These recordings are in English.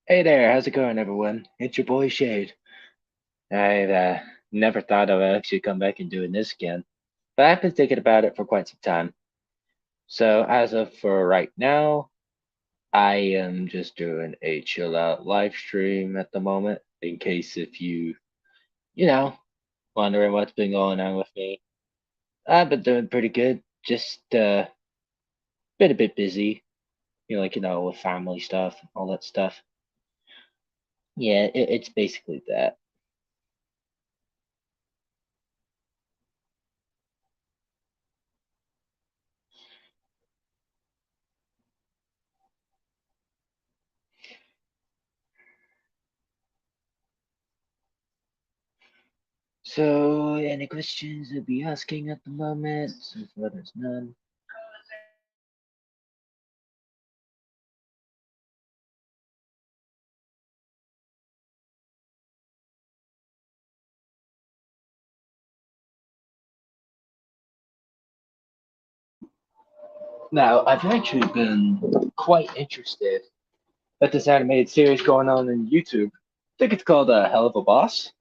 Hey there, how's it going, everyone? It's your boy Shade. I've never thought I would actually come back and doing this again, but I've been thinking about it for quite some time. So, as of for right now, I am just doing a chill out live stream at the moment, in case if you know, wondering what's been going on with me. I've been doing pretty good, just been a bit busy, with family stuff, all that stuff. Yeah, it's basically that. So, any questions you'll be asking at the moment? So far, there's none. Now, I've actually been quite interested at this animated series going on in YouTube. I think it's called Hell of a Boss.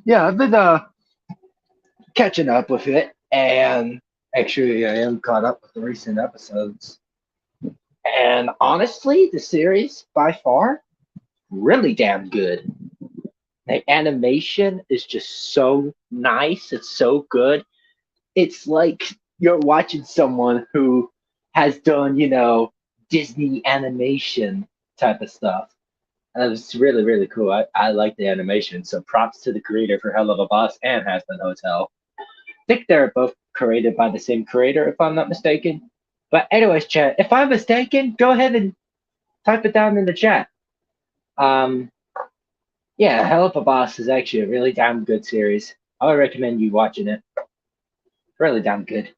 Yeah, I've been catching up with it, and actually, I am caught up with the recent episodes. And honestly, the series by far really damn good. The animation is just so nice. It's so good. It's like you're watching someone who has done, Disney animation type of stuff. And it's really, really cool. I like the animation. So props to the creator for Hell of a Boss and Hazbin Hotel. I think they're both created by the same creator, if I'm not mistaken. But anyways, chat, if I'm mistaken, go ahead and type it down in the chat. Um, yeah, Hell of a Boss is actually a really damn good series. I would recommend you watching it. Really damn good.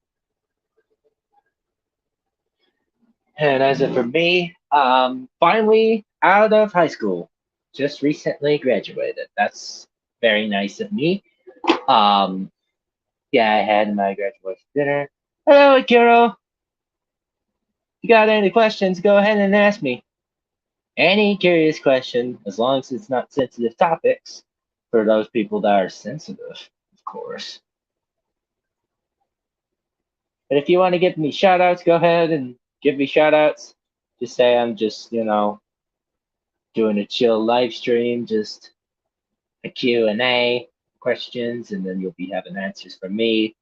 And as of for me, finally out of high school, just recently graduated. That's very nice of me. Um, yeah, I had my graduation dinner. Hello, Akiro. If you got any questions, go ahead and ask me. Any curious question, as long as it's not sensitive topics, for those people that are sensitive, of course. But if you want to give me shout outs, go ahead and give me shout outs. Just say I'm just, doing a chill live stream, just a Q&A questions, and then you'll be having answers from me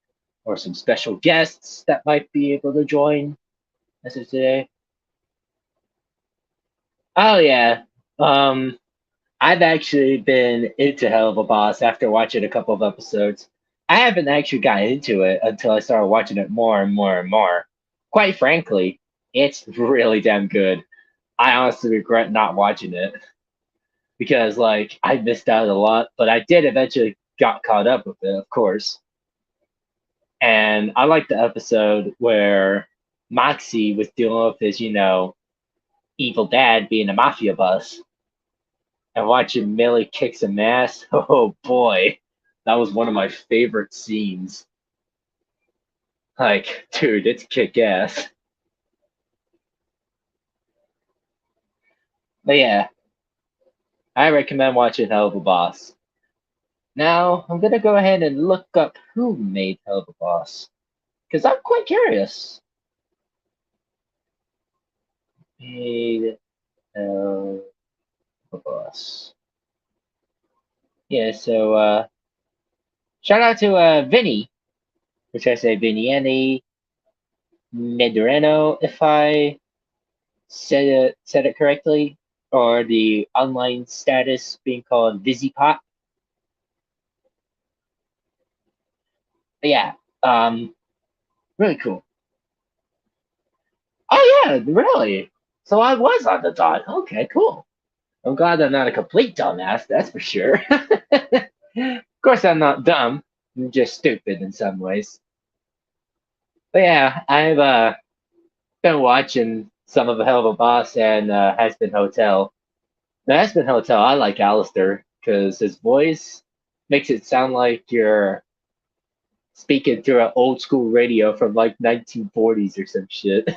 or some special guests that might be able to join as of today. Oh yeah. Um I've actually been into Hell of a Boss after watching a couple of episodes. I haven't actually gotten into it until I started watching it more and more and more. Quite frankly, it's really damn good. I honestly regret not watching it because I missed out a lot, but I did eventually got caught up with it, of course. And I like the episode where Moxie was dealing with his, evil dad being a mafia boss and watching Millie kick some ass. Oh boy, that was one of my favorite scenes. Like, dude, it's kick ass. But yeah, I recommend watching Hell of a Boss. Now, I'm gonna go ahead and look up who made Hell of a Boss. Because I'm quite curious. Made Hell of a Boss. Yeah, so shout out to Vinny, which I say Vinieni Medrano, if I said it correctly, or the online status being called VisiPop. But yeah, um, really cool. Oh yeah, really? So I was on the dot. Okay, cool. I'm glad I'm not a complete dumbass, that's for sure. Of course, I'm not dumb. I'm just stupid in some ways. But yeah, I've been watching some of Hell of a Boss and Has Been Hotel. The Has Been Hotel, I like Alistair because his voice makes it sound like you're speaking through an old school radio from like 1940s or some shit.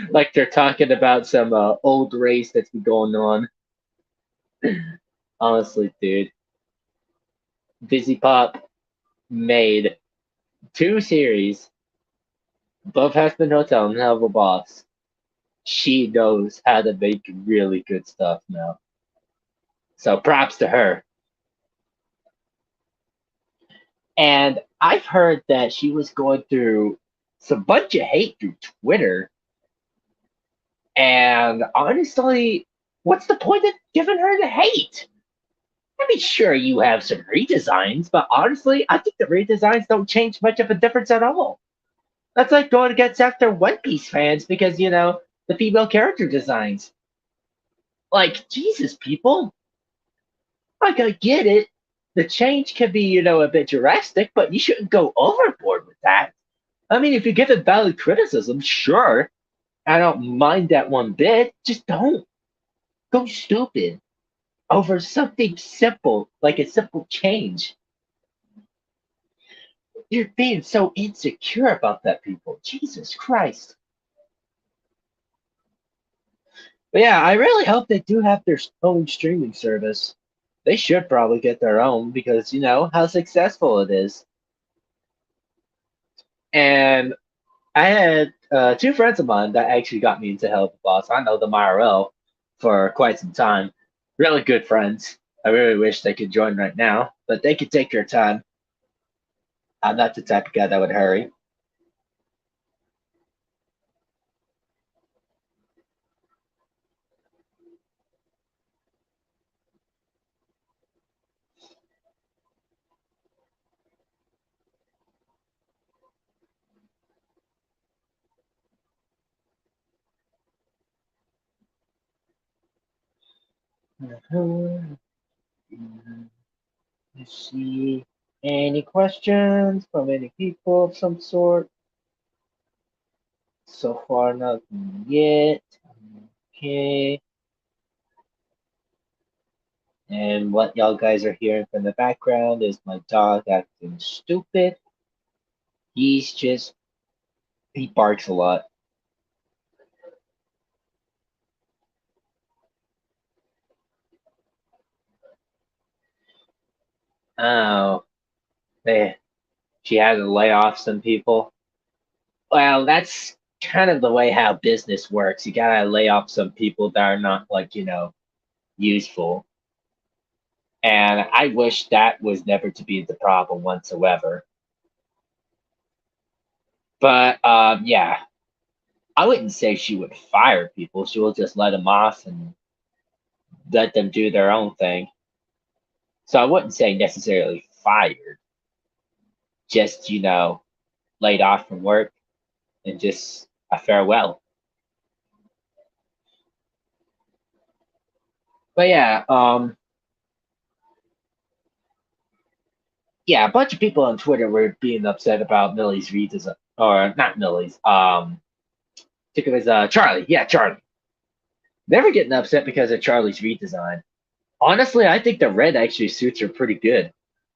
Like they're talking about some old race that's been going on. Honestly, dude, Busy Pop made two series, both Husband Hotel and Hell of a Boss. She knows how to make really good stuff now. So props to her. And I've heard that she was going through some bunch of hate through Twitter. And honestly, what's the point of giving her the hate? I mean, sure, you have some redesigns, but honestly, I think the redesigns don't change much of a difference at all. That's like going against after One Piece fans because, the female character designs. Like, Jesus, people. Like, I get it. The change can be, a bit drastic, but you shouldn't go overboard with that. I mean, if you give it valid criticism, sure. I don't mind that one bit. Just don't go stupid over something simple, like a simple change. You're being so insecure about that, people. Jesus Christ. But yeah, I really hope they do have their own streaming service. They should probably get their own because you know how successful it is. And I had two friends of mine that actually got me into Hell of a Boss. I know them IRL for quite some time. Really good friends. I really wish they could join right now, but they could take their time. I'm not the type of guy that would hurry. Let's see. Any questions from any people of some sort? So far, nothing yet. Okay. And what y'all guys are hearing from the background is my dog acting stupid. He's just, he barks a lot. Oh, man. She had to lay off some people. Well, that's kind of the way how business works. You gotta lay off some people that are not, like, useful. And I wish that was never to be the problem whatsoever. But yeah, I wouldn't say she would fire people. She will just let them off and let them do their own thing. So I wouldn't say necessarily fired, just, laid off from work and just a farewell. But yeah, a bunch of people on Twitter were being upset about Millie's redesign, or not Millie's. Think of it as Charlie. Yeah, Charlie. They were getting upset because of Charlie's redesign. Honestly, I think the red actually suits her pretty good.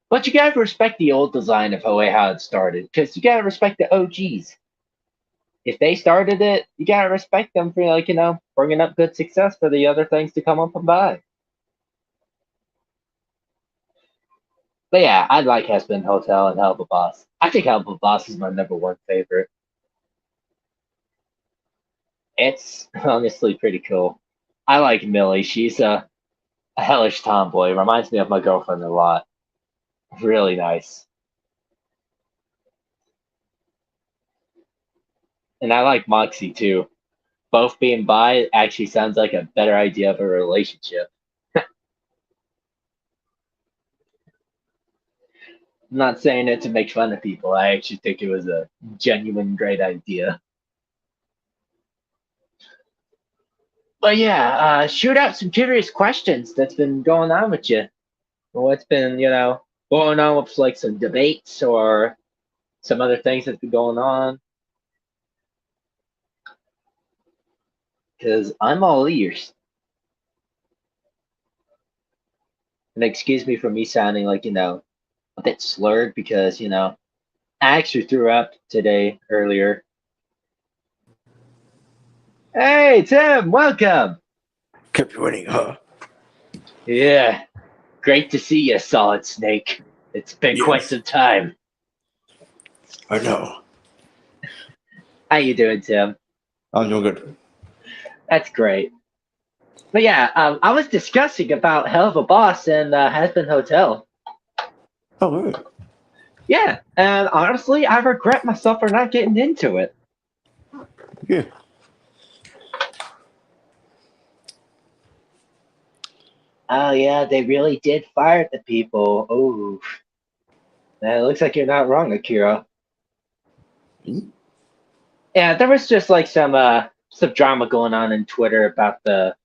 But you gotta respect the old design of how it started, because you gotta respect the OGs. If they started it, you gotta respect them for bringing up good success for the other things to come up and by. But yeah, I like Husband Hotel and Hell of a Boss. I think Hell of a Boss is my number one favorite. It's honestly pretty cool. I like Millie. She's a hellish tomboy. Reminds me of my girlfriend a lot. Really nice. And I like Moxie too. Both being bi actually sounds like a better idea of a relationship. I'm not saying it to make fun of people. I actually think it was a genuine great idea. But yeah, shoot out some curious questions that's been going on with you. What's been, going on with like some debates or some other things that's been going on? Because I'm all ears. And excuse me for me sounding like, a bit slurred because, I actually threw up today earlier. Hey, Tim, welcome. Kept winning, huh? Yeah, great to see you, Solid Snake. It's been quite Yes, some time. I know. How you doing, Tim? I'm doing good. That's great. But yeah, I was discussing about Hell of a Boss and Husband Hotel. Oh, really? Yeah, and honestly, I regret myself for not getting into it. Yeah. Oh yeah, they really did fire the people. Oh, it looks like you're not wrong, Akira. Hmm? Yeah, there was just like some drama going on in Twitter about the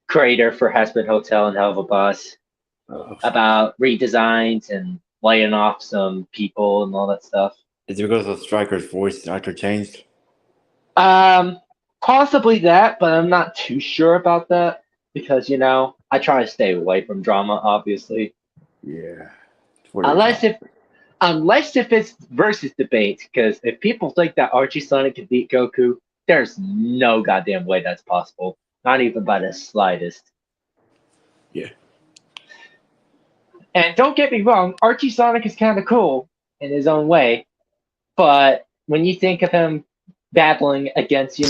creator for Husband Hotel and Hell of a Boss, Uh, about redesigns and laying off some people and all that stuff. is it because of Striker's voice actor changed? Um, Possibly that, but I'm not too sure about that because I try to stay away from drama, obviously, Yeah. Twitter is unless not. if unless if it's versus debate. Because if people think that Archie Sonic can beat Goku, there's no goddamn way that's possible. Not even by the slightest. Yeah. And don't get me wrong, Archie Sonic is kind of cool in his own way, but when you think of him battling against, a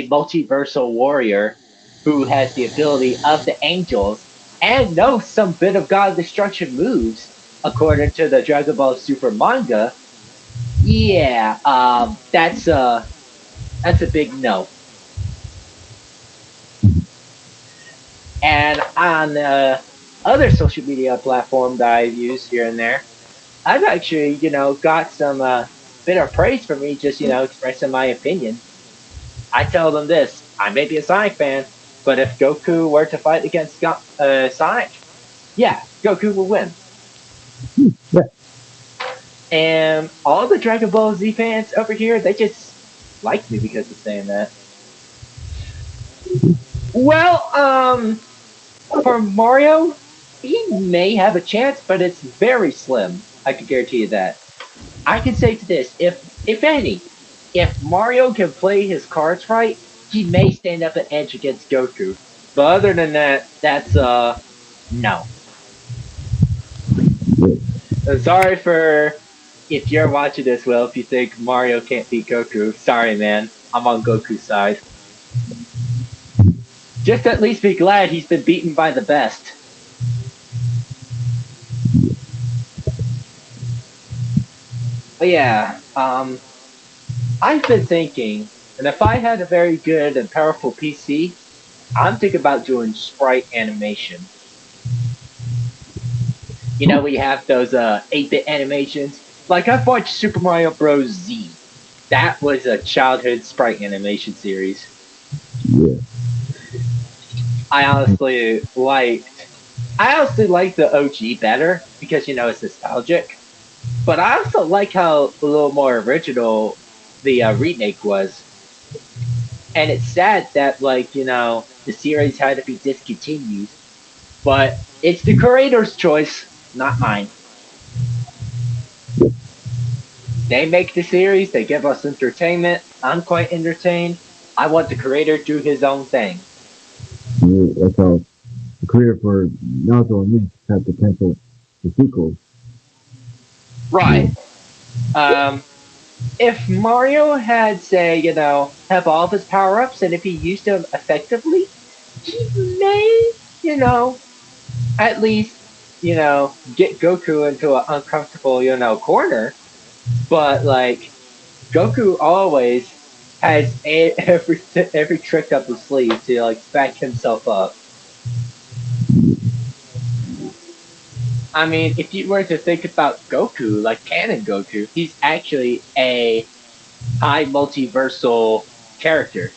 multiversal warrior who has the ability of the angels and knows some bit of God destruction moves, according to the Dragon Ball Super manga, yeah, that's a big no. And on other social media platform that I've used here and there, I've actually, got some bit of praise for me just, expressing my opinion. I tell them this: I may be a Sonic fan, but if Goku were to fight against Sonic, yeah, Goku will win. Yeah. And all the Dragon Ball Z fans over here, they just like me because of saying that. Well, for Mario, he may have a chance, but it's very slim. I can guarantee you that. I can say to this: if Mario can play his cards right, he may stand up an edge against Goku. But other than that, that's no. Sorry for if you're watching this, Will. If you think Mario can't beat Goku, sorry, man. I'm on Goku's side. Just at least be glad he's been beaten by the best. But yeah, I've been thinking, and if I had a very good and powerful PC, I'm thinking about doing sprite animation. We have those 8-bit animations. Like I've watched Super Mario Bros. Z. That was a childhood sprite animation series. Yeah. I honestly like the OG better because it's nostalgic. But I also like how a little more original the remake was. And it's sad that the series had to be discontinued, but it's the creator's choice, not mine. They make the series, they give us entertainment. I'm quite entertained. I want the creator to do his own thing. Yeah, that's how the career for Naruto and Bleach have potential for sequels. Yeah. Right. Um, if Mario had, say, have all of his power ups, and if he used them effectively, he may, at least, get Goku into an uncomfortable, corner. But like Goku always has every trick up his sleeve to back himself up. I mean, if you were to think about Goku, like canon Goku, he's actually a high multiversal character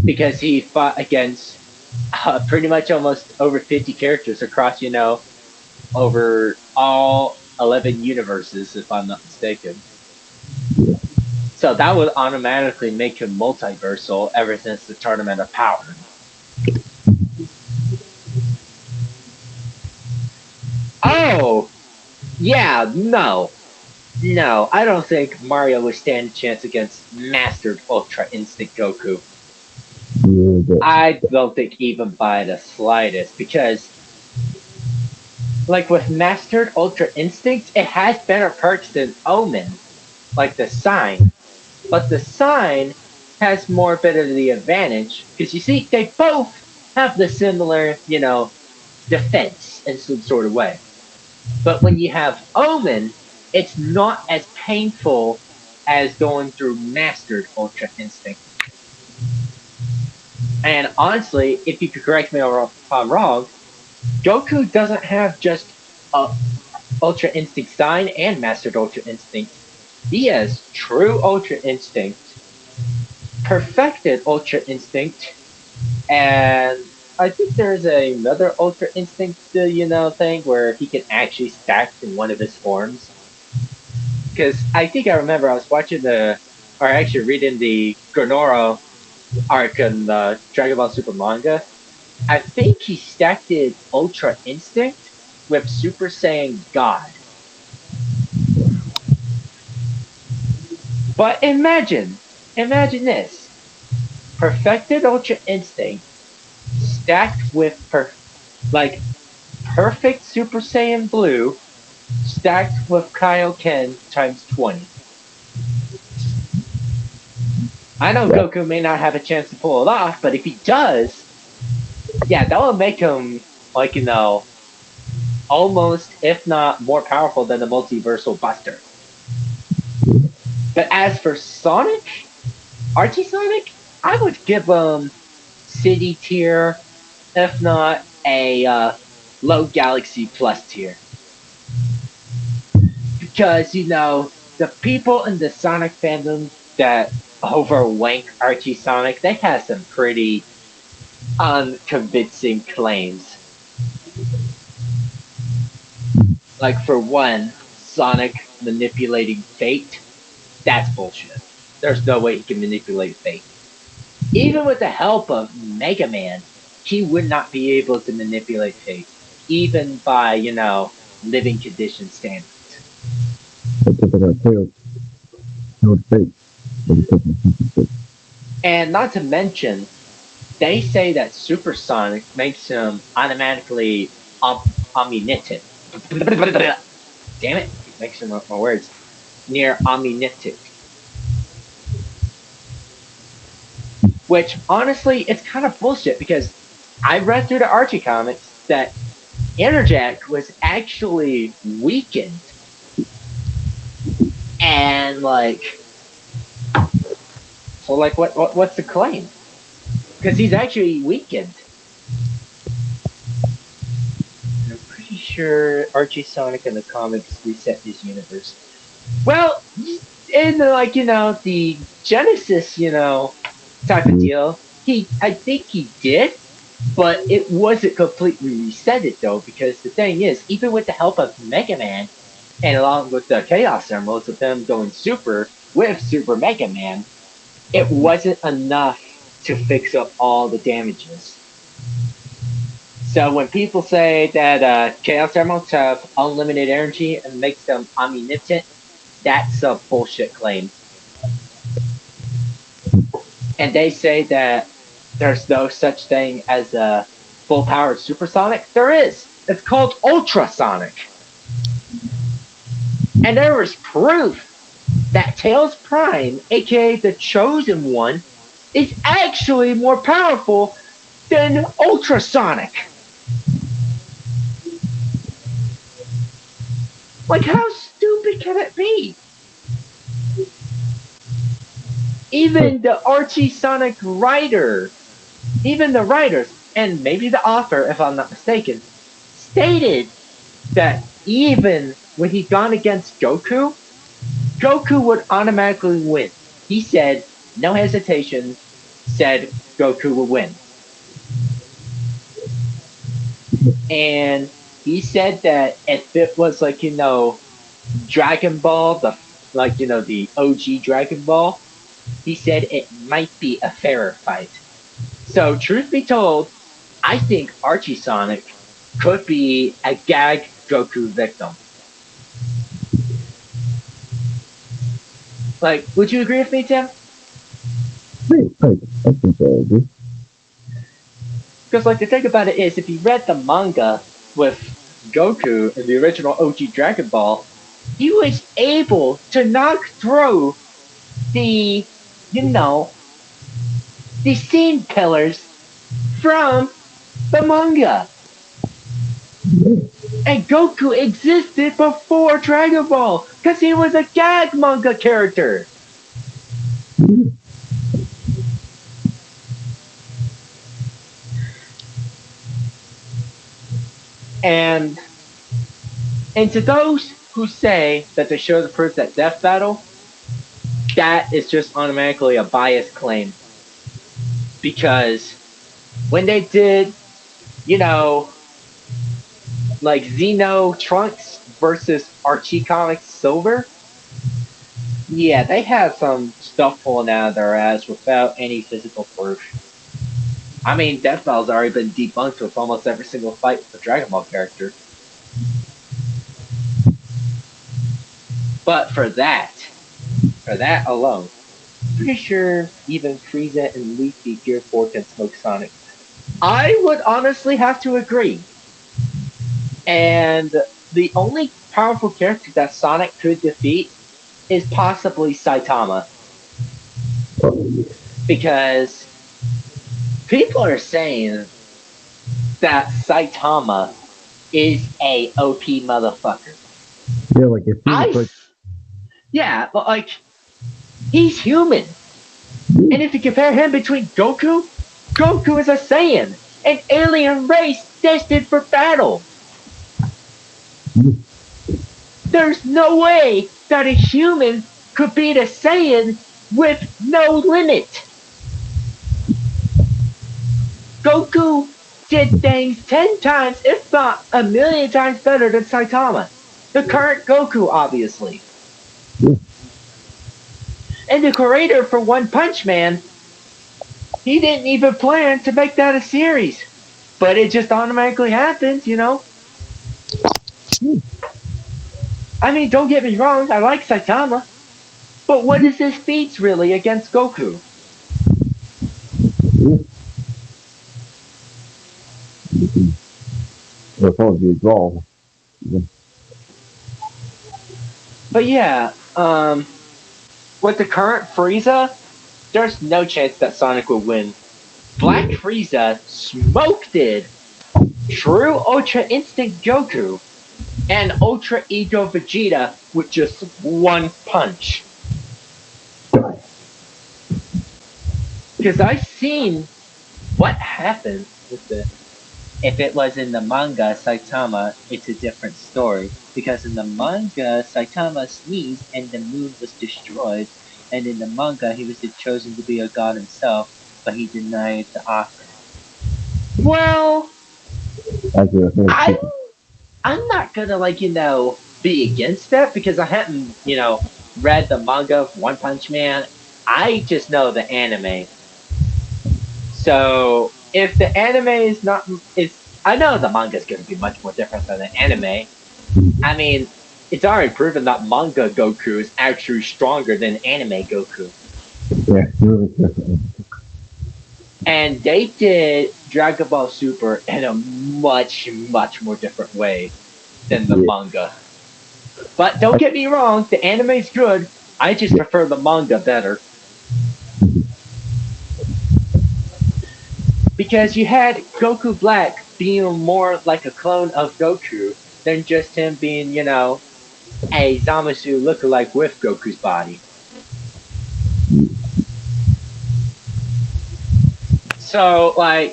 because he fought against pretty much almost over 50 characters across, over all 11 universes, if I'm not mistaken. So that would automatically make him multiversal ever since the Tournament of Power. Oh, yeah, no. No, I don't think Mario would stand a chance against Mastered Ultra Instinct Goku. Yeah, but I don't think even by the slightest, because like with Mastered Ultra Instinct, it has better perks than Omen, like the sign. But the sign has more bit of the advantage, because you see, they both have the similar, defense in some sort of way. But when you have Omen, it's not as painful as going through Mastered Ultra Instinct. And honestly, if you could correct me if I'm wrong, Goku doesn't have just a Ultra Instinct Sign and Mastered Ultra Instinct. He has True Ultra Instinct, Perfected Ultra Instinct, and I think there's another Ultra Instinct, thing where he can actually stack in one of his forms. Because I think I remember I was watching or actually reading the Granoro arc in the Dragon Ball Super manga. I think he stacked it Ultra Instinct with Super Saiyan God. But imagine this. Perfected Ultra Instinct stacked with perfect Super Saiyan Blue stacked with Kaioken times 20. I know Goku may not have a chance to pull it off, but if he does, yeah, that will make him, almost, if not more powerful than the Multiversal Buster. But as for Sonic, Archie Sonic, I would give him City tier, if not a low Galaxy Plus tier. Because, the people in the Sonic fandom that overwank Archie Sonic, they have some pretty unconvincing claims. Like, for one, Sonic manipulating fate. That's bullshit. There's no way he can manipulate fate. Even with the help of Mega Man, he would not be able to manipulate fate. Even by, living condition standards. And not to mention, they say that Super Sonic makes him automatically omnipotent. Damn it, makes him my words. Near omnipotent. Which, honestly, it's kind of bullshit, because I read through the Archie comics that Interjack was actually weakened. And, so, what's the claim? Because he's actually weakened. I'm pretty sure Archie Sonic in the comics reset his universe. Well, in the Genesis, type of deal, I think he did, but it wasn't completely resetted though, because the thing is, even with the help of Mega Man, and along with the Chaos Emeralds of them going super with Super Mega Man, it wasn't enough to fix up all the damages. So when people say that Chaos Emeralds have unlimited energy and makes them omnipotent, that's a bullshit claim. And they say that there's no such thing as a full-powered supersonic. There is. It's called ultrasonic. And there is proof that Tails Prime, aka the Chosen One, is actually more powerful than ultrasonic. How stupid can it be? Even the Archie Sonic writer, even the writers, and maybe the author, if I'm not mistaken, stated that even when he'd gone against Goku, Goku would automatically win. He said, no hesitation, said Goku would win. And he said that if it was Dragon Ball, the OG Dragon Ball, he said it might be a fairer fight. So, truth be told, I think Archie Sonic could be a gag Goku victim. Like, would you agree with me, Tim? I think I agree. Because, like, the thing about it is, if you read the manga with Goku in the original OG Dragon Ball, he was able to knock through the, you know, the scene pillars from the manga. And Goku existed before Dragon Ball because he was a gag manga character. And to those who say that the show proves that Death Battle, that is just automatically a biased claim. Because when they did, you know, like Xeno Trunks versus Archie Comics Silver, yeah, they had some stuff pulling out of their ass without any physical proof. I mean, Death Battle's already been debunked with almost every single fight with the Dragon Ball character. But for that alone, pretty sure even Frieza and Luffy Gear 4 can smoke Sonic. I would honestly have to agree. And the only powerful character that Sonic could defeat is possibly Saitama. Because people are saying that Saitama is a OP motherfucker. Yeah, like if yeah, but like he's human. And if you compare him between Goku is a Saiyan, an alien race destined for battle. There's no way that a human could beat a Saiyan with no limit. Goku did things 10 times, if not a million times better than Saitama. The current Goku, obviously. And the creator for One Punch Man, he didn't even plan to make that a series. But it just automatically happens, you know? I mean, don't get me wrong, I like Saitama. But what is his feats really against Goku? It'll probably be a draw. But yeah, with the current Frieza, there's no chance that Sonic will win. Black Frieza smoked it True Ultra Instinct Goku and Ultra Ego Vegeta with just one punch. Because I've seen what happened with it. If it was in the manga Saitama, it's a different story. Because in the manga, Saitama sneezed and the moon was destroyed. And in the manga, he was chosen to be a god himself, but he denied the offer. Well, I'm not gonna, be against that because I hadn't, read the manga of One Punch Man. I just know the anime. So, if the anime I know the manga is going to be much more different than the anime. I mean, it's already proven that manga Goku is actually stronger than anime Goku. Yeah, and they did Dragon Ball Super in a much, much more different way than the manga. But don't get me wrong, the anime's good. I just prefer the manga better. Because you had Goku Black being more like a clone of Goku than just him being, a Zamasu lookalike with Goku's body. So,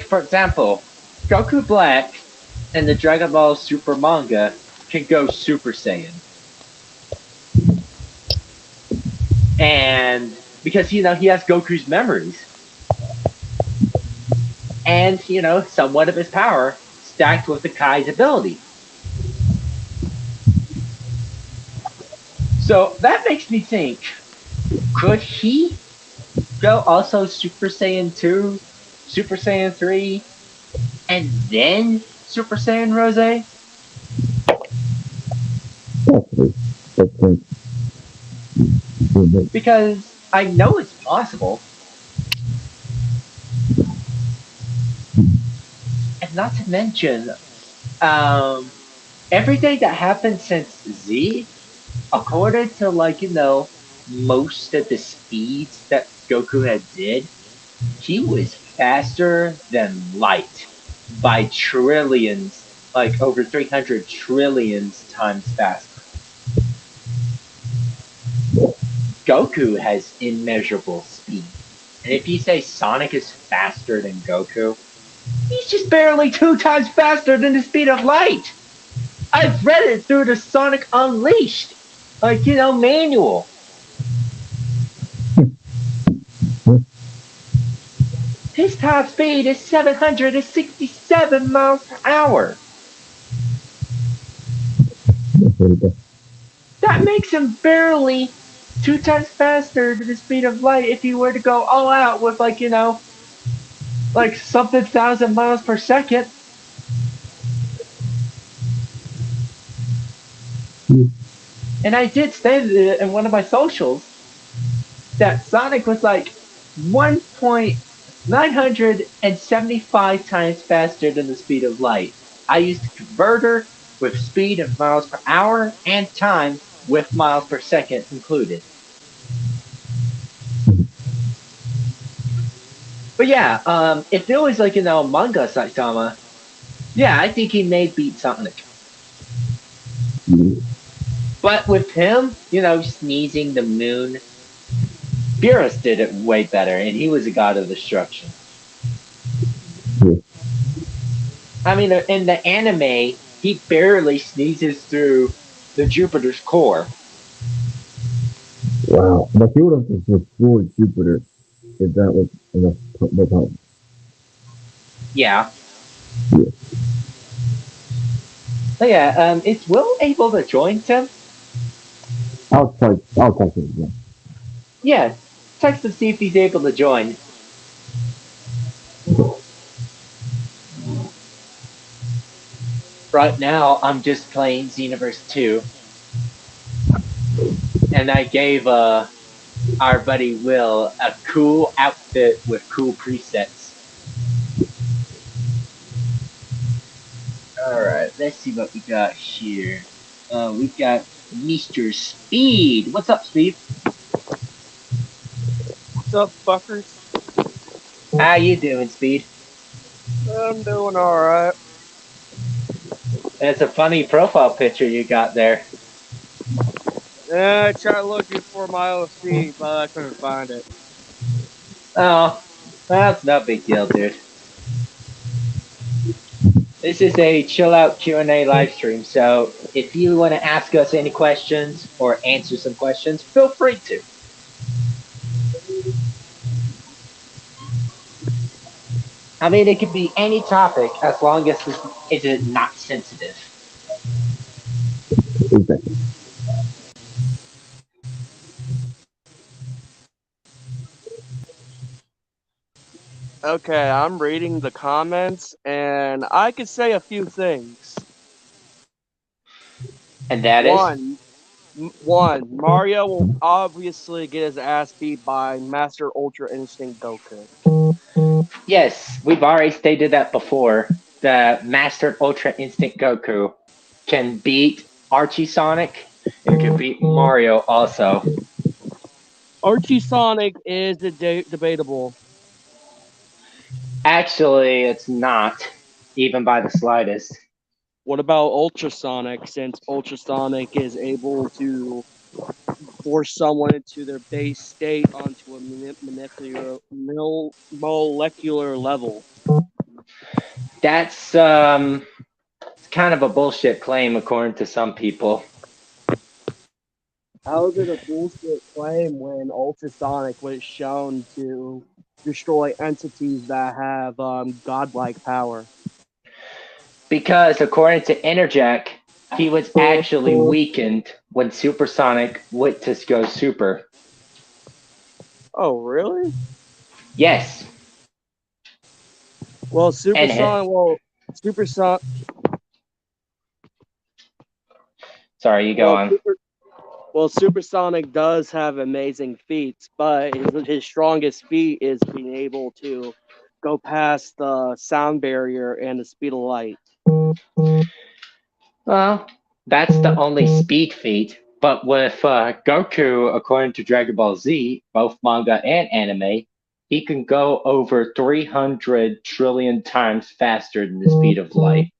for example, Goku Black and the Dragon Ball Super manga can go Super Saiyan. And because, he has Goku's memories. And, somewhat of his power stacked with the Kai's ability. So that makes me think, could he go also Super Saiyan 2, Super Saiyan 3, and then Super Saiyan Rose? But because I know it's possible. And not to mention, um, everything that happened since Z, according to most of the speeds that Goku had did, he was faster than light by trillions, like over 300 trillions times faster. Goku has immeasurable speed. And if you say Sonic is faster than Goku, he's just barely 2 times faster than the speed of light. I've read it through the Sonic Unleashed, manual. His top speed is 767 miles per hour. That makes him barely 2 times faster than the speed of light if he were to go all out with something 1,000 miles per second. And I did say in one of my socials that Sonic was like 1.975 times faster than the speed of light. I used a converter with speed of miles per hour and time with miles per second included. But yeah, if there was Among Us Saitama, yeah, I think he may beat Sonic. But with him, sneezing the moon, Beerus did it way better, and he was a god of destruction. I mean, in the anime, he barely sneezes through the Jupiter's core. wow, but he would have just destroyed Jupiter if that was enough time. Yeah. Yeah. So yeah, is Will able to join Tim? I'll text him again. Yeah, text him see if he's able to join. Right now, I'm just playing Xenoverse 2. And I gave our buddy Will a cool outfit with cool presets. Alright, let's see what we got here. We've got Mr. Speed. What's up, Speed? What's up, fuckers? How you doing, Speed? I'm doing alright. That's a funny profile picture you got there. Yeah, I tried looking for my OC, but I couldn't find it. Oh, that's no big deal, dude. This is a chill out Q&A live stream, so if you want to ask us any questions or answer some questions, feel free to. I mean, it could be any topic as long as it is not sensitive. Exactly. Okay, I'm reading the comments, and I could say a few things. And that is? One, Mario will obviously get his ass beat by Master Ultra Instinct Goku. Yes, we've already stated that before. The Master Ultra Instinct Goku can beat Archie Sonic and can beat Mario also. Archie Sonic is debatable. Actually, it's not, even by the slightest. What about Ultrasonic, since Ultrasonic is able to force someone into their base state onto a molecular level? That's kind of a bullshit claim according to some people. How is it a bullshit claim when Ultrasonic was shown to destroy entities that have godlike power? Because according to Interjack, he was actually weakened when Supersonic went to go super. Oh, really? Yes. Well, Supersonic. Sorry, you go on. Well, Supersonic does have amazing feats, but his strongest feat is being able to go past the sound barrier and the speed of light. Well, that's the only speed feat. But with Goku, according to Dragon Ball Z, both manga and anime, he can go over 300 trillion times faster than the speed of light.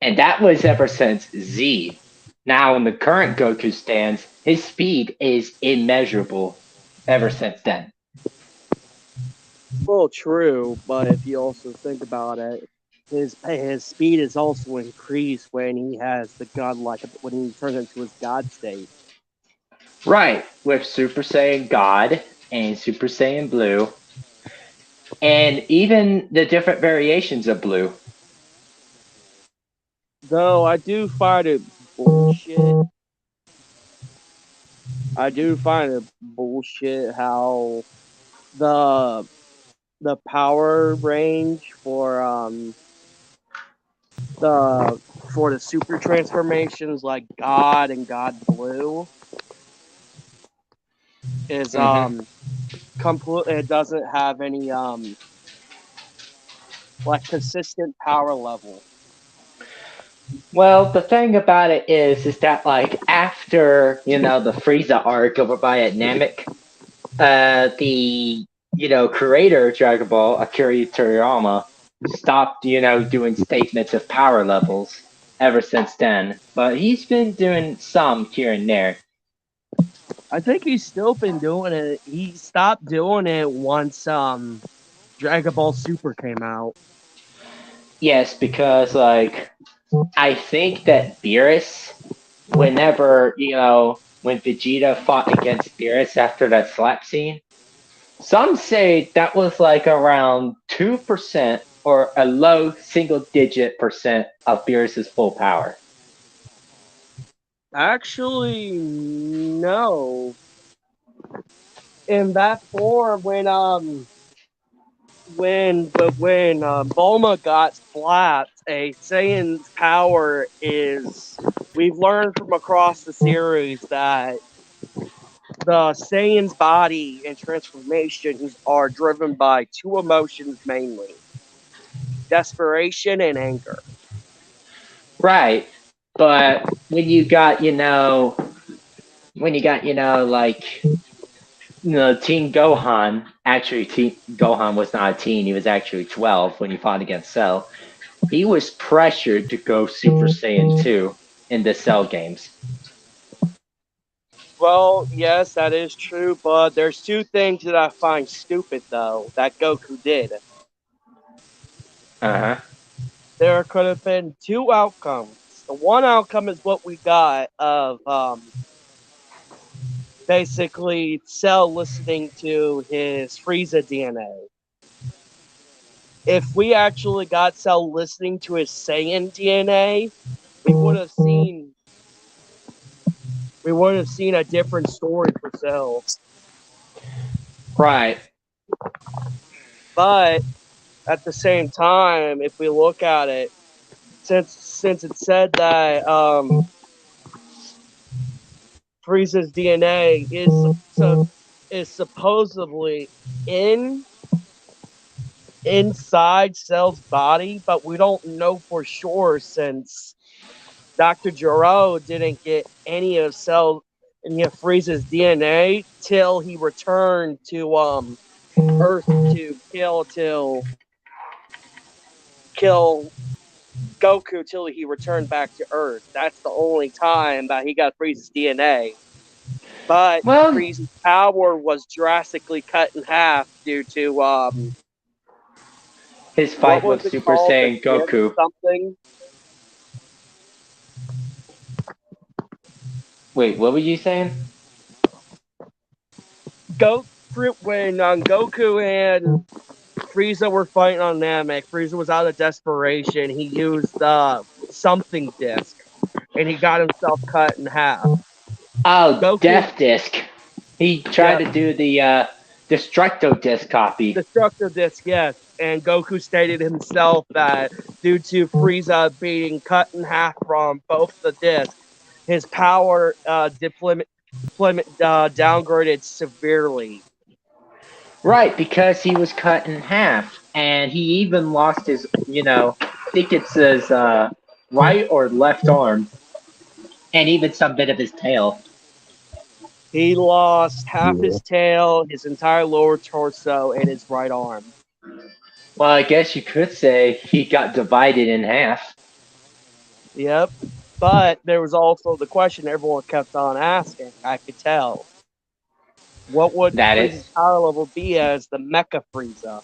And that was ever since Z. Now, in the current Goku stance, his speed is immeasurable ever since then. Well, true, but if you also think about it, his speed is also increased when he has the godlike, when he turns into his god state. Right, with Super Saiyan God and Super Saiyan Blue, and even the different variations of Blue. Though I do find it bullshit. I do find it bullshit how the power range for the super transformations like God and God Blue is complete. It doesn't have any like consistent power level. Well, the thing about it is that like after the Frieza arc over by at Namek, the creator of Dragon Ball, Akira Toriyama, stopped doing statements of power levels ever since then. But he's been doing some here and there. I think he's still been doing it. He stopped doing it once Dragon Ball Super came out. Yes, because like I think that Beerus, whenever when Vegeta fought against Beerus after that slap scene, some say that was like around 2% or a low single-digit percent of Beerus's full power. Actually, no. In that form, when Bulma got slapped, a Saiyan's power is. We've learned from across the series that the Saiyan's body and transformations are driven by two emotions mainly: desperation and anger. Right. But when you got, like, Teen Gohan, actually, Gohan was not a teen, he was actually 12 when he fought against Cell. He was pressured to go Super Saiyan 2 in the Cell games. Well, yes, that is true, but there's two things that I find stupid, though, that Goku did. Uh-huh. There could have been two outcomes. The one outcome is what we got of basically Cell listening to his Frieza DNA. If we actually got Cell listening to his Saiyan DNA, we would have seen a different story for Cell. Right. But at the same time, if we look at it, since it said that Frieza's DNA is supposedly inside Cell's body, but we don't know for sure since Dr. Gero didn't get any of Frieza's DNA till he returned to Earth to kill Goku till he returned back to Earth. That's the only time that he got Frieza's DNA. But Frieza's power was drastically cut in half due to his fight with Super Saiyan Goku. Something. Wait, what were you saying? When Goku and Frieza were fighting on Namek, Frieza was out of desperation. He used something disc, and he got himself cut in half. Oh, Goku, Death Disc. He tried to do the Destructo Disc copy. Destructo Disc, yes. and Goku stated himself that due to Frieza being cut in half from both the discs, his power downgraded severely. Right, because he was cut in half, and he even lost his, I think it's his right or left arm, and even some bit of his tail. He lost half Yeah. his tail, his entire lower torso, and his right arm. Well, I guess you could say he got divided in half. Yep. But there was also the question everyone kept on asking, I could tell. What would That Frieza's is power level be as the Mecha Frieza?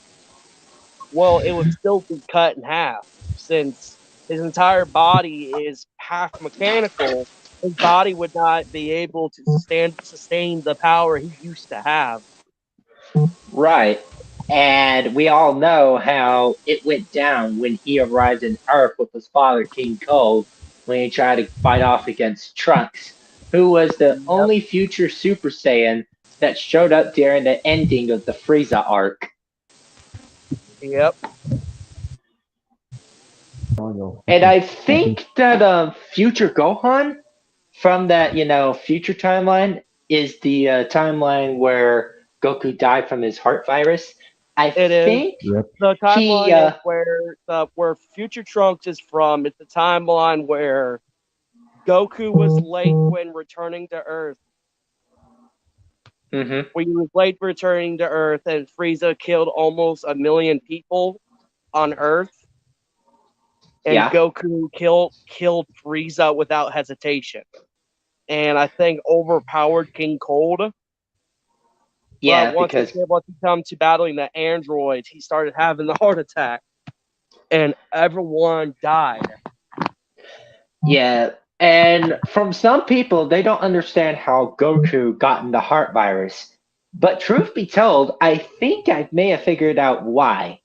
Well, it would still be cut in half, since his entire body is half mechanical. His body would not be able to sustain the power he used to have. right. And we all know how it went down when he arrived in Earth with his father, King Cold, when he tried to fight off against Trunks, who was the Yep. only future Super Saiyan that showed up during the ending of the Frieza arc. Yep. And I think that future Gohan from that, future timeline is the timeline where Goku died from his heart virus. I It is. think Yep. The timeline he, is where Future Trunks is from. It's the timeline where Goku was late when returning to Earth. mhm, When he was late returning to Earth, and Frieza killed almost 1 million people on Earth, and yeah, Goku killed Frieza without hesitation, and I think overpowered King Cold. yeah, But once because it came to come to battling the androids, he started having the heart attack, and everyone died. yeah, and from some people they don't understand how Goku got the heart virus. But truth be told, I think I may have figured out why.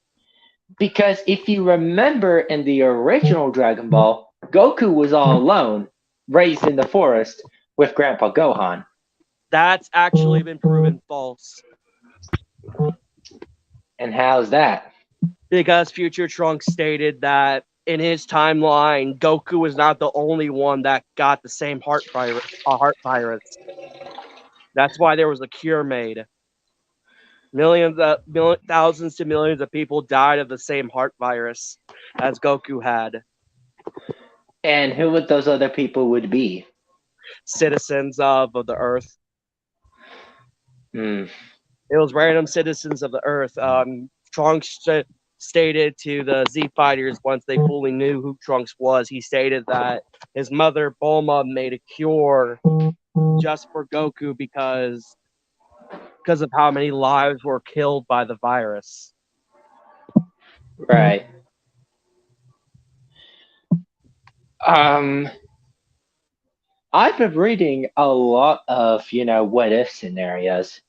Because if you remember in the original Dragon Ball, Goku was all alone, raised in the forest with Grandpa Gohan. That's actually been proven false. And how's that? Because Future Trunks stated that in his timeline, Goku was not the only one that got the same heart virus. That's why there was a cure made. Thousands to millions of people died of the same heart virus as Goku had. And who would those other people would be? Citizens of the Earth. Hmm. It was random citizens of the Earth. Trunks stated to the Z Fighters once they fully knew who Trunks was. He stated that his mother Bulma made a cure just for Goku because of how many lives were killed by the virus. Right. I've been reading a lot of, what if scenarios.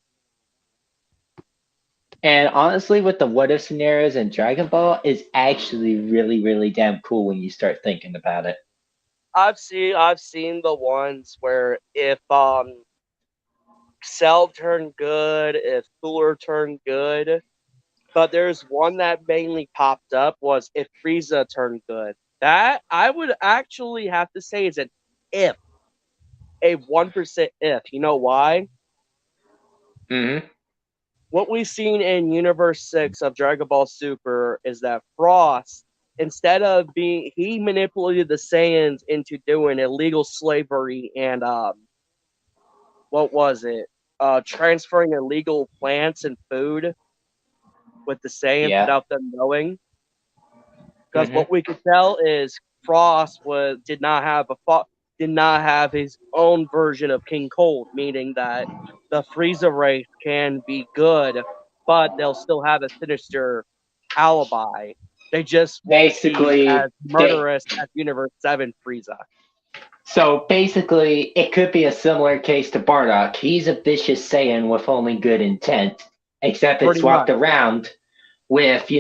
And honestly, with the what if scenarios in Dragon Ball is actually really, really damn cool when you start thinking about it. I've seen the ones where if Cell turned good, if Cooler turned good, but there's one that mainly popped up was if Frieza turned good. That I would actually have to say is an if, a 1% if. You know why? Mm-hmm. What we've seen in Universe 6 of Dragon Ball Super is that Frost, instead of he manipulated the Saiyans into doing illegal slavery and what was it? Transferring illegal plants and food with the Saiyans Yeah. without them knowing. Because Mm-hmm. what we could tell is Frost did not have his own version of King Cold, meaning that the Frieza race can be good, but they'll still have a sinister alibi. They just won't be Basically, as murderous as Universe 7 Frieza. So basically, it could be a similar case to Bardock. He's a vicious Saiyan with only good intent, except it's Pretty swapped much. around with,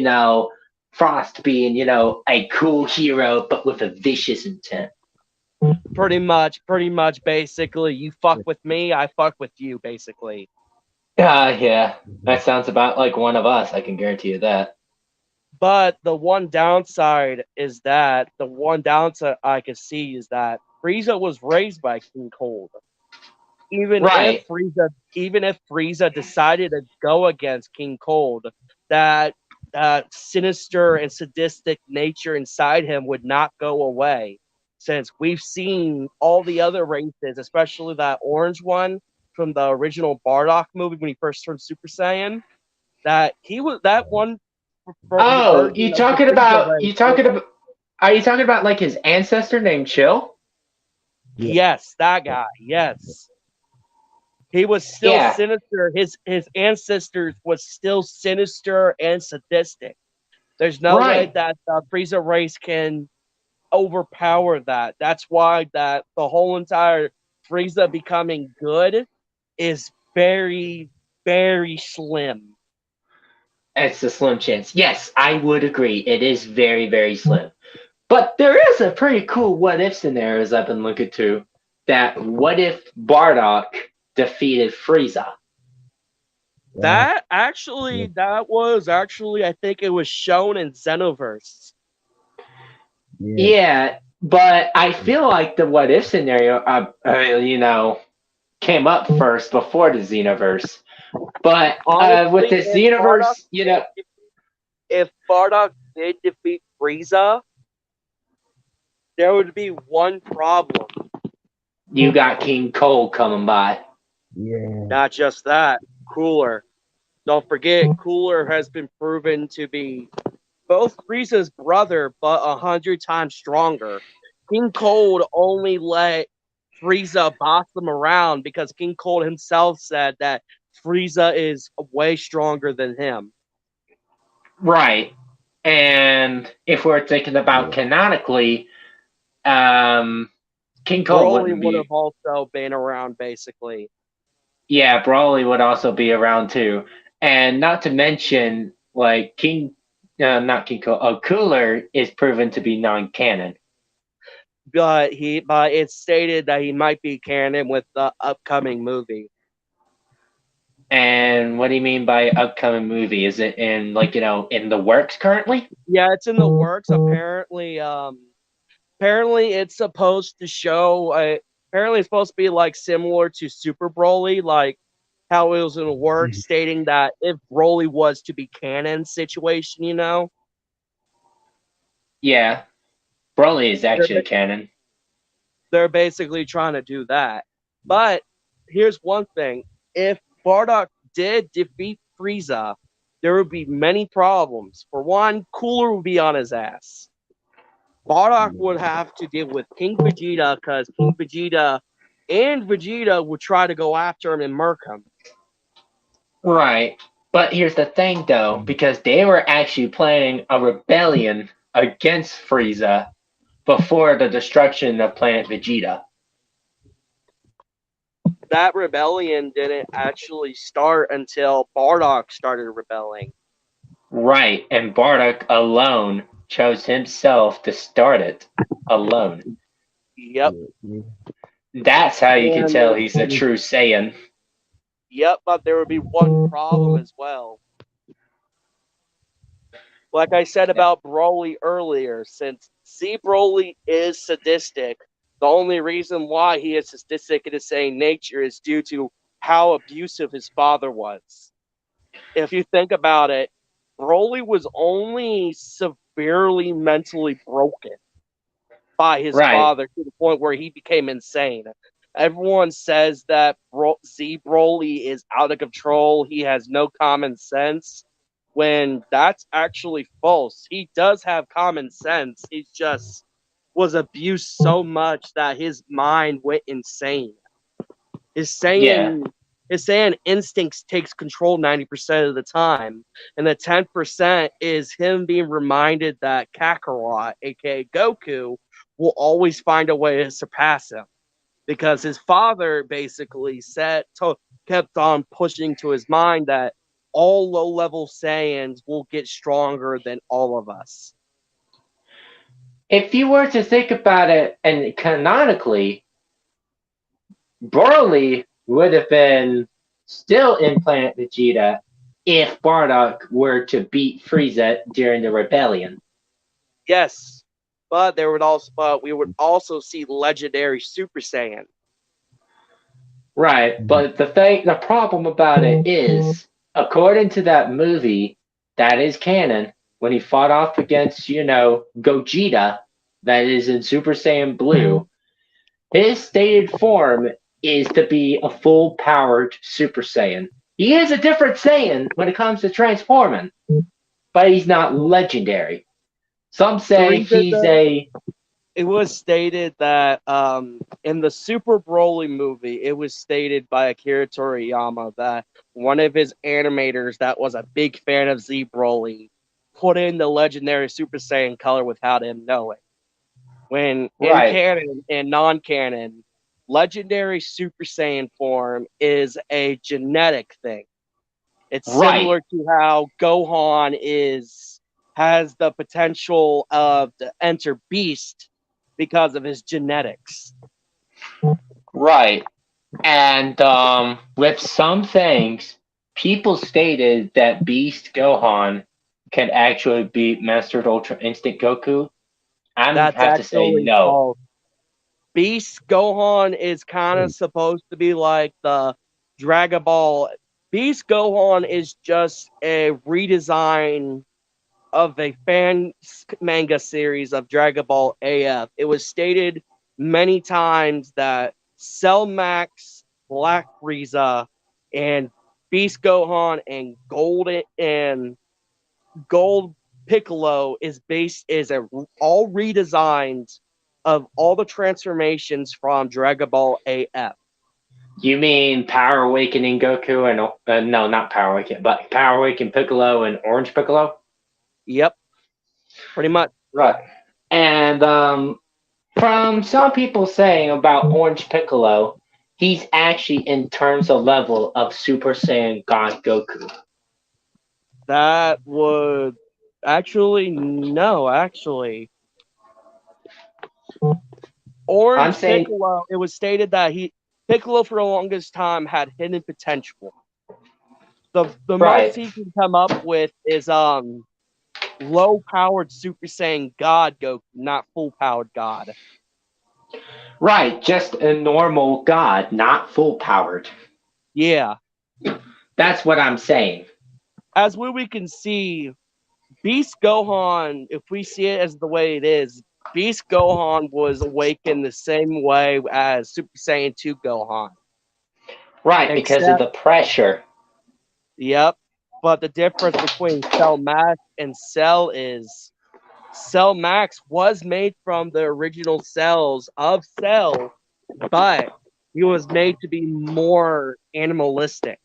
Frost being, a cool hero, but with a vicious intent. Pretty much, basically, you fuck with me, I fuck with you, basically. Yeah, that sounds about like one of us. I can guarantee you that. But the one downside I can see is that Frieza was raised by King Cold. Right. Even if Frieza decided to go against King Cold, that sinister and sadistic nature inside him would not go away. Since we've seen all the other races, especially that orange one from the original Bardock movie when he first turned Super Saiyan, that he was that one Oh, version of the Frieza race. are you talking about like his ancestor named Chill? Yes, that guy. Yes. He was still Yeah. sinister. His ancestors was still sinister and sadistic. There's no way Right. that the Frieza race can overpower that. That's why that the whole entire Frieza becoming good is very, very slim. It's a slim chance. Yes, I would agree. It is very, very slim. But there is a pretty cool what if scenarios I've been looking to. That what if Bardock defeated Frieza? That was actually, I think it was shown in Xenoverse. Yeah, but I feel like the what if scenario, came up first before the Xenoverse. But Honestly, with this Xenoverse, if Bardock did defeat Frieza, there would be one problem. you got King Cole coming by. Yeah. Not just that, Cooler. Don't forget, Cooler has been proven to be both Frieza's brother, but 100 times stronger. King Cold only let Frieza boss them around because King Cold himself said that Frieza is way stronger than him. Right. And if we're thinking about canonically, King Cole Broly wouldn't would be. have also been around, basically. Yeah, Broly would also be around too. And not to mention, like not King Cole, Cooler is proven to be non-canon. But it's stated that he might be canon with the upcoming movie. And what do you mean by upcoming movie? Is it in in the works currently? Yeah, it's in the works. Apparently, it's supposed to show. Apparently, it's supposed to be like similar to Super Broly, like how it was in the works, stating that if Broly was to be canon situation, Yeah, Broly is actually canon. they're basically trying to do that. But here's one thing: if Bardock did defeat Frieza, there would be many problems. For one, Cooler would be on his ass. Bardock would have to deal with King Vegeta because King Vegeta and Vegeta would try to go after him and murk him. Right. But here's the thing, though, because they were actually planning a rebellion against Frieza before the destruction of planet Vegeta. That rebellion didn't actually start until Bardock started rebelling. Right, and Bardock alone chose himself to start it alone. Yep. That's how you can tell he's a true Saiyan. Yep, but there would be one problem as well. Like I said about Broly earlier, since Broly is sadistic, the only reason why he is sadistic in his same nature is due to how abusive his father was. If you think about it, Broly was only severely mentally broken by his father to the point where he became insane. Everyone says that Broly is out of control. He has no common sense, when that's actually false. He does have common sense. He just was abused so much that his mind went insane. His Saiyan instincts takes control 90% of the time, and the 10% is him being reminded that Kakarot, aka Goku, will always find a way to surpass him, because his father basically kept on pushing to his mind that all low-level Saiyans will get stronger than all of us. If you were to think about it, and canonically, Broly would have been still in Planet Vegeta if Bardock were to beat Frieza during the rebellion. Yes, but we would also see legendary Super Saiyan. Right, but the problem about it is, according to that movie, that is canon. When he fought off against, Gogeta, that is in Super Saiyan Blue, his stated form is to be a full powered Super Saiyan. He is a different Saiyan when it comes to transforming, but he's not legendary. Some say It was stated that in the Super Broly movie, it was stated by Akira Toriyama that one of his animators that was a big fan of Z Broly put in the legendary Super Saiyan color without him knowing. When in canon and non-canon, legendary Super Saiyan form is a genetic thing. It's similar to how Gohan has the potential to enter Beast because of his genetics. Right. And with some things, people stated that Beast Gohan can actually beat Master Ultra Instinct Goku. I have to say no. False. Beast Gohan is kind of supposed to be like the Dragon Ball. Beast Gohan is just a redesign of a fan manga series of Dragon Ball AF. It was stated many times that Cell Max, Black Frieza, and Beast Gohan and Gold Piccolo is all redesigns of all the transformations from Dragon Ball AF. You mean Power Awakening Goku and no, not Power Awakening, but Power Awakening Piccolo and Orange Piccolo? Yep, pretty much. Right. And from some people saying about Orange Piccolo, he's actually in terms of level of Super Saiyan God Goku. That would actually. Orange Piccolo, it was stated that Piccolo for the longest time had hidden potential. The most he can come up with is low powered Super Saiyan God Goku, not full powered God. Right, just a normal God, not full powered. Yeah. That's what I'm saying. As we can see, Beast Gohan, if we see it as the way it is, Beast Gohan was awakened the same way as Super Saiyan 2 Gohan. Right, because of the pressure. Yep. But the difference between Cell Max and Cell is Cell Max was made from the original cells of Cell, but he was made to be more animalistic.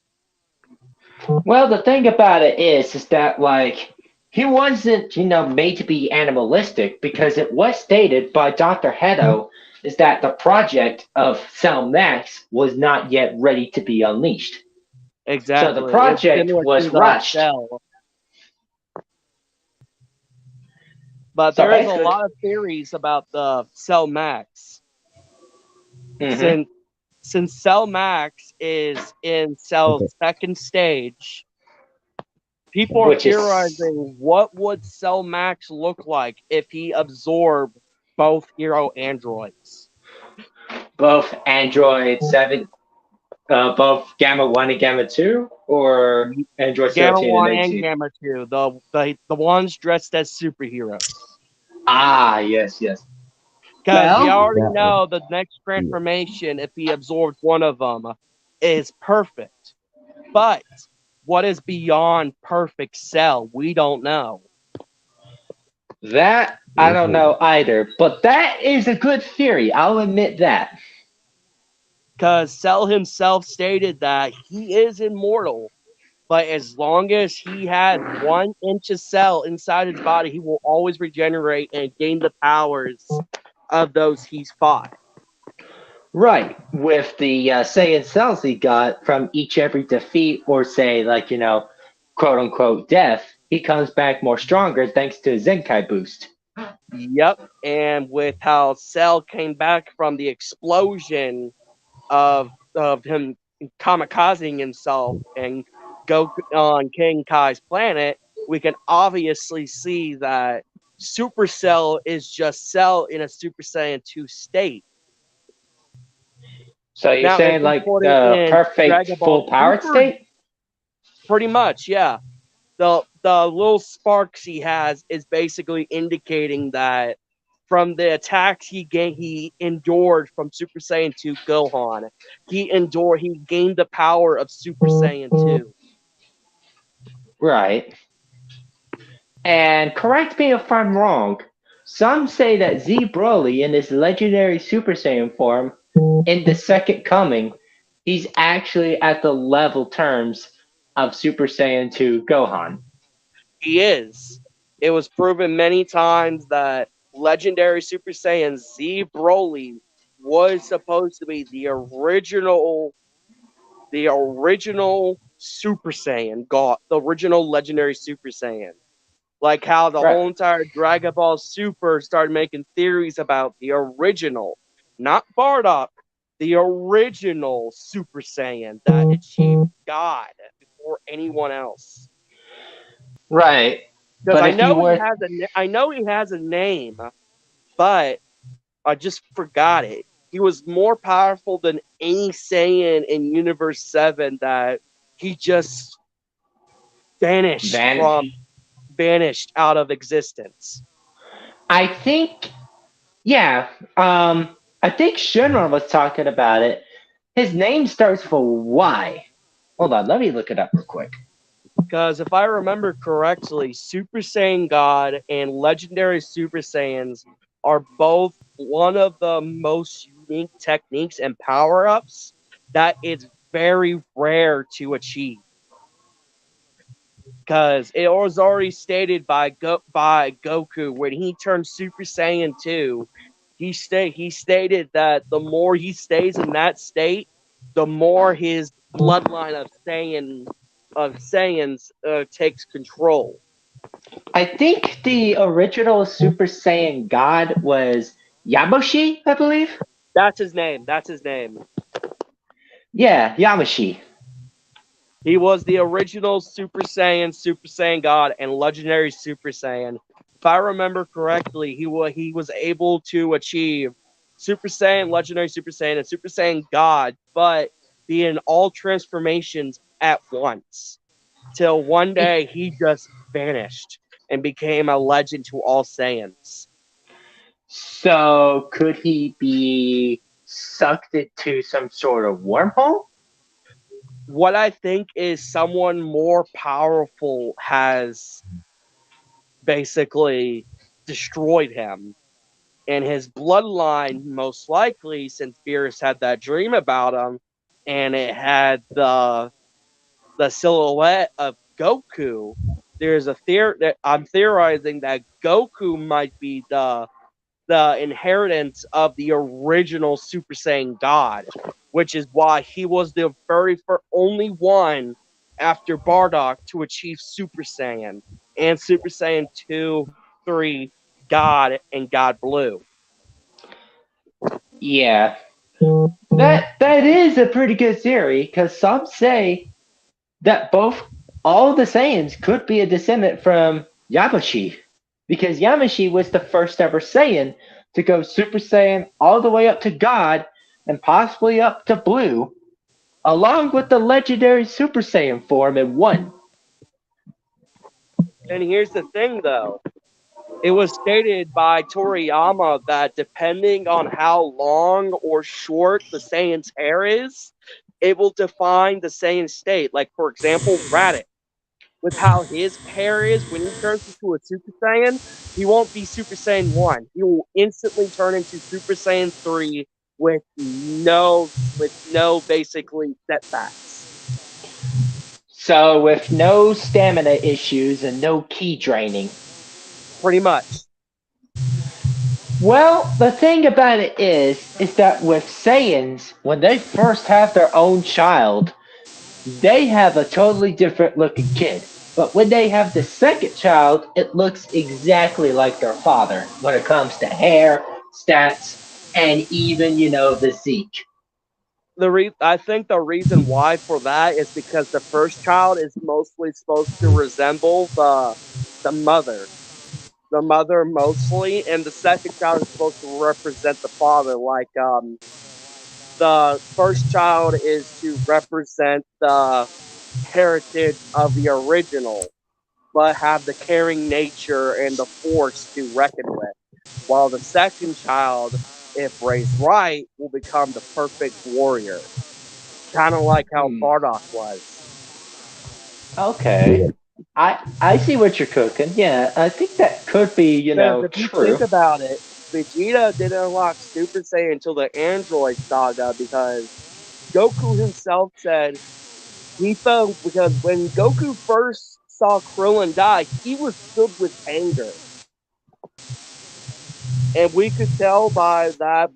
Well, the thing about it is that like he wasn't, made to be animalistic because it was stated by Dr. Hedo is that the project of Cell Max was not yet ready to be unleashed. Exactly. So the project was rushed. But there is a lot of theories about the Cell Max. Mm-hmm. Since Cell Max is in Cell's second stage, people are theorizing what would Cell Max look like if he absorbed both hero androids. Both Android 7, both Gamma 1 and Gamma 2, or Android 17 Gamma 1 and 18? and Gamma 2, the ones dressed as superheroes. Ah, yes. Because we already know the next transformation, if he absorbs one of them, is perfect. But what is beyond perfect Cell? We don't know. That I don't know either, but that is a good theory. I'll admit that. Because Cell himself stated that he is immortal, but as long as he has 1 inch of Cell inside his body, he will always regenerate and gain the powers of those he's fought. Right, with the Saiyan cells he got from every defeat, or say, quote unquote death, he comes back more stronger thanks to his Zenkai boost. Yep, and with how Cell came back from the explosion of him kamikazing himself and Goku on King Kai's planet, we can obviously see that Supercell is just Cell in a Super Saiyan 2 state. So you're Now, if saying we like put it the in perfect Dragon full Ball powered Super, state? pretty much, yeah. The little sparks he has is basically indicating that from the attacks he endured from Super Saiyan 2 Gohan, he gained the power of Super Saiyan 2. Right. And correct me if I'm wrong. Some say that Z Broly in his legendary Super Saiyan form in the Second Coming, he's actually at the level terms of Super Saiyan 2 Gohan. He is. It was proven many times that legendary Super Saiyan Z Broly was supposed to be the original Super Saiyan God, the original legendary Super Saiyan. Like how the Right. whole entire Dragon Ball Super started making theories about the original, not Bardock, the original Super Saiyan that achieved God before anyone else. Right. Because But I if you know were I know he has a name, but I just forgot it. He was more powerful than any Saiyan in Universe 7 that he just vanished out of existence. I think yeah, I think Shinron was talking about it. His name starts with a Y. Hold on, let me look it up real quick. Because if I remember correctly, Super Saiyan God and Legendary Super Saiyans are both one of the most unique techniques and power-ups that it's very rare to achieve. Because it was already stated by Goku when he turned Super Saiyan 2, he stated that the more he stays in that state, the more his bloodline of Saiyans takes control. I think the original Super Saiyan God was Yamoshi, I believe. That's his name. That's his name. Yeah, Yamashi. He was the original Super Saiyan God, and Legendary Super Saiyan. If I remember correctly, he was able to achieve Super Saiyan, Legendary Super Saiyan, and Super Saiyan God, but be in all transformations at once. Till one day he just vanished and became a legend to all Saiyans. So could he be sucked into some sort of wormhole? What I think is someone more powerful has basically destroyed him. And his bloodline, most likely, since Beerus had that dream about him, and it had the silhouette of Goku, there's a theory that I'm theorizing that Goku might be the inheritance of the original Super Saiyan God, which is why he was the very only one after Bardock to achieve Super Saiyan and Super Saiyan 2, 3, God, and God Blue. Yeah. That is a pretty good theory, because some say that all the Saiyans could be a descendant from Yamashi. Because Yamashi was the first ever Saiyan to go Super Saiyan all the way up to God and possibly up to Blue, along with the legendary Super Saiyan form in one. And here's the thing, though. It was stated by Toriyama that depending on how long or short the Saiyan's hair is, it will define the Saiyan state. Like, for example, Raditz. With how his hair is, when he turns into a Super Saiyan, he won't be Super Saiyan 1. He will instantly turn into Super Saiyan 3 with no basically setbacks. So with no stamina issues and no ki draining. Pretty much. Well, the thing about it is that with Saiyans, when they first have their own child, they have a totally different looking kid. But when they have the second child, it looks exactly like their father when it comes to hair, stats, and even, physique. I think the reason why for that is because the first child is mostly supposed to resemble the mother, the mother mostly, and the second child is supposed to represent the father. Like the first child is to represent the heritage of the original, but have the caring nature and the force to reckon with. While the second child, if raised right, will become the perfect warrior. Kind of like how Hmm. Bardock was. Okay. I see what you're cooking. Yeah, I think that could be, Because if you think true. about it, Vegeta didn't unlock Super Saiyan until the Android Saga because Goku himself said he felt because when Goku first saw Krillin die, he was filled with anger. And we could tell by that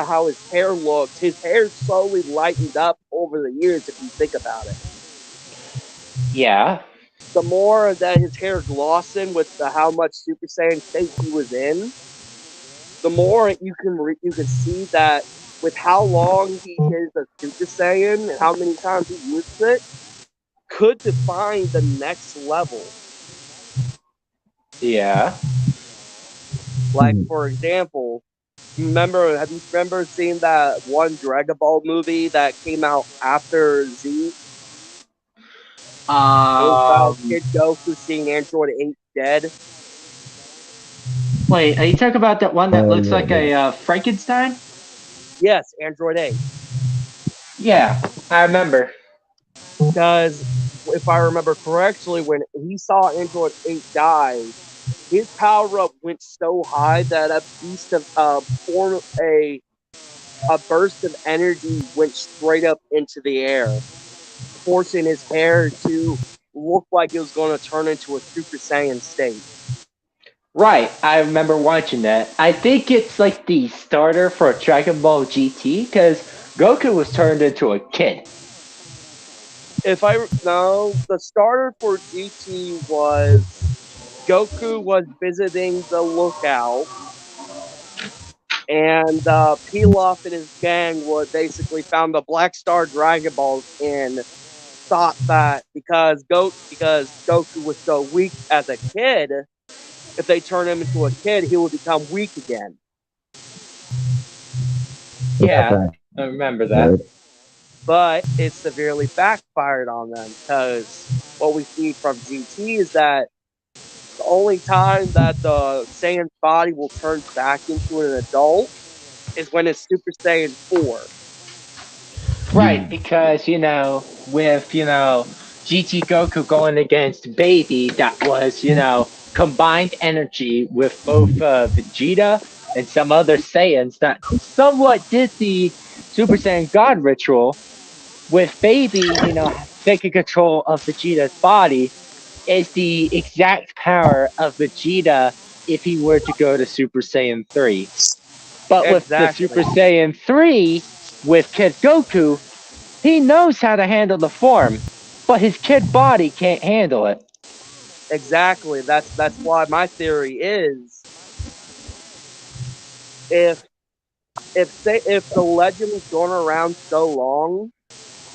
how his hair looked. His hair slowly lightened up over the years if you think about it. Yeah. The more that his hair glossened with how much Super Saiyan state he was in, the more you can see that with how long he is a Super Saiyan and how many times he uses it, could define the next level. Yeah. Like for example, have you remember seeing that one Dragon Ball movie that came out after Z? It was about Um. Kid Goku seeing Android 8 dead. Wait, are you talking about that one that looks like Yeah. a Frankenstein? Yes, Android 8. Yeah, I remember. Because if I remember correctly, when he saw Android 8 die, his power up went so high that a beast of form a burst of energy went straight up into the air, forcing his hair to look like it was going to turn into a Super Saiyan state. Right, I remember watching that. I think it's like the starter for Dragon Ball GT because Goku was turned into a kid. The starter for GT was Goku was visiting the lookout, and Pilaf and his gang would basically found the Black Star Dragon Balls and thought that because Goku was so weak as a kid, if they turn him into a kid, he would become weak again. Yeah, I remember that. But it severely backfired on them because what we see from GT is that the only time that the Saiyan's body will turn back into an adult is when it's Super Saiyan 4. Right, because with GT Goku going against Baby, that was combined energy with both Vegeta and some other Saiyans that somewhat did the Super Saiyan God ritual. With Baby, taking control of Vegeta's body is the exact power of Vegeta if he were to go to Super Saiyan 3. But with the Super Exactly. Saiyan 3, with Kid Goku, he knows how to handle the form, but his kid body can't handle it. Exactly. That's why my theory is if the legend has gone around so long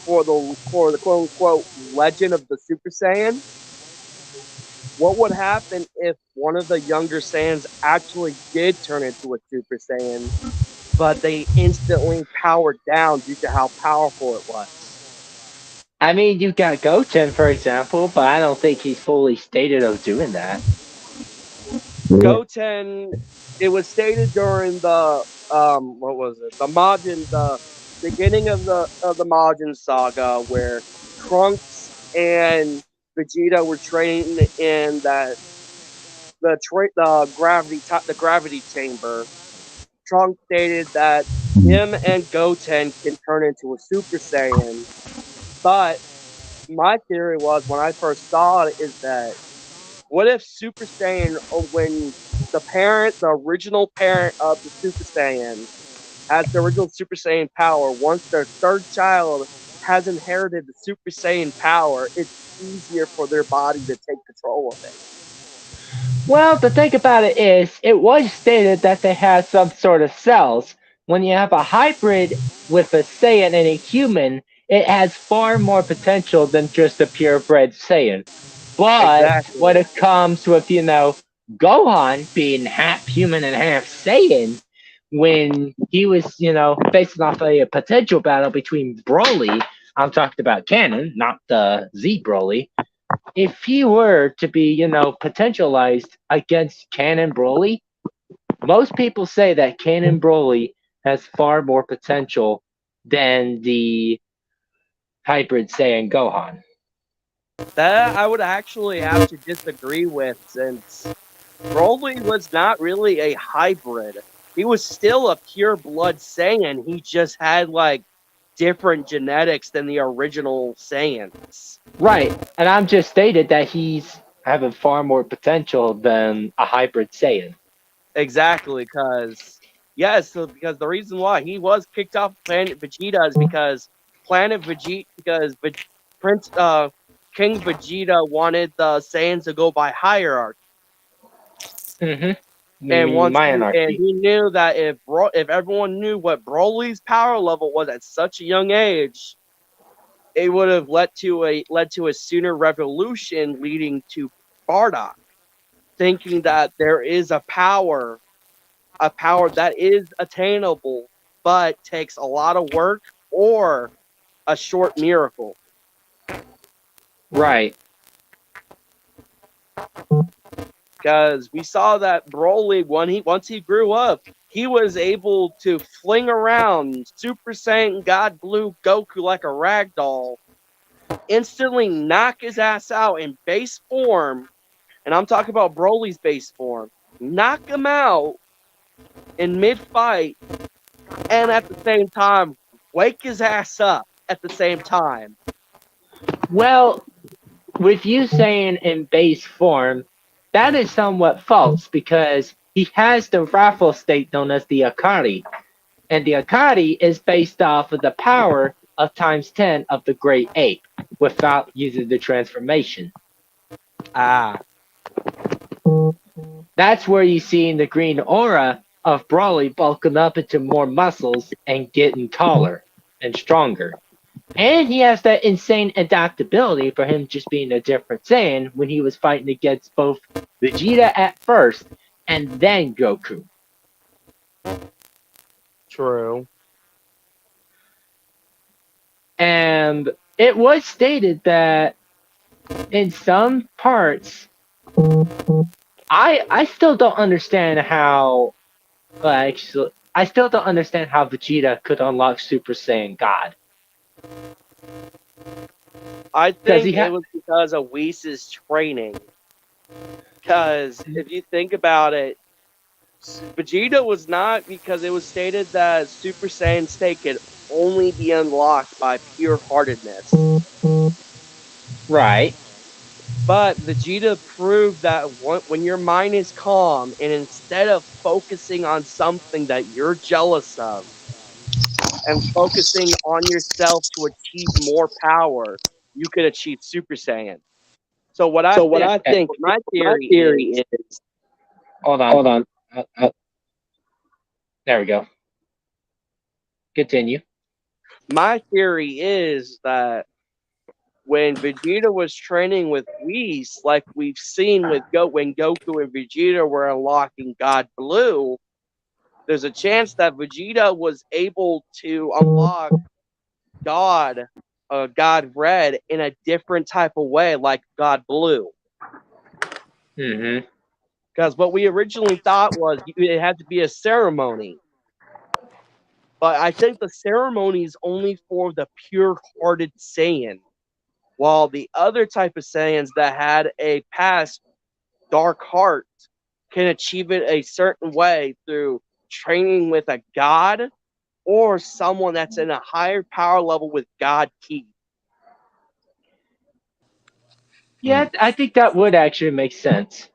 for the quote unquote legend of the Super Saiyan, what would happen if one of the younger Saiyans actually did turn into a Super Saiyan, but they instantly powered down due to how powerful it was? I mean, you got Goten, for example, but I don't think he's fully stated of doing that. Goten, it was stated during the what was it? The beginning of the Majin saga where Trunks and Vegeta were training in the gravity chamber. Trunks stated that him and Goten can turn into a Super Saiyan, but my theory was when I first saw it is that what if Super Saiyan, when the original parent of the Super Saiyan, has the original Super Saiyan power, once their third child has inherited the Super Saiyan power, it's easier for their body to take control of it. Well, the thing about it is, it was stated that they had some sort of cells when you have a hybrid with a Saiyan and a human, it has far more potential than just a purebred Saiyan. But when Exactly. it comes with, Gohan being half human and half Saiyan, when he was, facing off a potential battle between Broly, I'm talking about canon, not the Z Broly. If he were to be, potentialized against canon Broly, most people say that canon Broly has far more potential than the hybrid Saiyan Gohan. That I would actually have to disagree with, since Broly was not really a hybrid. He was still a pure blood Saiyan. He just had like different genetics than the original Saiyans. Right, and I'm just stated that he's having far more potential than a hybrid Saiyan. Exactly, because the reason why he was kicked off Planet Vegeta is because Planet Vegeta because Prince King Vegeta wanted the Saiyans to go by hierarchy. Mm-hmm. You And mean and Monarchy? he knew that if everyone knew what Broly's power level was at such a young age, it would have led to a sooner revolution, leading to Bardock thinking that there is a power that is attainable but takes a lot of work or a short miracle. Right. Because we saw that Broly, once he grew up, he was able to fling around Super Saiyan God Blue Goku like a rag doll, instantly knock his ass out in base form, and I'm talking about Broly's base form, knock him out in mid fight, and at the same time wake his ass up at the same time. Well, with you saying in base form, that is somewhat false because he has the raffle state known as the Akari, and the Akari is based off of the power of times 10 of the Great Ape without using the transformation. Ah, That's where you see in the green aura of Broly bulking up into more muscles and getting taller and stronger. And he has that insane adaptability for him just being a different Saiyan when he was fighting against both Vegeta at first and then Goku. true. And it was stated that in some parts, I still don't understand how. Well, actually, I still don't understand how Vegeta could unlock Super Saiyan God I because he think it had. was because of Whis' training. Because if you think about it, Vegeta was not, because it was stated that Super Saiyan state could only be unlocked by pure heartedness. Right. But Vegeta proved that when your mind is calm and instead of focusing on something that you're jealous of and focusing on yourself to achieve more power, you could achieve Super Saiyan. So what I So what think, I think, my my theory is, theory is. Hold on. Hold on. There we go. Continue. my theory is that when Vegeta was training with Whis, like we've seen with when Goku and Vegeta were unlocking God Blue, there's a chance that Vegeta was able to unlock God, God Red in a different type of way, like God Blue. Mm-hmm. Because what we originally thought was it had to be a ceremony. But I think the ceremony is only for the pure hearted Saiyan. While the other type of Saiyans that had a past dark heart can achieve it a certain way through training with a god or someone that's in a higher power level with God Ki. Yeah, I think that would actually make sense.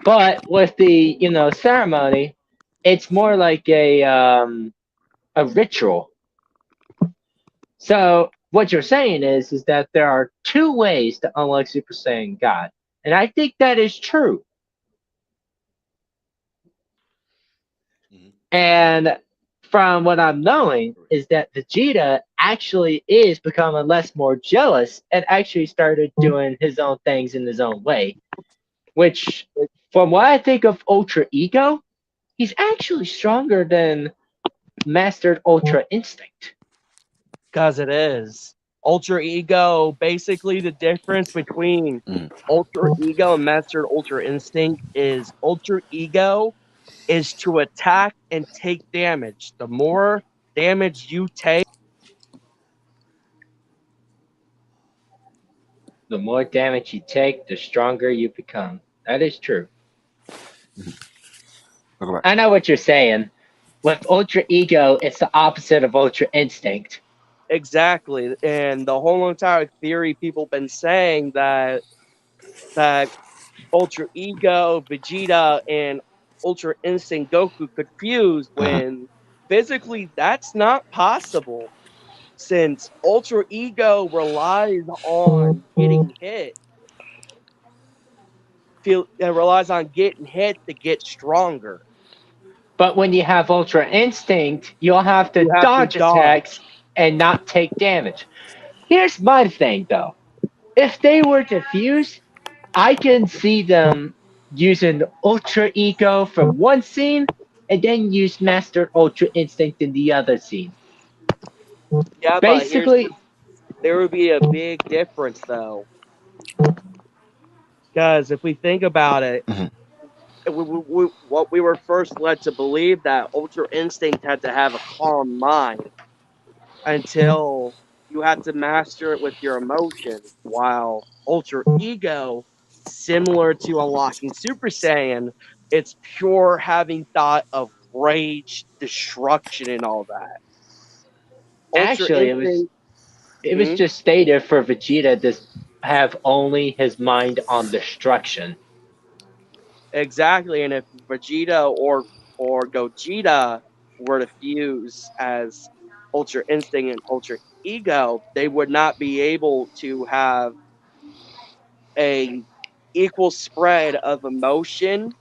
But with the ceremony, it's more like a ritual. So what you're saying is that there are two ways to unlock Super Saiyan God, and I think that is true. And from what I'm knowing is that Vegeta actually is becoming less more jealous and actually started doing his own things in his own way. Which, from what I think of Ultra Ego, he's actually stronger than Mastered Ultra Instinct. Because it is. Ultra Ego, basically the difference between Ultra Ego and Mastered Ultra Instinct is Ultra Ego is to attack and take damage. The more damage you take, The more damage you take, the stronger you become. That is true. Look I know what you're saying. With Ultra Ego, it's the opposite of Ultra Instinct. exactly. And the whole entire theory people been saying that Ultra Ego, Vegeta, and Ultra Instinct Goku could fuse when physically that's not possible. Since Ultra Ego relies on getting hit, it relies on getting hit to get stronger. But when you have Ultra Instinct, you'll have to You have to dodge dodge. attacks and not take damage. Here's my thing though. If they were to fuse, I can see them using Ultra Ego from one scene and then use Master Ultra Instinct in the other scene. Yeah, but Basically, there would be a big difference though, because if we think about it, what we were first led to believe that Ultra Instinct had to have a calm mind until you had to master it with your emotions, while Ultra Ego, similar to unlocking Super Saiyan, it's pure having thought of rage, destruction, and all that. Ultra actually, Instinct. it was just stated for Vegeta to have only his mind on destruction. Exactly, and if Vegeta or Gogeta were to fuse as Ultra Instinct and Ultra Ego, they would not be able to have a equal spread of emotion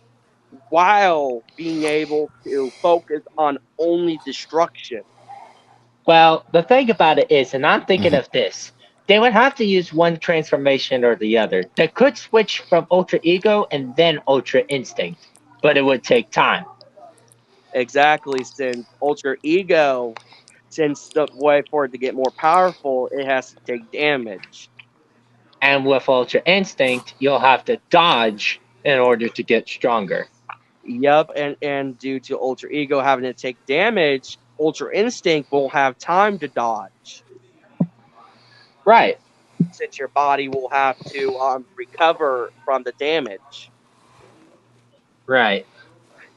while being able to focus on only destruction. Well, the thing about it is, and I'm thinking of this, they would have to use one transformation or the other. They could switch from Ultra Ego and then Ultra Instinct, but it would take time. Exactly, since Ultra Ego, since the way for it to get more powerful, it has to take damage. And with Ultra Instinct, you'll have to dodge in order to get stronger. Yep, and due to Ultra Ego having to take damage, Ultra Instinct won't have time to dodge, Right, since your body will have to recover from the damage. right.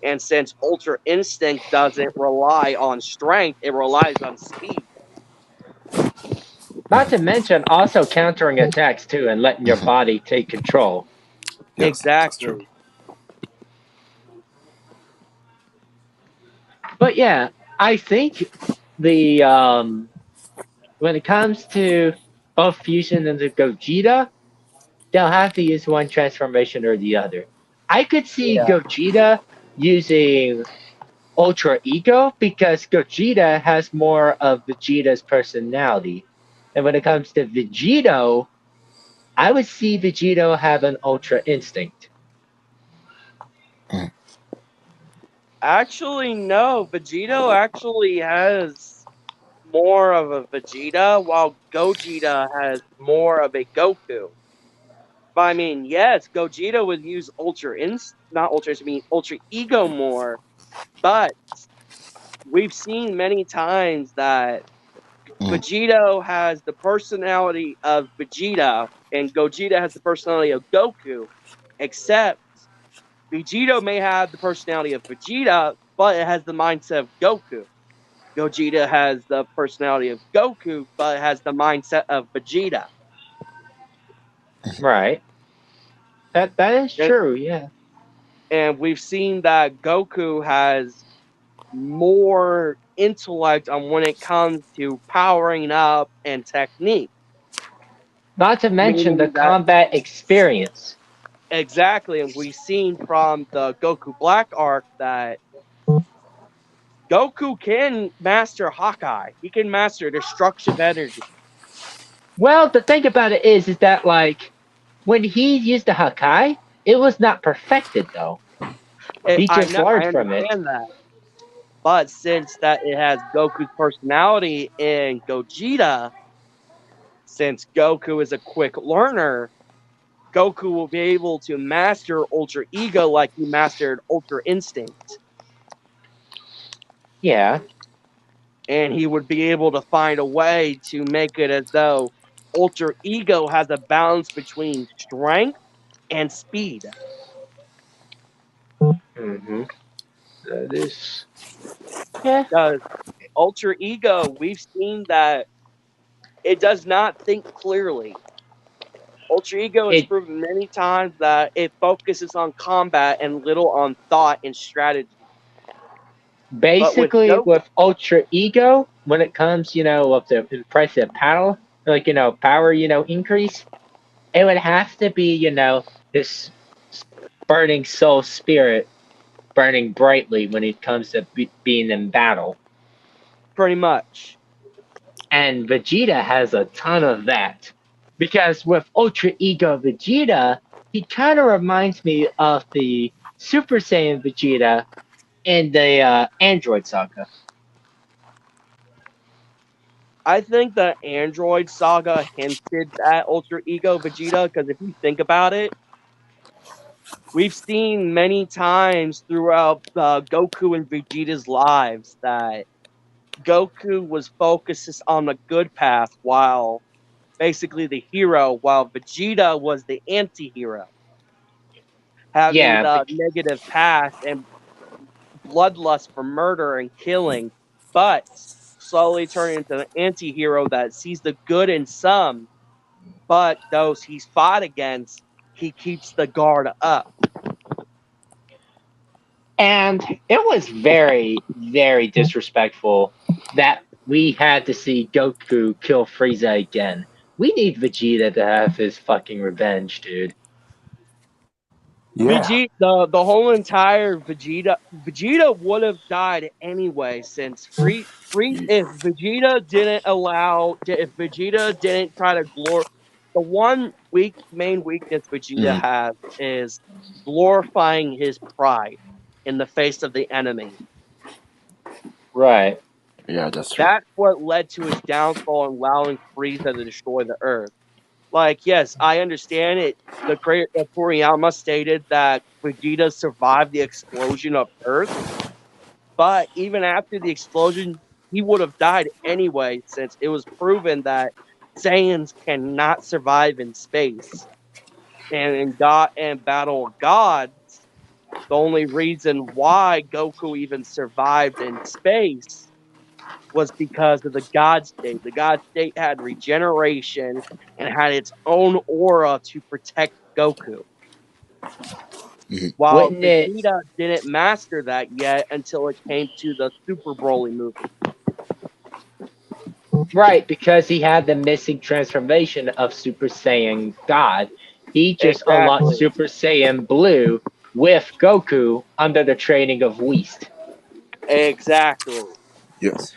And since Ultra Instinct doesn't rely on strength, it relies on speed. Not to mention also countering attacks too and letting your body take control. Yes, that's true. Exactly. But yeah, I think the when it comes to both Fusion and the Gogeta, they'll have to use one transformation or the other. I could see Yeah. Gogeta using Ultra Ego because Gogeta has more of Vegeta's personality. And when it comes to Vegito, I would see Vegito have an Ultra Instinct. Actually, no. Vegito actually has more of a Vegeta, while Gogeta has more of a Goku. But I mean, yes, Gogeta would use not Ultra, I mean Ultra Ego more, but we've seen many times that Vegito has the personality of Vegeta and Gogeta has the personality of Goku, except Vegito may have the personality of Vegeta, but it has the mindset of Goku. Gogeta has the personality of Goku, but it has the mindset of Vegeta. Right. That is true, yeah. And we've seen that Goku has more intellect on when it comes to powering up and technique. Not to mention the Meaning that combat experience. exactly, and we've seen from the Goku Black arc that Goku can master Hawkeye. He can master destructive energy. Well, the thing about it is that like when he used the Hakai, it was not perfected though. He I just know, I learned from it. understand that. But since that it has Goku's personality in Gogeta, since Goku is a quick learner, Goku will be able to master Ultra Ego like he mastered Ultra Instinct. Yeah. And he would be able to find a way to make it as though Ultra Ego has a balance between strength and speed. Mm-hmm. That is. Yeah. Because Ultra Ego, we've seen that it does not think clearly. Ultra Ego has It proven many times that it focuses on combat and little on thought and strategy. But with basically Goku, with Ultra Ego, when it comes, of the impressive power, like power, increase, it would have to be, this burning soul spirit burning brightly when it comes to being in battle. pretty much. And Vegeta has a ton of that. Because with Ultra Ego Vegeta, he kind of reminds me of the Super Saiyan Vegeta in the Android Saga. I think the Android Saga hinted at Ultra Ego Vegeta because if you think about it, we've seen many times throughout Goku and Vegeta's lives that Goku was focused on the good path while basically the hero, while Vegeta was the anti hero, having Yeah, the negative past and bloodlust for murder and killing, but slowly turning into an anti hero that sees the good in some, but those he's fought against, he keeps the guard up. and it was very, very disrespectful that we had to see Goku kill Frieza again. We need Vegeta to have his fucking revenge, dude. Yeah. The whole entire Vegeta would have died anyway since if Vegeta didn't if Vegeta didn't try to the one main weakness Vegeta Mhm. has is glorifying his pride in the face of the enemy. Right. Yeah, that's true. That's what led to his downfall and allowing Frieza to destroy the Earth. Like, yes, I understand it. The great Toriyama stated that Vegeta survived the explosion of Earth, but even after the explosion, he would have died anyway, since it was proven that Saiyans cannot survive in space. And in God and Battle of Gods, the only reason why Goku even survived in space was because of the God State. The God State had regeneration and had its own aura to protect Goku. Mhm. While Wouldn't it? Vegeta didn't master that yet until it came to the Super Broly movie. Right, because he had the missing transformation of Super Saiyan God. He just unlocked Exactly. Super Saiyan Blue with Goku under the training of Whis. Exactly. Yes.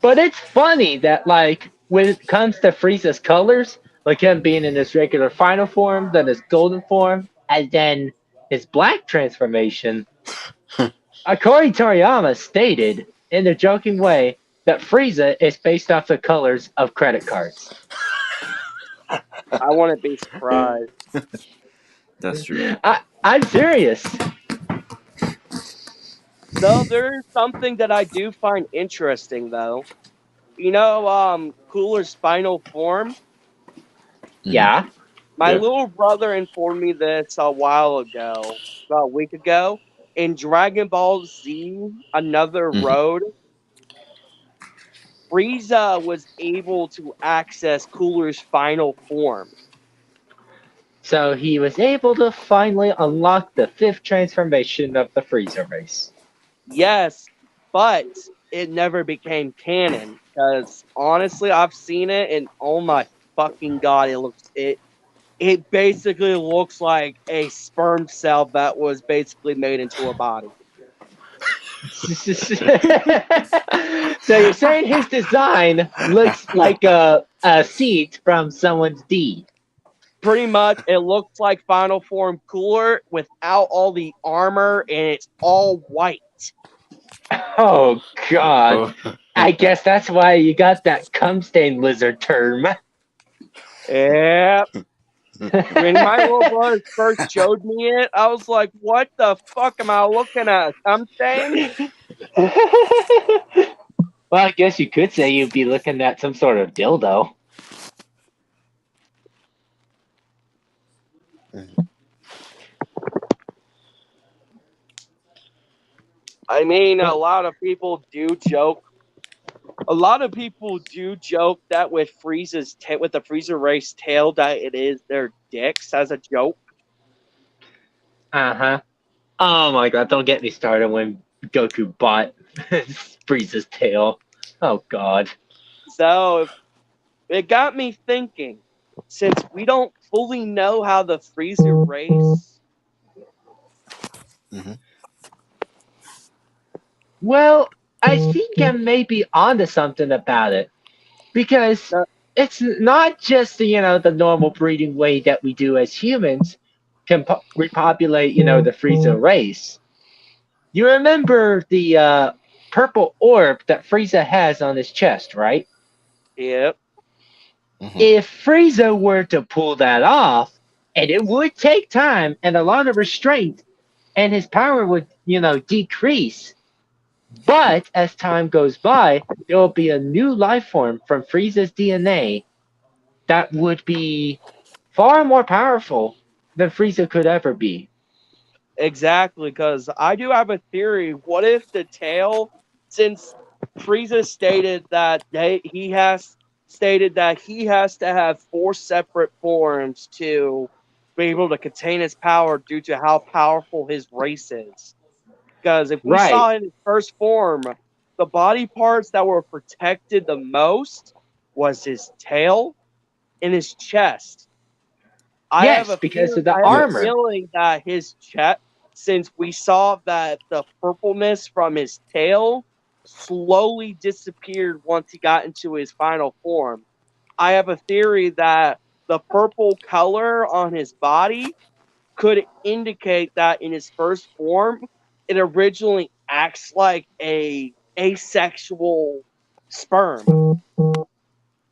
But it's funny that like when it comes to Frieza's colors, like him being in his regular final form, then his golden form, and then his black transformation, Akari Toriyama stated in a joking way that Frieza is based off the colors of credit cards. I wouldn't be surprised. That's true. I'm serious. Though there's something that I do find interesting though. Cooler's final form. Mhm. Yeah. My Yeah. little brother informed me this a while ago, about a week ago. In Dragon Ball Z, Another Mhm. Road, Frieza was able to access Cooler's final form. So he was able to finally unlock the fifth transformation of the Frieza race. Yes, but it never became canon. Because honestly, I've seen it, and oh my fucking god, it basically looks like a sperm cell that was basically made into a body. So you're saying his design looks like a seat from someone's deed? Pretty much, it looks like Final Form Cooler without all the armor, and it's all white. Oh God! Oh. I guess that's why you got that cum stain lizard term. Yep. When my little brother first showed me it, I was like, "What the fuck am I looking at? Cum stain?" Well, I guess you could say you'd be looking at some sort of dildo. I mean, a lot of people do joke. A lot of people do joke that with with the Frieza race tail, that it is their dicks as a joke. Uh-huh. Oh my God! Don't get me started when Goku bought Frieza's tail. Oh God. So it got me thinking. Since we don't fully know how the Frieza race, Mhm. Well, I think I may be onto something about it because uh, it's not just the normal breeding way that we do as humans can repopulate the Frieza race. You remember the purple orb that Frieza has on his chest, right? yep, Mhm. If Frieza were to pull that off, and it would take time and a lot of restraint, and his power would decrease. But as time goes by, there will be a new life form from Frieza's DNA that would be far more powerful than Frieza could ever be. exactly. Because I do have a theory. What if the tail, since Frieza stated that he has to have 4 separate forms to be able to contain his power due to how powerful his race is. Because if we Right. saw in his first form, the body parts that were protected the most was his tail and his chest. Yes, because of the I have a armor. Yes. feeling that his chest, since we saw that the purpleness from his tail slowly disappeared once he got into his final form. I have a theory that the purple color on his body could indicate that in his first form, it originally acts like a asexual sperm.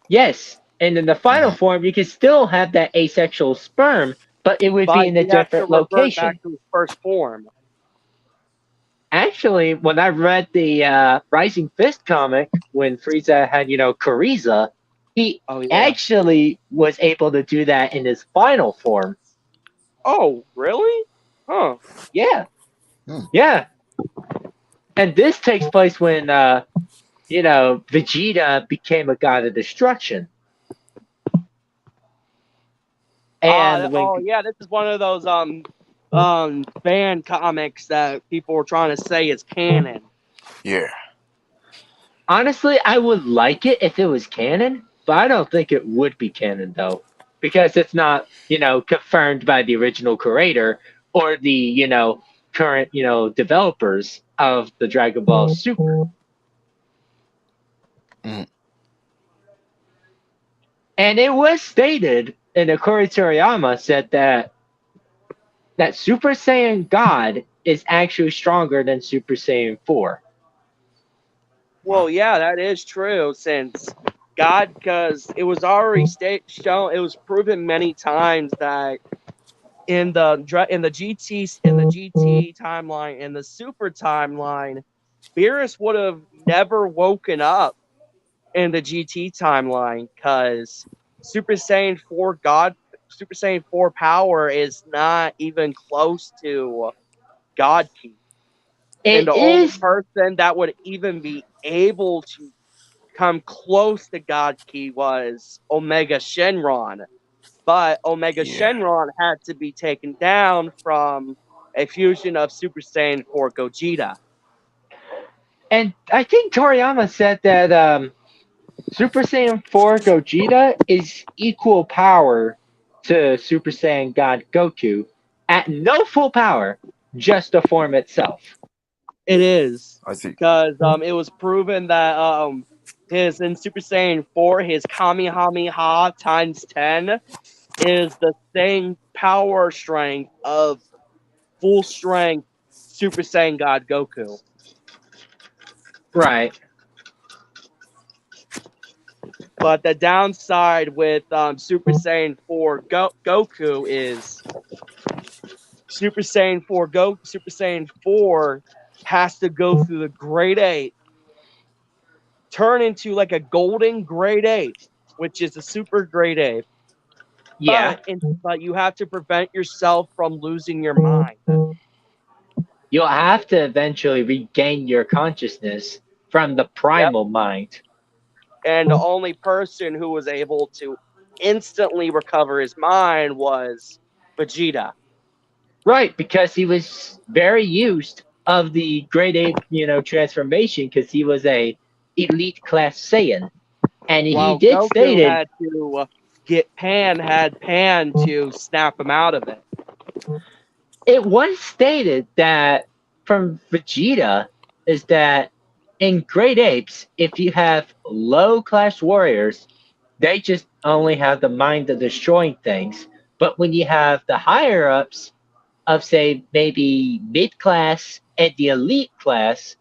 Yes, and in the final Mhm. form, you can still have that asexual sperm, but it would be But in a he has to different revert back location. to his first form. Actually, when I read the Rising Fist comic, when Frieza had, Kuriza, he Oh yeah. actually was able to do that in his final form. Oh, really? Huh. Yeah, Hmm. yeah. And this takes place when, Vegeta became a god of destruction. And when, Oh yeah, this is one of those fan comics that people were trying to say is canon. Yeah. honestly, I would like it if it was canon, but I don't think it would be canon though, because it's not, confirmed by the original creator or the, current, developers of the Dragon Ball Super. Mhm. And it was stated, and Akira Toriyama said that Super Saiyan God is actually stronger than Super Saiyan 4. Well, yeah, that is true. Since God, because it was already shown, it was proven many times that in the GT timeline and the Super timeline, Beerus would have never woken up in the GT timeline because Super Saiyan 4 power is not even close to God Ki. And It the only is, person that would even be able to come close to God Ki was Omega Shenron. But Omega Yeah. Shenron had to be taken down from a fusion of Super Saiyan 4 Gogeta. and I think Toriyama said that Super Saiyan 4 Gogeta is equal power to Super Saiyan God Goku at no full power, just the form itself. It is. I see. Because it was proven that his in Super Saiyan 4, his Kamehameha times 10 is the same power strength of full strength Super Saiyan God Goku. Right. But the downside with Super Saiyan 4 Goku is Super Saiyan 4 has to go through the grade 8, turn into like a golden grade 8, which is a super grade 8. Yeah. But you have to prevent yourself from losing your mind. You'll have to eventually regain your consciousness from the primal mind. And the only person who was able to instantly recover his mind was Vegeta. Right, because he was very used of the grade 8, transformation because he was a elite class Saiyan. And he While did Goku stated had to had Pan to snap him out of it. it was stated that from Vegeta is that in grade apes, if you have low class warriors, they just only have the mind of destroying things. But when you have the higher ups of say maybe mid class and the elite class,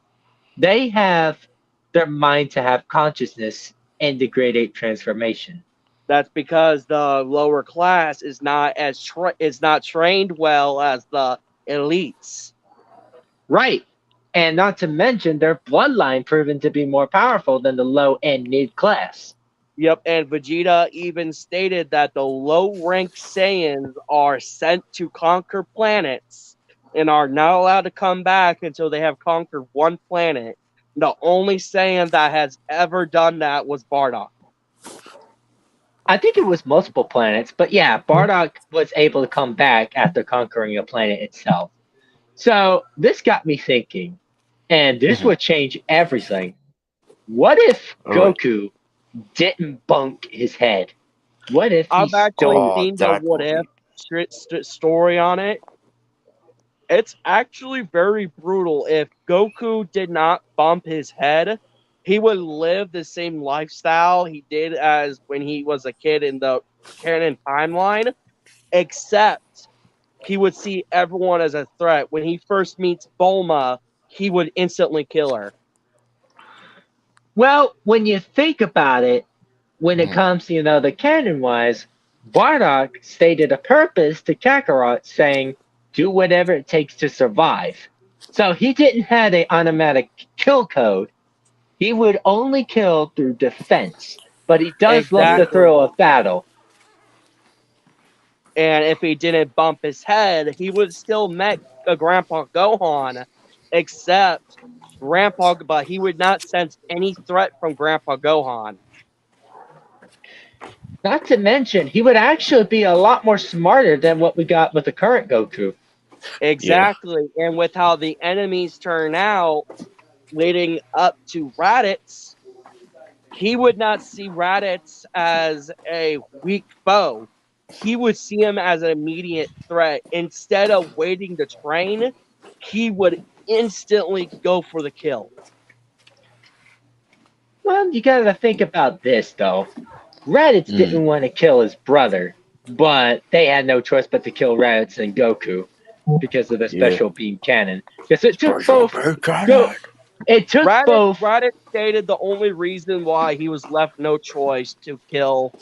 they have their mind to have consciousness in the grade 8 transformation. That's because the lower class is not trained well as the elites. Right. And not to mention their bloodline proven to be more powerful than the low and mid class. Yep, and Vegeta even stated that the low-ranked Saiyans are sent to conquer planets and are not allowed to come back until they have conquered one planet. The only Saiyan that has ever done that was Bardock. I think it was multiple planets, but yeah, Bardock was able to come back after conquering a planet itself. So this got me thinking, and this would change everything. What if All right. Goku didn't bunk his head? What if he I've actually stole? seen the that What would If story on it. It's actually very brutal. If Goku did not bump his head, he would live the same lifestyle he did as when he was a kid in the canon timeline, except he would see everyone as a threat. When he first meets Bulma, he would instantly kill her. Well, when you think about it, when it comes to the canon wise, Bardock stated a purpose to Kakarot saying, "Do whatever it takes to survive." So he didn't have an automatic kill code. He would only kill through defense, but he does love the Exactly. thrill of battle. And if he didn't bump his head, he would still met a Grandpa Gohan, except but he would not sense any threat from Grandpa Gohan. Not to mention, he would actually be a lot more smarter than what we got with the current Goku. Exactly. And with how the enemies turn out leading up to Raditz, he would not see Raditz as a weak foe. He would see him as an immediate threat. Instead of waiting to train, he would instantly go for the kill. Well, you gotta think about this though. Raditz didn't want to kill his brother, but they had no choice but to kill Raditz and Goku because of the special beam cannon. Because it took both. It took both. Raditz stated the only reason why he was left no choice to kill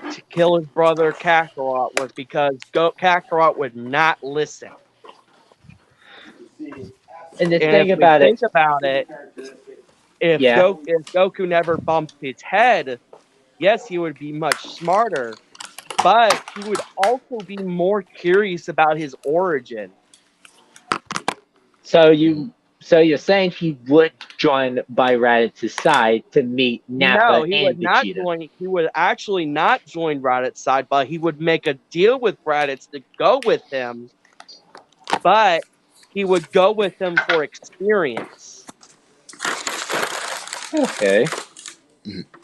his brother Kakarot was because Kakarot would not listen. And the And thing if about we it, think about it, if Goku never bumped his head, yes, he would be much smarter, but he would also be more curious about his origin. so you're saying he would join by Raditz's side to meet Nappa No, he and would not Vegeta. join. He would actually not join Raditz's side, but he would make a deal with Raditz to go with him. But he would go with him for experience. Okay.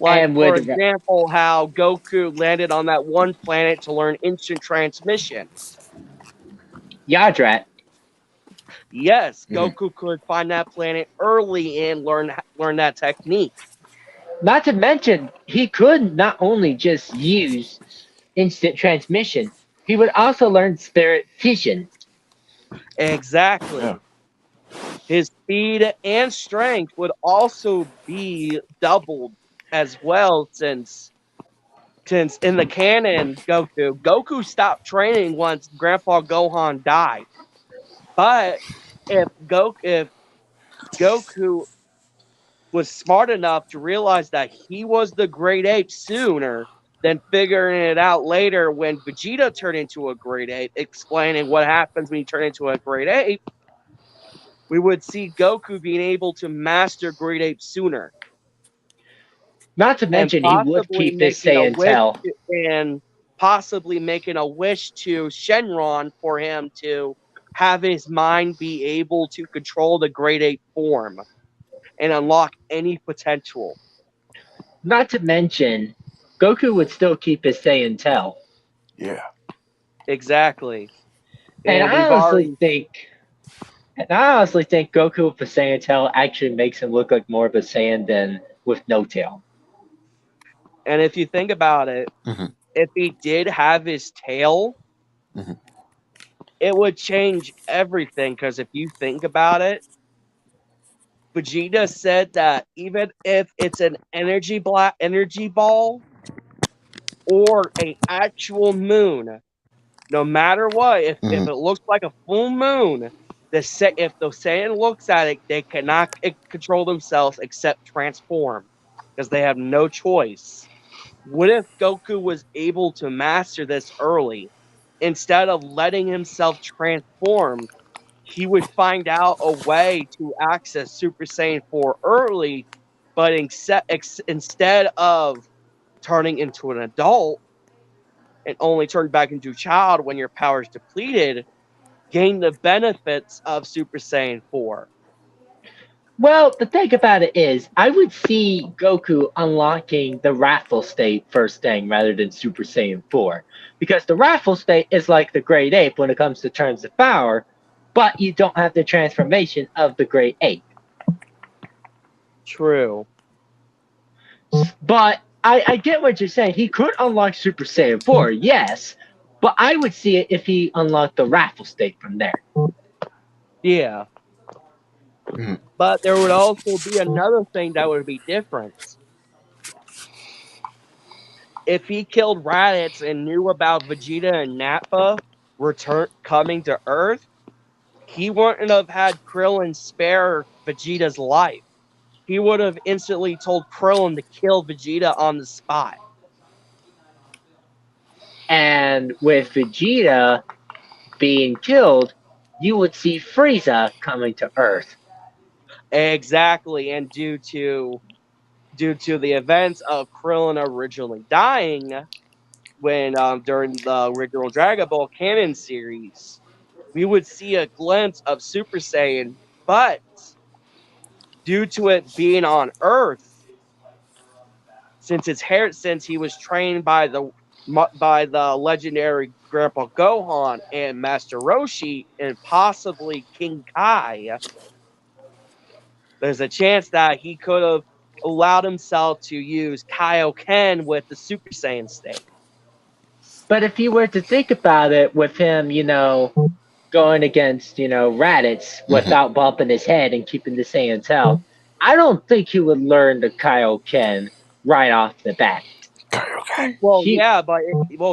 Like, And for would example, how Goku landed on that one planet to learn instant transmission. Yadrat. Yes, Mhm. Goku could find that planet early and learn that technique. Not to mention, he could not only just use instant transmission, he would also learn spirit fusion. Yeah. Exactly. His speed and strength would also be doubled as well, since in the canon Goku stopped training once Grandpa Gohan died. But if Goku was smart enough to realize that he was the great ape sooner than figuring it out later when Vegeta turned into a great ape, explaining what happens when you turn into a great ape, we would see Goku being able to master great ape sooner Not to and mention, he would possibly keep his making a Saiyan wish tail. and possibly making a wish to Shenron for him to have his mind be able to control the great ape form and unlock any potential. Not to mention, Goku would still keep his Saiyan tail. Yeah. Exactly. And And we've already I honestly think Goku with a Saiyan tail actually makes him look like more of a Saiyan than with no tail. and if you think about it, Mhm. if he did have his tail, Mhm. it would change everything because if you think about it, Vegeta said that even if it's an energy ball or an actual moon, no matter what, if Mhm. it looks like a full moon, if the Saiyan looks at it, they cannot control themselves except transform because they have no choice. What if Goku was able to master this early? Instead of letting himself transform, he would find out a way to access Super Saiyan 4 early, but instead of turning into an adult and only turn back into a child when your power is depleted, gain the benefits of Super Saiyan 4. Well, the thing about it is, I would see Goku unlocking the Wrathful State first thing rather than Super Saiyan 4. Because the Wrathful State is like the Great Ape when it comes to terms of power, but you don't have the transformation of the Great Ape. True. But I get what you're saying. He could unlock Super Saiyan 4, yes, but I would see it if he unlocked the Wrathful State from there. Yeah. Mhm. But there would also be another thing that would be different. If he killed Raditz and knew about Vegeta and Nappa coming to Earth, he wouldn't have had Krillin spare Vegeta's life. He would have instantly told Krillin to kill Vegeta on the spot. And with Vegeta being killed, you would see Frieza coming to Earth. Exactly, and due to the events of Krillin originally dying when during the original Dragon Ball canon series, we would see a glimpse of Super Saiyan, but due to it being on Earth, since he was trained by the legendary Grandpa Gohan and Master Roshi and possibly King Kai, there's a chance that he could have allowed himself to use Kaioken with the Super Saiyan state. But if you were to think about it, with him, going against, Raditz Mhm. without bumping his head and keeping the Saiyan tail, I don't think he would learn the Kaioken right off the bat. Okay. Well, He yeah,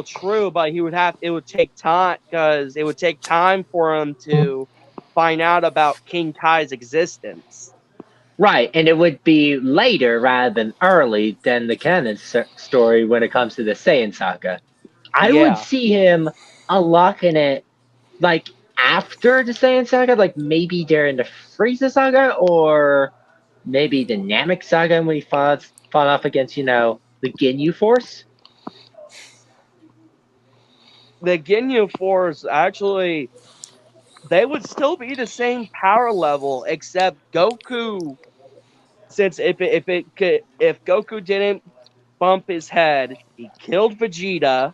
true, but it would take time because it would take time for him to find out about King Kai's existence. Right, and it would be later rather than early than the canon story when it comes to the Saiyan saga. I would Yeah, see him unlocking it like after the Saiyan saga, like maybe during the Frieza saga or maybe the Namek saga when he fought off against, the Ginyu Force. the Ginyu Force actually they would still be the same power level, except Goku. Since if Goku didn't bump his head, he killed Vegeta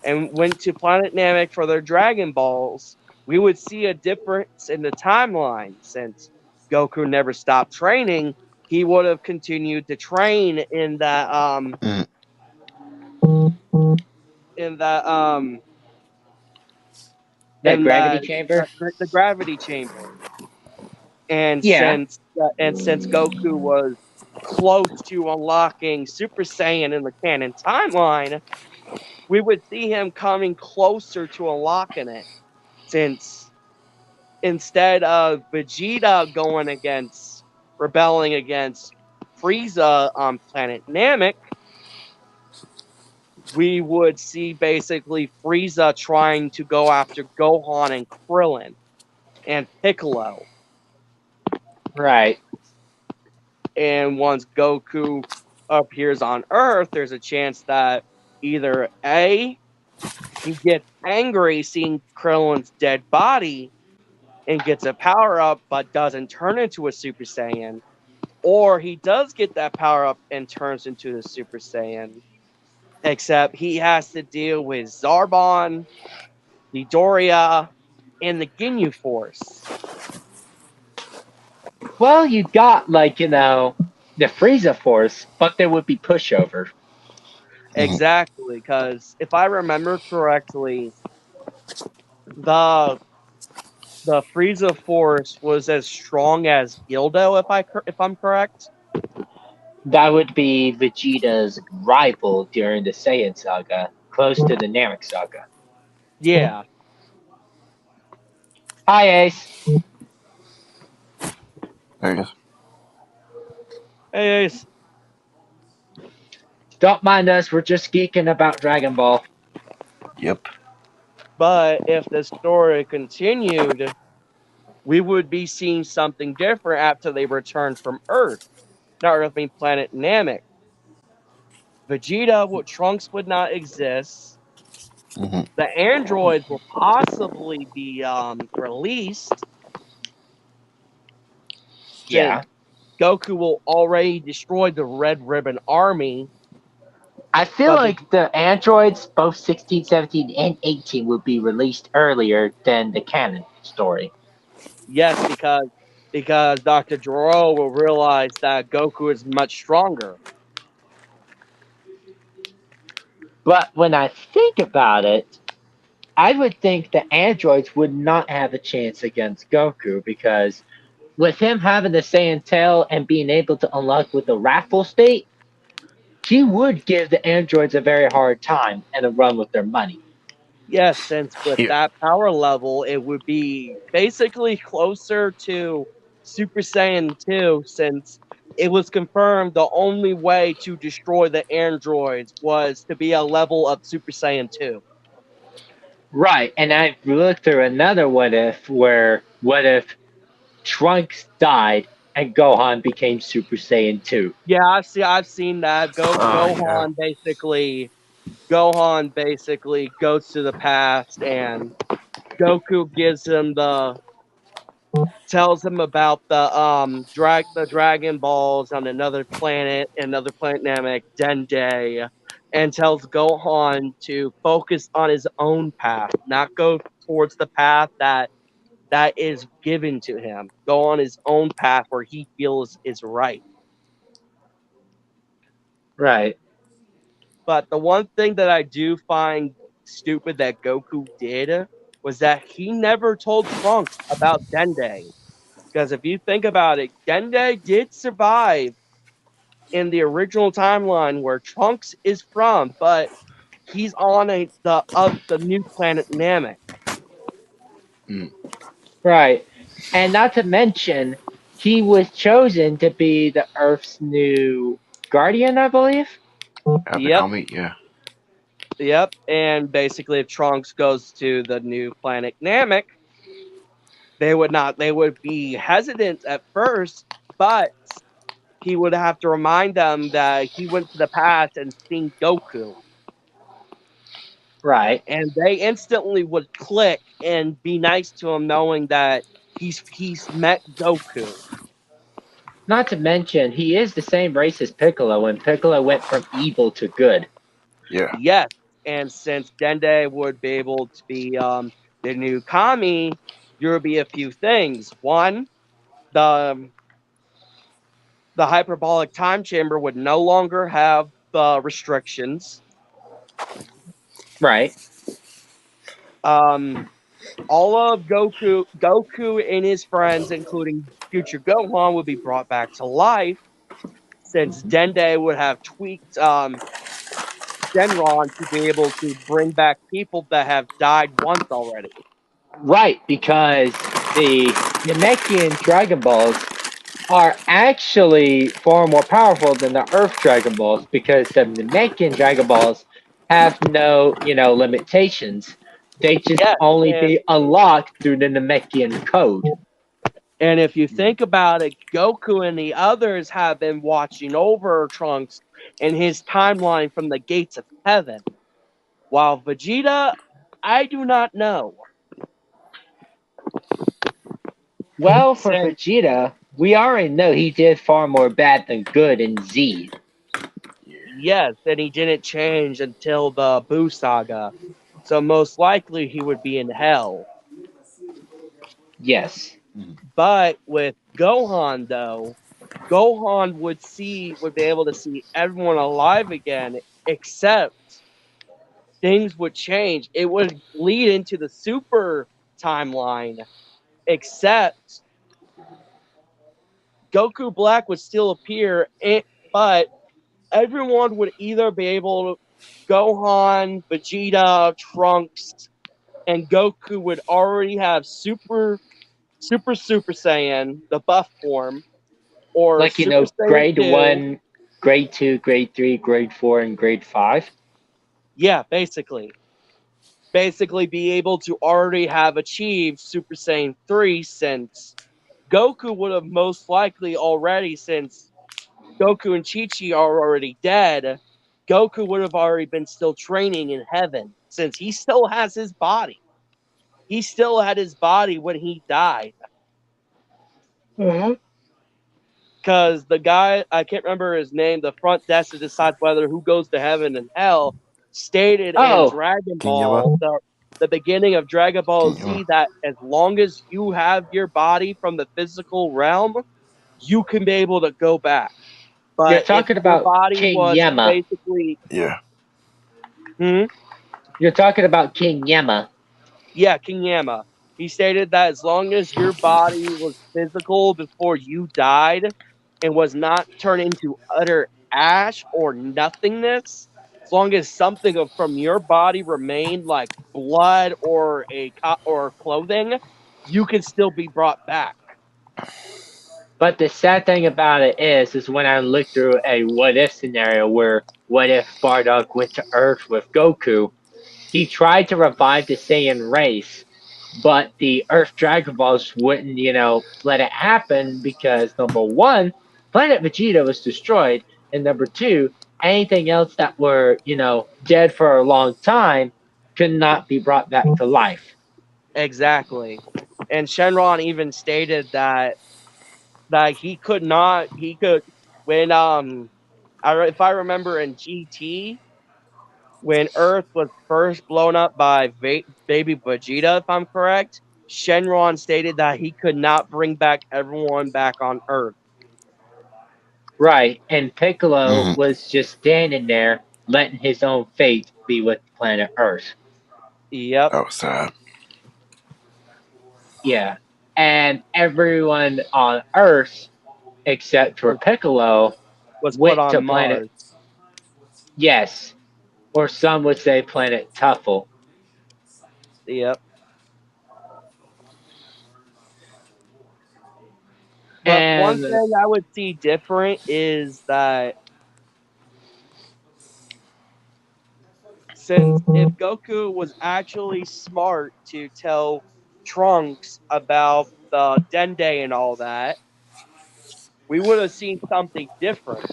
and went to Planet Namek for their Dragon Balls. we would see a difference in the timeline since Goku never stopped training. He would have continued to train in that Mm. in that That in gravity that chamber. the gravity chamber. And Yeah. since Goku was close to unlocking Super Saiyan in the canon timeline, we would see him coming closer to unlocking it. Since instead of Vegeta rebelling against Frieza on planet Namek, we would see basically Frieza trying to go after Gohan and Krillin and Piccolo. Right. And once Goku appears on Earth, there's a chance that either A, he gets angry seeing Krillin's dead body and gets a power up but doesn't turn into a Super Saiyan, or he does get that power up and turns into the Super Saiyan, except he has to deal with Zarbon, Midoriya, and the Ginyu Force. Well, you got the Frieza Force, but there would be pushover. Exactly, because if I remember correctly, the Frieza Force was as strong as Gildo, if I'm correct. That would be Vegeta's rival during the Saiyan saga, close to the Namek saga. Yeah. Hi, Ace. There he is. Hey, Ace. Don't mind us, we're just geeking about Dragon Ball. Yep. But if the story continued, we would be seeing something different after they returned from Earth. Not Earth, I mean planet Namek. Trunks would not exist. Hmm. The androids will possibly be released. Yeah. Goku will already destroy the Red Ribbon Army. I feel like the androids, both 16, 17, and 18, would be released earlier than the canon story. Yes, because Dr. Gero will realize that Goku is much stronger. But when I think about it, I would think the androids would not have a chance against Goku because with him having the Saiyan tail and being able to unlock with the Wrathful state, he would give the androids a very hard time and a run with their money. Yes, since with Yeah. that power level, it would be basically closer to Super Saiyan 2, since it was confirmed the only way to destroy the androids was to be a level of Super Saiyan 2. Right, and I looked through another what if Trunks died and Gohan became Super Saiyan 2. Yeah, I've seen that. Yeah. Gohan basically goes to the past, and Goku tells him about the Dragon Balls on another planet Namek, Dende, and tells Gohan to focus on his own path, not go towards the path that is given to him. Go on his own path where he feels is right. Right. But the one thing that I do find stupid that Goku did was that he never told Trunks about Dende. Because if you think about it, Dende did survive in the original timeline where Trunks is from, but he's on the new planet Namek. Mm. Right. And not to mention, he was chosen to be the Earth's new guardian, I believe. They Yep, call me. Yeah. yep. And basically, if Trunks goes to the new planet Namek, they would be hesitant at first, but he would have to remind them that he went to the past and seen Goku. Right. And they instantly would click and be nice to him, knowing that he's met Goku. Not to mention, he is the same race as Piccolo, and Piccolo went from evil to good. Yeah. Yes, and since Dende would be able to be The new Kami, there will be a few things. One, the hyperbolic time chamber would no longer have restrictions. Right. All of Goku and his friends, including future Gohan, would be brought back to life, since Dende would have tweaked Shenron to be able to bring back people that have died once already. Right, because the Namekian Dragon Balls are actually far more powerful than the Earth Dragon Balls, because the Namekian Dragon Balls have no, limitations. They just Yes, only and be unlocked through the Namekian code. if you think about it, Goku and the others have been watching over Trunks and his timeline from the gates of heaven, while Vegeta, I do not know. Well, for Since Vegeta, we already know he did far more bad than good in Z. yes, and he didn't change until the Buu saga, so most likely he would be in hell. Yes. But with Gohan, though, Gohan would be able to see everyone alive again, except things would change. It would lead into the Super timeline, except Goku Black would still appear, but everyone would either be able to, Gohan, Vegeta, Trunks, and Goku would already have Super Saiyan, the buff form, or Like, Super Saiyan grade 2. 1, grade 2, grade 3, grade 4, and grade 5. Yeah, basically be able to already have achieved Super Saiyan 3, since Goku would have most likely already, since Goku and Chi-Chi are already dead, Goku would have already been still training in heaven, since he still has his body. He still had his body when he died. Because the guy, I can't remember his name, the front desk that decides whether who goes to heaven and hell, stated in Oh, Dragon Kinyama? Ball, the beginning of Dragon Ball Z, Kinyama. that as long as you have your body from the physical realm, you can be able to go back. you're But if talking your about body King was Yama. basically, Yeah. You're talking about King Yama. yeah, King Yama, he stated that as long as your body was physical before you died and was not turned into utter ash or nothingness, as long as something from your body remained, like blood or or clothing, you can still be brought back. But the sad thing about it is when I look through a what if scenario where what if Bardock went to Earth with Goku, he tried to revive the Saiyan race, but the Earth Dragon Balls wouldn't, let it happen because number one, Planet Vegeta was destroyed, and number two, anything else that were, dead for a long time could not be brought back to life. Exactly. And Shenron even stated that he could not, he could, when if I remember in GT, when Earth was first blown up by baby Vegeta, if I'm correct, Shenron stated that he could not bring back everyone back on Earth. Right, and Piccolo Mm-hmm. was just standing there, letting his own fate be with planet Earth. Yep. That was sad. Yeah, and everyone on Earth, except for Piccolo, Was put went to on planet, Mars. yes, or some would say planet Tuffle. Yep. But one And thing I would see different is that since if Goku was actually smart to tell Trunks about the Dende and all that, we would have seen something different.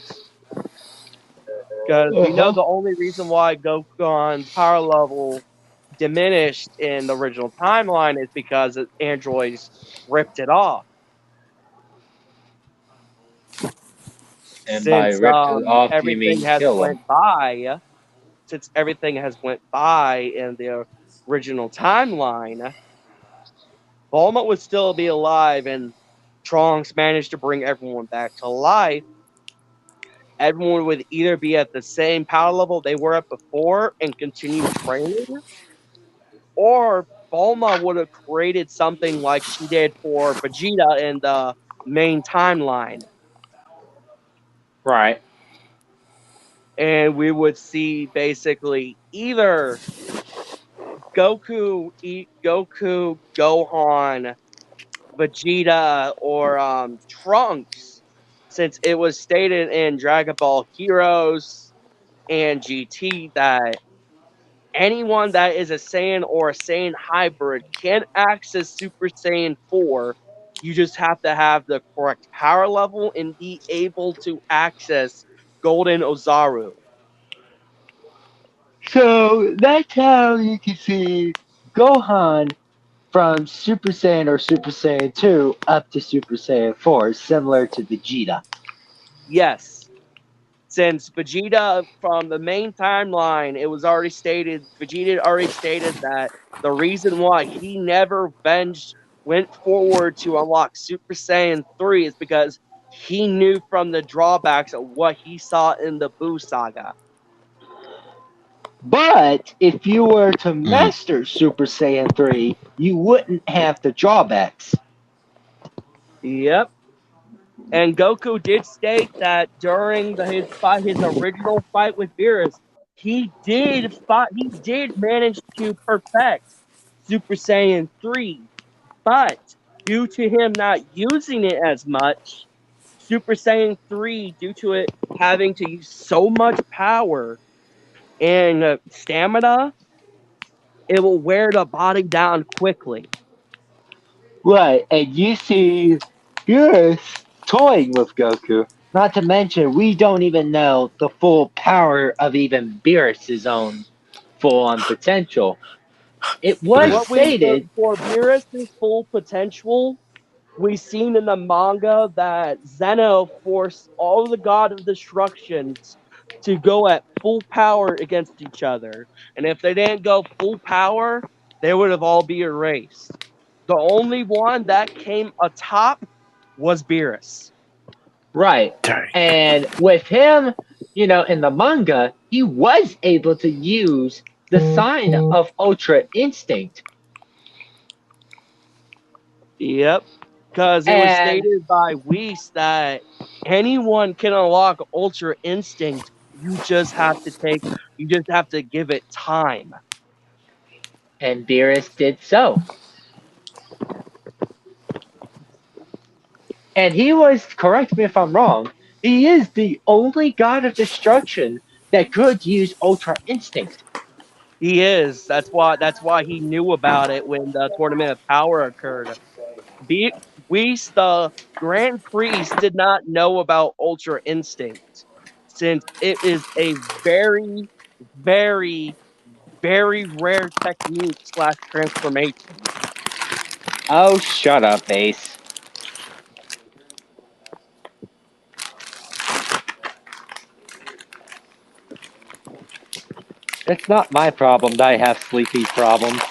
Because we know the only reason why Goku's power level diminished in the original timeline is because the androids ripped it off. and by Since ripped it off, you everything mean has kill him. went by, since everything has went by in the original timeline, Bulma would still be alive, and Trunks managed to bring everyone back to life. Everyone would either be at the same power level they were at before and continue training, or Bulma would have created something like she did for Vegeta in the main timeline. Right. And we would see basically either Goku, Gohan, Vegeta, or Trunks, since it was stated in Dragon Ball Heroes and GT that anyone that is a Saiyan or a Saiyan hybrid can access Super Saiyan 4. You just have to have the correct power level and be able to access Golden Ozaru. So that's how you can see Gohan from Super Saiyan or Super Saiyan 2 up to Super Saiyan 4, similar to Vegeta. Yes. Since Vegeta, from the main timeline, it was already stated, Vegeta already stated that the reason why he never went forward to unlock Super Saiyan 3 is because he knew from the drawbacks of what he saw in the Buu saga. But if you were to Mm. master Super Saiyan 3, you wouldn't have the drawbacks. Yep. And Goku did state that during his original fight with Beerus, he did manage to perfect Super Saiyan 3, but due to him not using it as much, Super Saiyan 3, due to it having to use so much power and stamina, it will wear the body down quickly. Right, and you see Beerus toying with Goku. Not to mention, we don't even know the full power of even Beerus' own full-on potential. It was What stated, for Beerus' full potential, we've seen in the manga that Zeno forced all the God of Destructions to go at full power against each other. And if they didn't go full power, they would have all be erased. The only one that came atop was Beerus. right, Dang. and with him, in the manga, he was able to use the sign of Ultra Instinct. Yep. Because it was And stated by Whis that anyone can unlock Ultra Instinct. You just have to give it time. and Beerus did so. And he was, correct me if I'm wrong, he is the only god of destruction that could use Ultra Instinct. He is. That's why he knew about it when the Tournament of Power occurred. Whis, the Grand Priest, did not know about Ultra Instinct, since it is a very, very, very rare technique / transformation. Oh, shut up, Ace. It's not my problem that I have sleepy problems.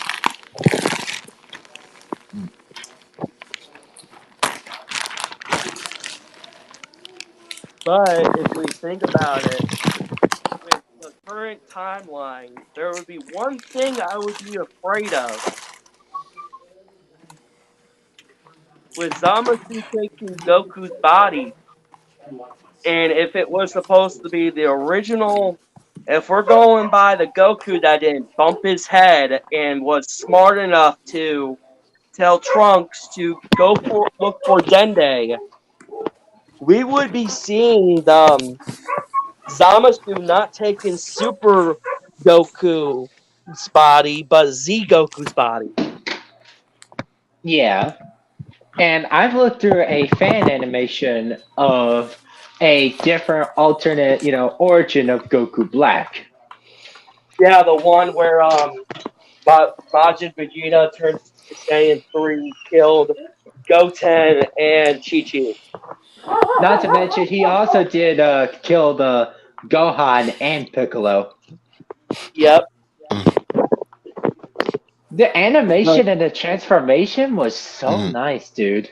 But if we think about it, with the current timeline, there would be one thing I would be afraid of. With Zamasu taking Goku's body, and if it was supposed to be the original, if we're going by the Goku that didn't bump his head and was smart enough to tell Trunks to look for Dende, we would be seeing the Zamasu not taking Super Goku's body, but Z Goku's body. Yeah. And I've looked through a fan animation of a different alternate, origin of Goku Black. Yeah, the one where Majin Vegeta turned Super Saiyan 3, killed Goten and Chi-Chi. Not to mention, he also did kill the Gohan and Piccolo. Yep. The animation and the transformation was so nice, dude.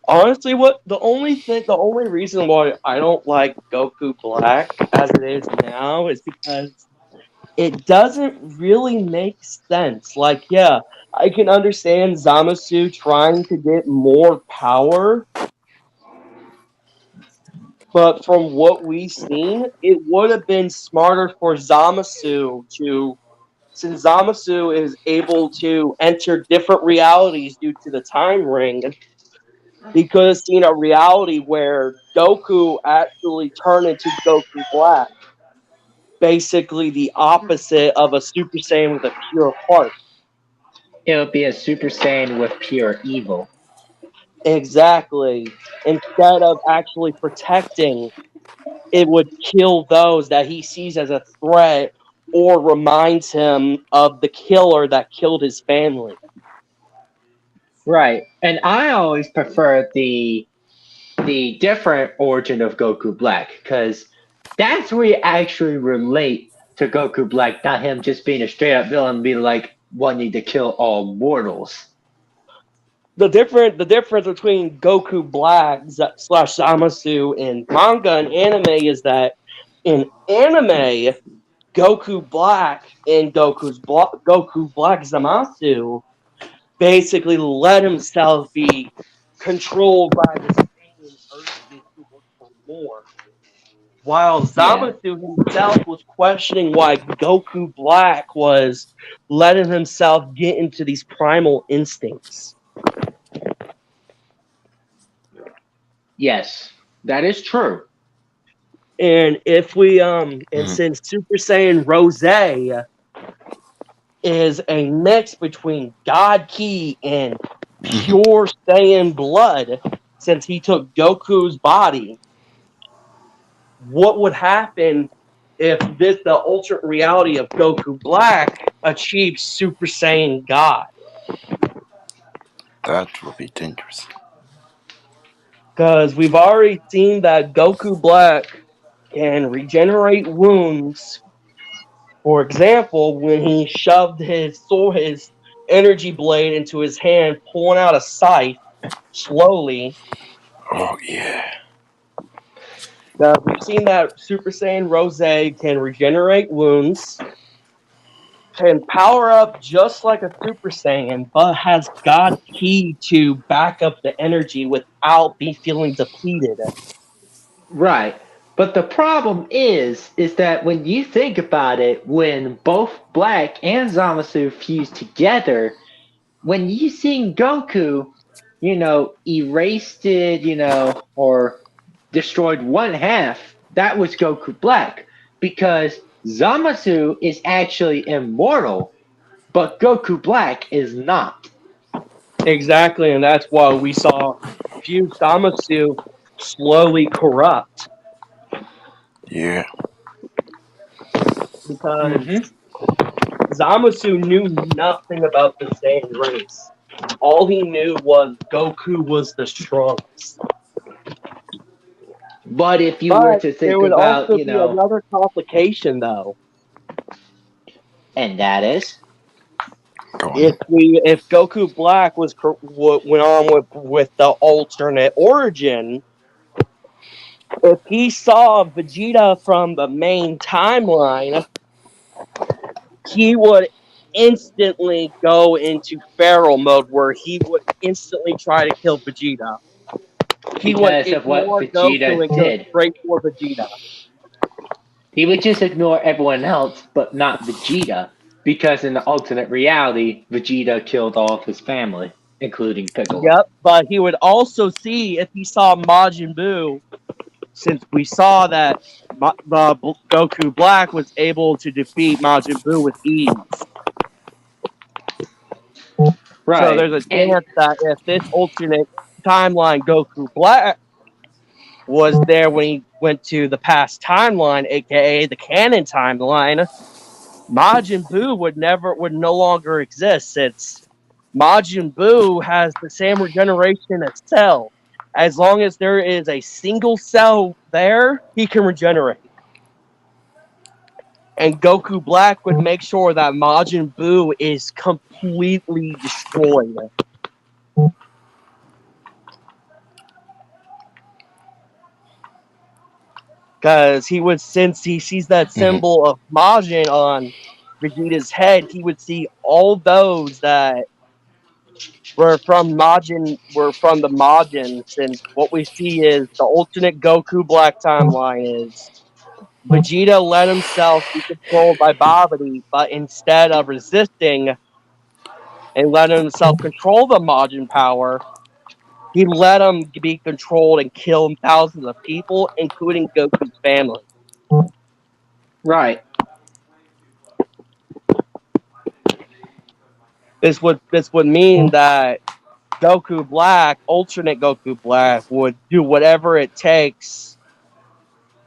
Honestly, the only reason why I don't like Goku Black as it is now is because it doesn't really make sense. Like, yeah, I can understand Zamasu trying to get more power, but from what we've seen, it would have been smarter for Zamasu to, since Zamasu is able to enter different realities due to the time ring, he could have seen a reality where Goku actually turned into Goku Black, basically the opposite of a Super Saiyan with a pure heart. It would be a Super Saiyan with pure evil. Exactly. Instead of actually protecting, it would kill those that he sees as a threat or reminds him of the killer that killed his family. Right. And I always prefer the different origin of Goku Black because that's where you actually relate to Goku Black, not him just being a straight up villain and be like wanting to kill all mortals. The difference between Goku Black slash Zamasu in manga and anime is that in anime, Goku Black and Goku Black Zamasu basically let himself be controlled by the same urges to work for more. While Yeah. Zamasu himself was questioning why Goku Black was letting himself get into these primal instincts. Yes, that is true. And if we and since Super Saiyan Rose is a mix between God Ki and pure Saiyan blood, since he took Goku's body, what would happen if the alternate reality of Goku Black achieved Super Saiyan God? That would be dangerous. Because we've already seen that Goku Black can regenerate wounds. For example, when he shoved his energy blade into his hand, pulling out a scythe slowly. Oh, yeah. We've seen that Super Saiyan Rose can regenerate wounds, can power up just like a Super Saiyan, but has God Ki to back up the energy without be feeling depleted. Right. But the problem is that when you think about it, when both Black and Zamasu fuse together, when you seen Goku, erased it, or destroyed one half, that was Goku Black. Because Zamasu is actually immortal, but Goku Black is not. Exactly, and that's why we saw Fused Zamasu slowly corrupt. Yeah. Because Zamasu knew nothing about the Saiyan race. All he knew was Goku was the strongest. But if you were But to there think would about, also be another complication, though. and that is, Go on. If Goku Black went on with the alternate origin, if he saw Vegeta from the main timeline, he would instantly go into feral mode where he would instantly try to kill Vegeta. He would because of what ignore Goku Vegeta and go did. straight for Vegeta. He would just ignore everyone else, but not Vegeta, because in the alternate reality, Vegeta killed all of his family, including Piccolo. Yep, but he would also see if he saw Majin Buu, since we saw that the Goku Black was able to defeat Majin Buu with ease. Right. So there's a chance that if this alternate timeline Goku Black was there when he went to the past timeline, aka the canon timeline, Majin Buu would no longer exist, since Majin Buu has the same regeneration as Cell. As long as there is a single cell there, he can regenerate. and Goku Black would make sure that Majin Buu is completely destroyed. Because he would, since he sees that symbol of Majin on Vegeta's head, he would see all those that were from Majin, were from the Majins. And what we see is the alternate Goku Black timeline is Vegeta let himself be controlled by Babidi, but instead of resisting and letting himself control the Majin power, he let him be controlled and kill thousands of people, including Goku's family. Right. This would mean that Goku Black, alternate Goku Black, would do whatever it takes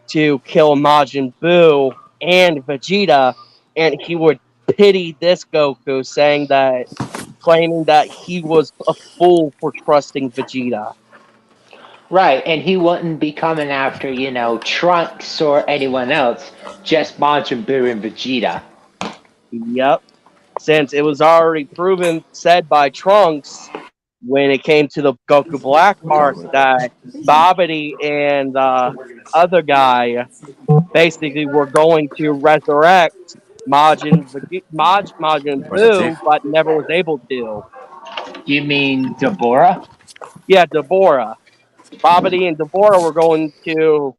to kill Majin Buu and Vegeta, and he would pity this Goku, claiming that he was a fool for trusting Vegeta. Right, and he wouldn't be coming after, Trunks or anyone else, just Majin Buu and Vegeta. Yep. Since it was already said by Trunks when it came to the Goku Black part that Babidi and other guy basically were going to resurrect Majin Buu, but never was able to. You mean Deborah? Yeah, Deborah. Babidi and Deborah were going to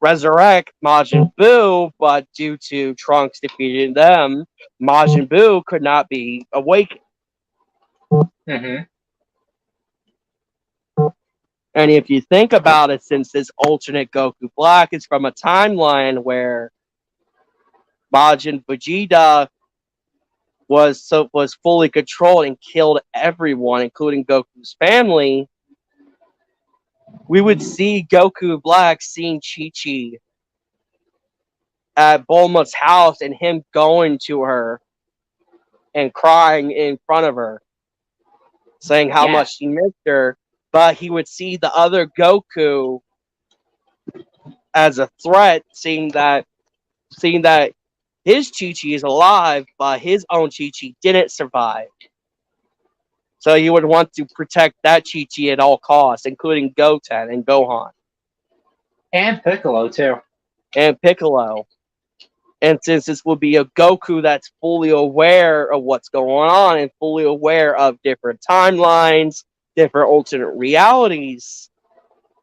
resurrect Majin Buu, but due to Trunks defeating them, Majin Buu could not be awakened. Mm-hmm. And if you think about it, since this alternate Goku Black is from a timeline where Majin Vegeta was fully controlled and killed everyone, including Goku's family, we would see Goku Black seeing Chi-Chi at Bulma's house and him going to her and crying in front of her, saying how much he missed her. But he would see the other Goku as a threat, seeing that his Chi-Chi is alive, but his own Chi-Chi didn't survive. So you would want to protect that Chi-Chi at all costs, including Goten and Gohan. And Piccolo, too. And Piccolo. And since this would be a Goku that's fully aware of what's going on and fully aware of different timelines, different alternate realities,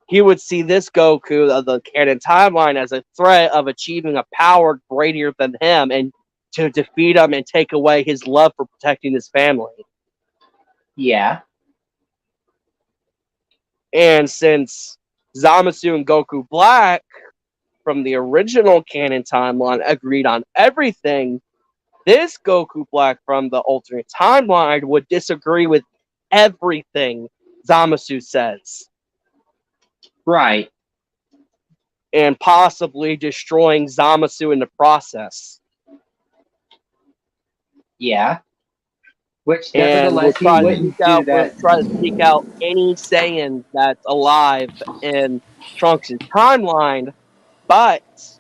he would see this Goku of the canon timeline as a threat of achieving a power greater than him and to defeat him and take away his love for protecting his family. Yeah. And since Zamasu and Goku Black from the original canon timeline agreed on everything, this Goku Black from the alternate timeline would disagree with everything Zamasu says. Right. And possibly destroying Zamasu in the process. Yeah. Which, And nevertheless, he wouldn't do that. Try to seek out any Saiyan that's alive in Trunks' timeline, but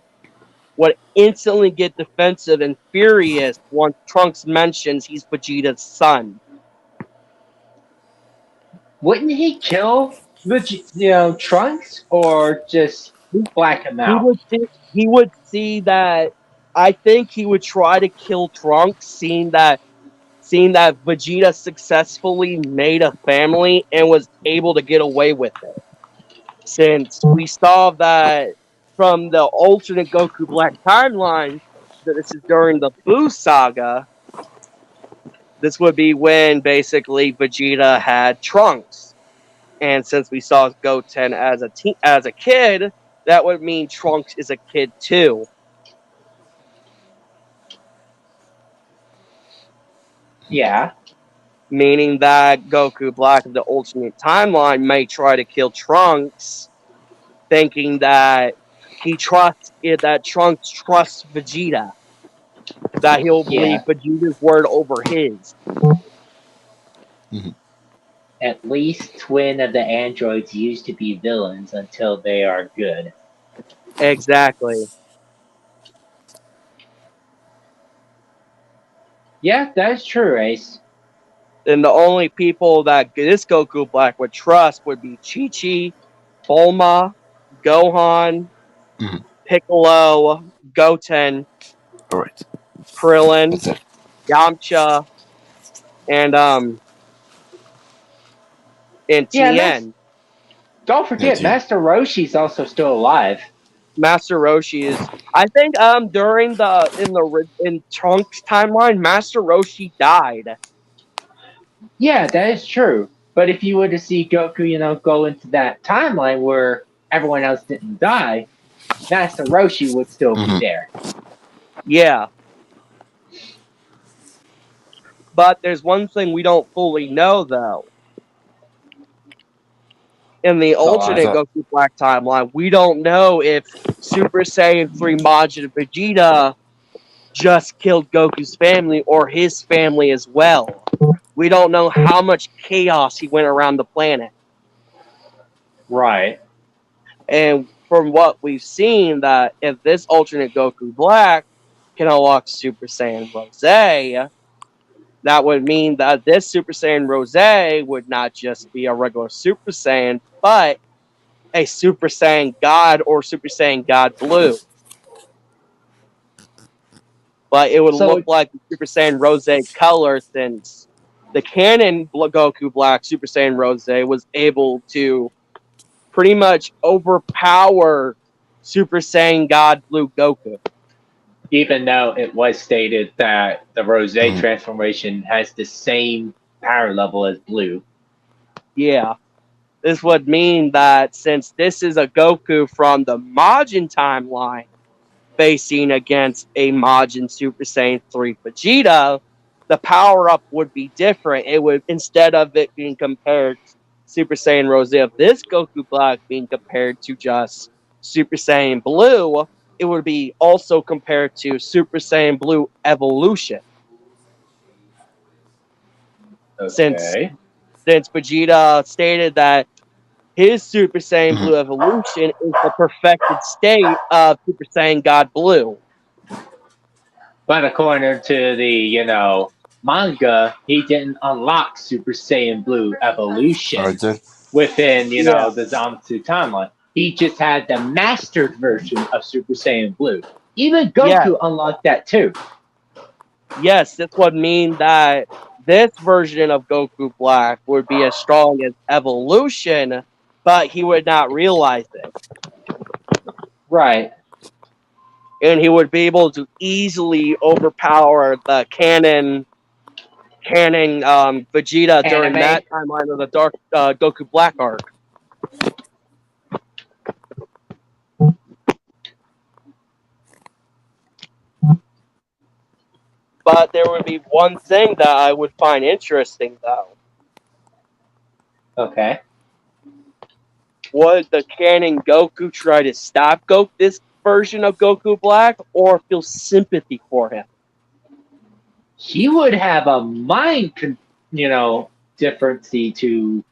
would instantly get defensive and furious once Trunks mentions he's Vegeta's son. Wouldn't he kill Trunks, or just black him out? He would see that. I think he would try to kill Trunks, seeing that Vegeta successfully made a family and was able to get away with it. Since we saw that from the alternate Goku Black timeline, that this is during the Buu saga, this would be when basically Vegeta had Trunks. And since we saw Goten as a kid, that would mean Trunks is a kid too. Yeah. Meaning that Goku Black of the alternate timeline may try to kill Trunks, thinking that Trunks trusts Vegeta, that he'll believe Vegeta's word over his. At least twin of the androids used to be villains until they are good. Exactly. Yeah, that is true, Ace. And the only people that this Goku Black would trust would be Chi-Chi, Bulma, Gohan, Mhm. Piccolo, Goten, All right. Krillin, That's it. Yamcha, and Yeah, Tien. don't Yeah, forget, Tien. Master Roshi's also still alive. Master Roshi is. I think during in Trunks timeline, Master Roshi died. Yeah, that is true. But if you were to see Goku, go into that timeline where everyone else didn't die, Master Roshi would still be Hmm. there. Yeah, but there's one thing we don't fully know though. In the What's alternate that? Goku Black timeline, we don't know if Super Saiyan 3 Majin Vegeta just killed Goku's family or his family as well. We don't know how much chaos he went around the planet. Right. And from what we've seen, that if this alternate Goku Black can unlock Super Saiyan Rose, that would mean that this Super Saiyan Rose would not just be a regular Super Saiyan, but a Super Saiyan God or Super Saiyan God Blue. But it would look So, like the Super Saiyan Rose color, since the canon Goku Black Super Saiyan Rose was able to pretty much overpower Super Saiyan God Blue Goku. even though it was stated that the Rose Hmm. transformation has the same power level as Blue. Yeah. This would mean that since this is a Goku from the Majin timeline facing against a Majin Super Saiyan 3 Vegeta, the power up would be different. It would, instead of it being compared to Super Saiyan Rose of this Goku Black being compared to just Super Saiyan Blue, it would be also compared to Super Saiyan Blue Evolution. Since Okay. since Vegeta stated that his Super Saiyan Hmm. Blue evolution is the perfected state of Super Saiyan God Blue. But according to the, manga, he didn't unlock Super Saiyan Blue All evolution right then. within, Yeah. the Zamasu timeline. He just had the mastered version of Super Saiyan Blue. Even Yes. Goku unlocked that too. Yes, this would mean that this version of Goku Black would be as strong as evolution, but he would not realize it. Right. And he would be able to easily overpower the canon Vegeta during Anime. that timeline of the Dark Goku Black arc. But there would be one thing that I would find interesting, though. Okay. Would the canon Goku try to stop this version of Goku Black, or feel sympathy for him? He would have a difference to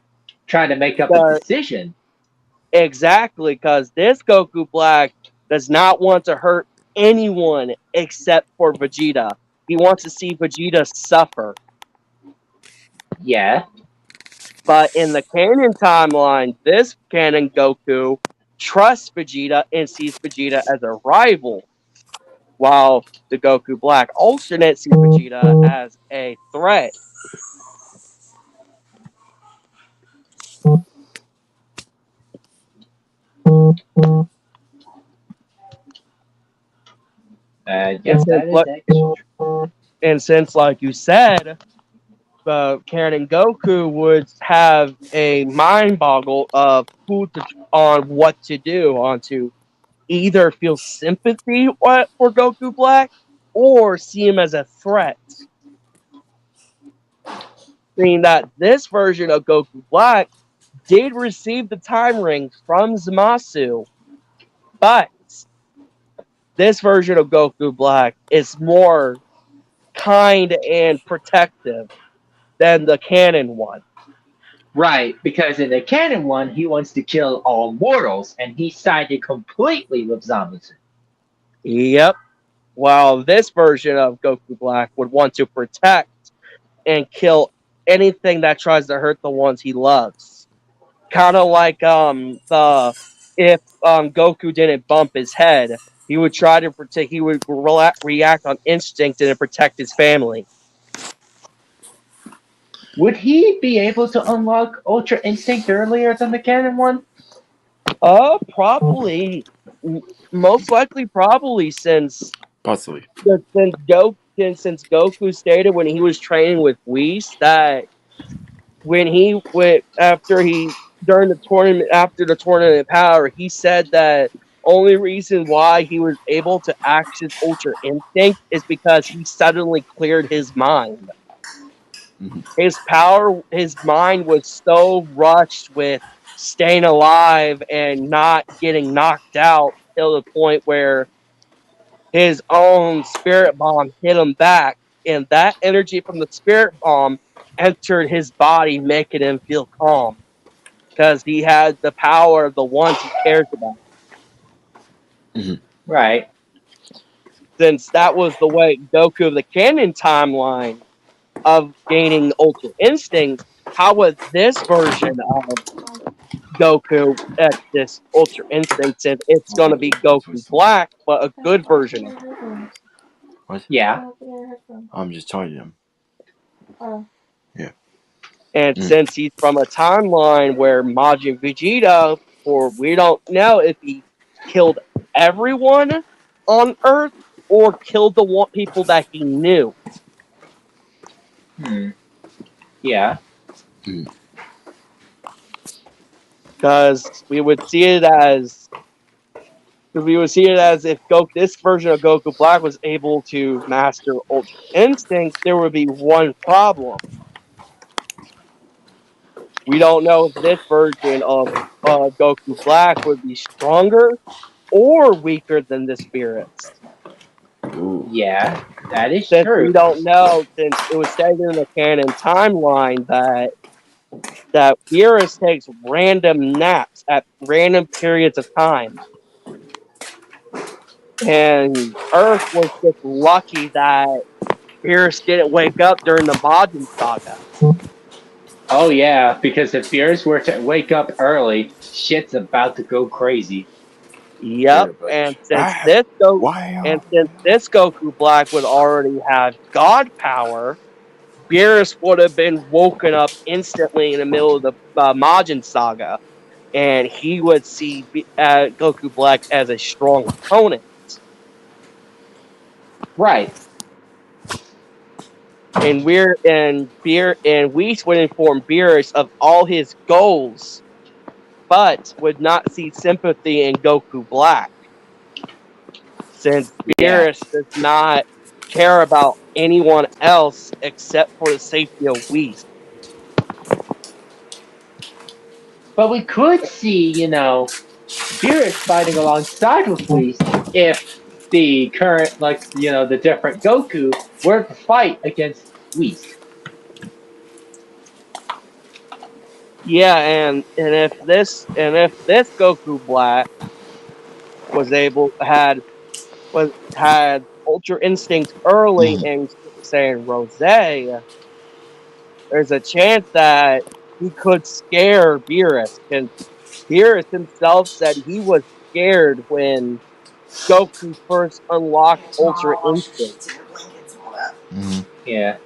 try to make up a Uh, decision. exactly, because this Goku Black does not want to hurt anyone except for Vegeta. He wants to see Vegeta suffer. Yeah. But in the canon timeline, this canon Goku trusts Vegeta and sees Vegeta as a rival, while the Goku Black alternate sees Vegeta as a threat. And Yes, since, that is actually like you said, canon Goku would have a mind boggle of on what to do, on to either feel sympathy for Goku Black or see him as a threat. Meaning that this version of Goku Black did receive the time ring from Zamasu, but this version of Goku Black is more kind and protective than the canon one. right, because in the canon one, he wants to kill all mortals, and he sided completely with Zamasu. Yep. while this version of Goku Black would want to protect and kill anything that tries to hurt the ones he loves. Kind of like the if Goku didn't bump his head, he would try to protect. He would react on instinct and protect his family. Would he be able to unlock Ultra Instinct earlier than the canon one? Probably, most likely, probably Possibly. since Goku stated when he was training with Whis that when he went during the tournament after the tournament power, he said that only reason why he was able to access Ultra Instinct is because he suddenly cleared his mind. Mhm. His mind was so rushed with staying alive and not getting knocked out till the point where his own spirit bomb hit him back, and that energy from the spirit bomb entered his body, making him feel calm because he had the power of the ones he cares about. Right. Since that was the way Goku of the canon timeline of gaining Ultra Instinct, how would this version of Goku at this Ultra Instinct since it's going to be Goku Black, but a good version of it? What? Yeah. I'm just charging him. Yeah. And Mm. since he's from a timeline where Majin Vegeta, or we don't know if he killed everyone on Earth or killed the people that he knew. Yeah. Because we would see it as if this version of Goku Black was able to master Ultra Instinct, there would be one problem. We don't know if this version of Goku Black would be stronger or weaker than the spirits. Ooh. Yeah. That is Since we true. don't know, since it was stated in the canon timeline that Beerus takes random naps at random periods of time. And Earth was just lucky that Beerus didn't wake up during the Majin Saga. Oh yeah, because if Beers were to wake up early, shit's about to go crazy. Yep, Everybody. and Why? since this Goku Black would already have God power, Beerus would have been woken up instantly in the middle of the Majin Saga, and he would see Goku Black as a strong opponent. Right. And Whis would inform Beerus of all his goals, but would not see sympathy in Goku Black, since Yeah. Beerus does not care about anyone else except for the safety of Whis. But we could see, Beerus fighting alongside with Whis if the current, the different Goku were to fight against Whis. Yeah, and if this Goku Black had Ultra Instinct early and saying Rose, there's a chance that he could scare Beerus. And Beerus himself said he was scared when Goku first unlocked Ultra Instinct Yeah.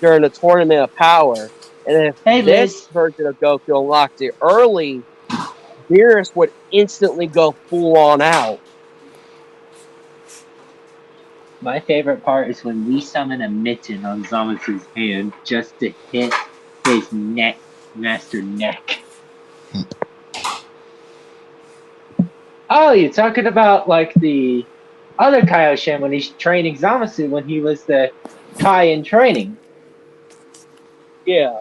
during the Tournament of Power. And if Hey, this Liz. version of Goku unlocked it early, Beerus would instantly go full on out. My favorite part is when we summon a mitten on Zamasu's hand just to hit his master neck. Oh, you're talking about like the other Kaioshin when he's training Zamasu when he was the Kai in training. Yeah.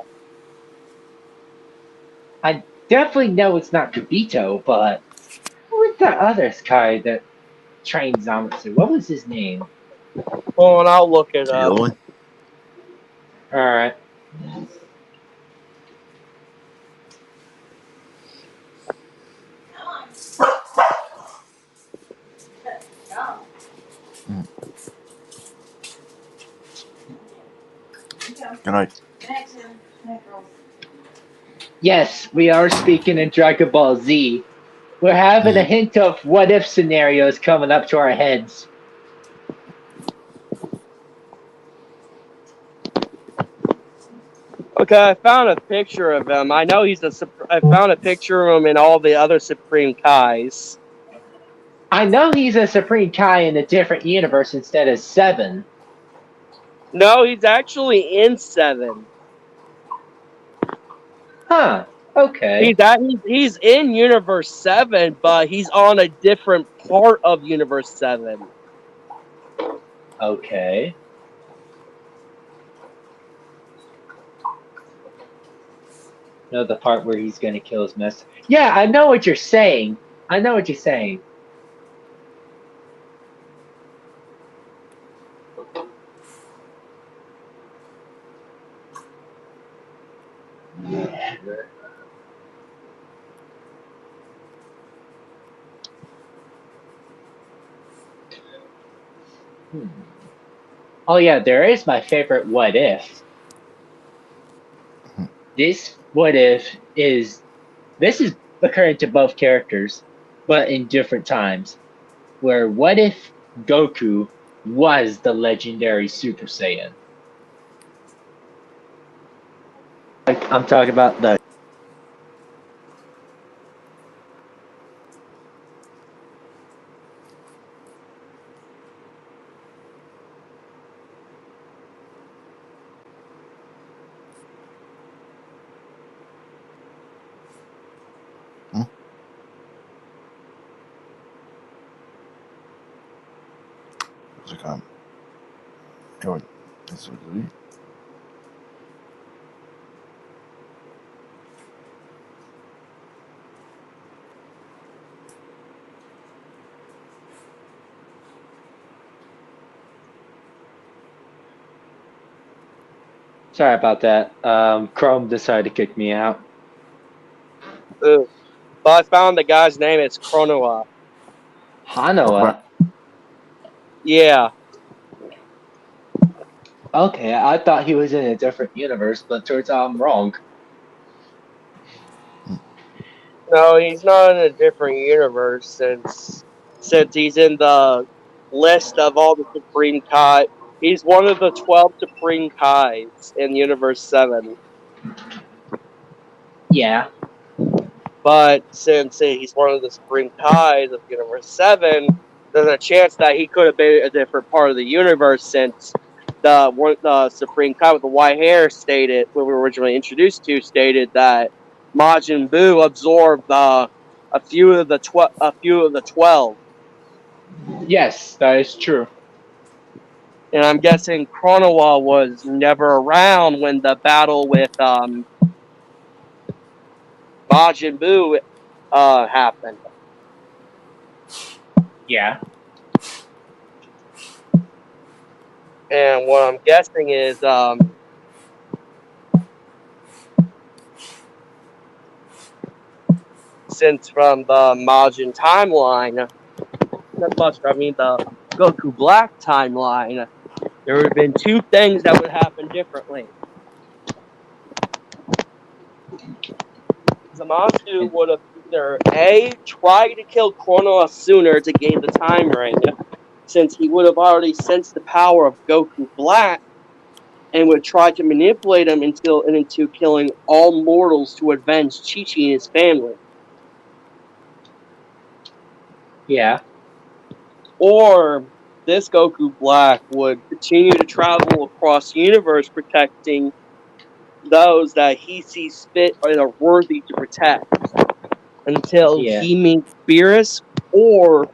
I definitely know it's not Kibito, but who was the other Kai that trained Zamasu? What was his name? Oh, and I'll look it The up. other one? Alright. Good night. Yes, we are speaking in Dragon Ball Z. We're having a hint of what if scenarios coming up to our heads. Okay, I found a picture of him. I know he's I found a picture of him in all the other Supreme Kais. I know he's a Supreme Kai in a different universe instead of 7. No, he's actually in 7. Huh. Okay. He's in Universe 7, but he's on a different part of Universe 7. Okay. No, the part where he's gonna kill his master. Yeah, I know what you're saying. I know what you're saying. Oh yeah, there is my favorite what if. This what if is occurring to both characters, but in different times. Where what if Goku was the legendary Super Saiyan? I'm talking about the Sorry about that. Chrome decided to kick me out. But I found the guy's name. It's Chronoa. Hanoa? Yeah. Okay, I thought he was in a different universe, but turns out I'm wrong. No, he's not in a different universe since he's in the list of all the Supreme Kai. He's one of the 12 Supreme Kais in Universe 7. Yeah. But since he's one of the Supreme Kais of Universe 7, there's a chance that he could have been a different part of the universe since the Supreme Kai with the white hair stated, when we were originally introduced to, stated that Majin Buu absorbed a few of the 12. Yes, that is true. And I'm guessing Chronoa was never around when the battle with Majin Buu happened. Yeah. And what I'm guessing is since from the Majin timeline, the Goku Black timeline, there would have been two things that would happen differently. Zamasu would have either A, tried to kill Chronoa sooner to gain the time ring, since he would have already sensed the power of Goku Black, and would try to manipulate him into killing all mortals to avenge Chi-Chi and his family. Yeah. Or this Goku Black would continue to travel across the universe protecting those that he sees fit and are worthy to protect until he meets Beerus or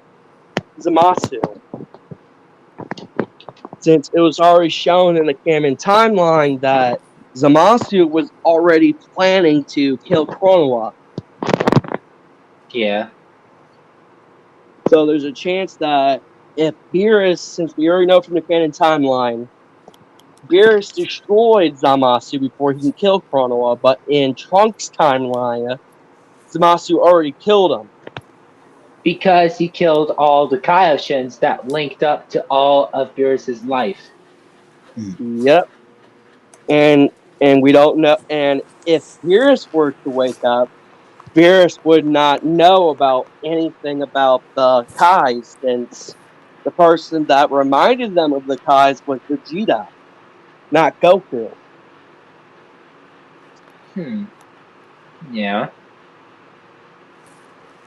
Zamasu. Since it was already shown in the canon timeline that Zamasu was already planning to kill Chronoa. Yeah. So there's a chance that if Beerus, since we already know from the canon timeline, Beerus destroyed Zamasu before he can kill Chronoa, but in Trunks' timeline, Zamasu already killed him. Because he killed all the Kaioshins that linked up to all of Beerus' life. Yep. and we don't know. And if Beerus were to wake up, Beerus would not know about anything about the Kais, since the person that reminded them of the Kais was Vegeta, not Goku. Yeah.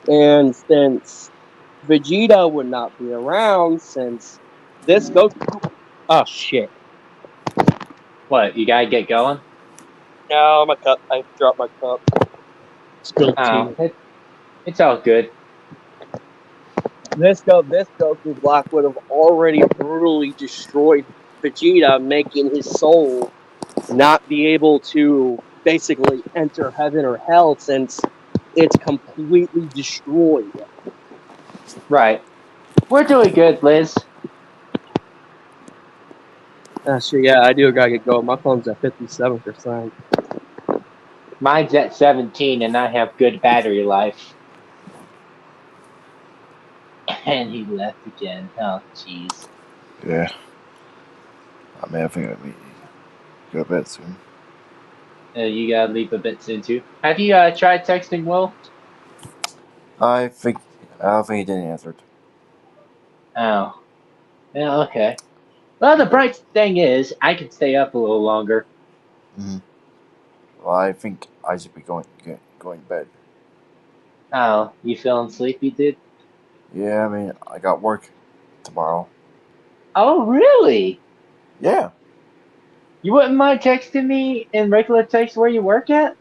And since Vegeta would not be around, since this Goku. Oh shit! What? You gotta get going. No, my cup. I dropped my cup. Spilled tea. Oh, it's all good. This Goku Black would have already brutally destroyed Vegeta, making his soul not be able to basically enter heaven or hell, since it's completely destroyed. Right. We're doing good, Liz. So yeah, I do gotta get going. My phone's at 57%. Mine's at 17, and I have good battery life. And he left again. Oh, jeez. Yeah. I mean, I think I need to go to bed soon. You gotta leave a bit soon too. Have you tried texting Will? I don't think he didn't answer it. Oh. Yeah. Okay. Well, the bright thing is, I can stay up a little longer. Mm-hmm. Well, I think I should be going to bed. Oh, you feeling sleepy, dude? Yeah, I mean, I got work tomorrow. Oh, really? Yeah. You wouldn't mind texting me in regular text where you work at?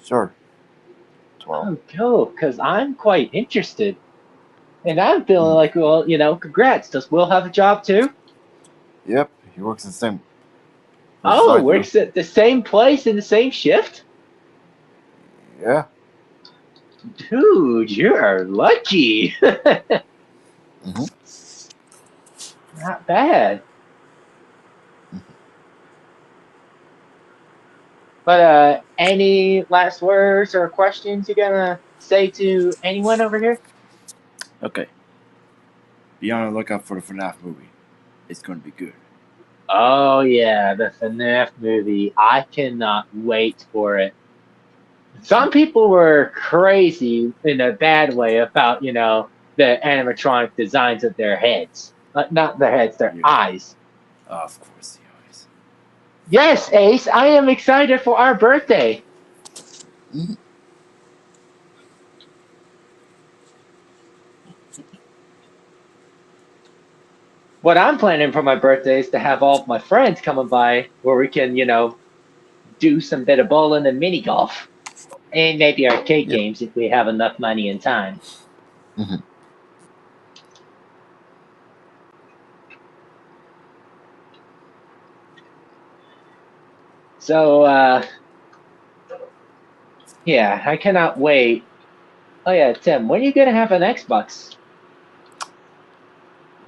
Sure. Tomorrow. Oh, cool, because I'm quite interested. And I'm feeling Mm. like, well, congrats. Does Will have a job too? Yep. He works in the same place as Oh, I do. works at the same place in the same shift? Yeah. Dude, you are lucky. Mm-hmm. Not bad. But any last words or questions you gonna say to anyone over here? Okay. Be on the lookout for the FNAF movie. It's going to be good. Oh yeah, the FNAF movie. I cannot wait for it. Some people were crazy in a bad way about, the animatronic designs of their heads. Not their heads, their Yeah. eyes. Of course, the eyes. Yes, Ace, I am excited for our birthday. Mm-hmm. What I'm planning for my birthday is to have all of my friends coming by where we can, do some bit of bowling and mini golf. And maybe arcade Yep. games if we have enough money and time. Mm-hmm. So, yeah, I cannot wait. Oh, yeah, Tim, when are you going to have an Xbox?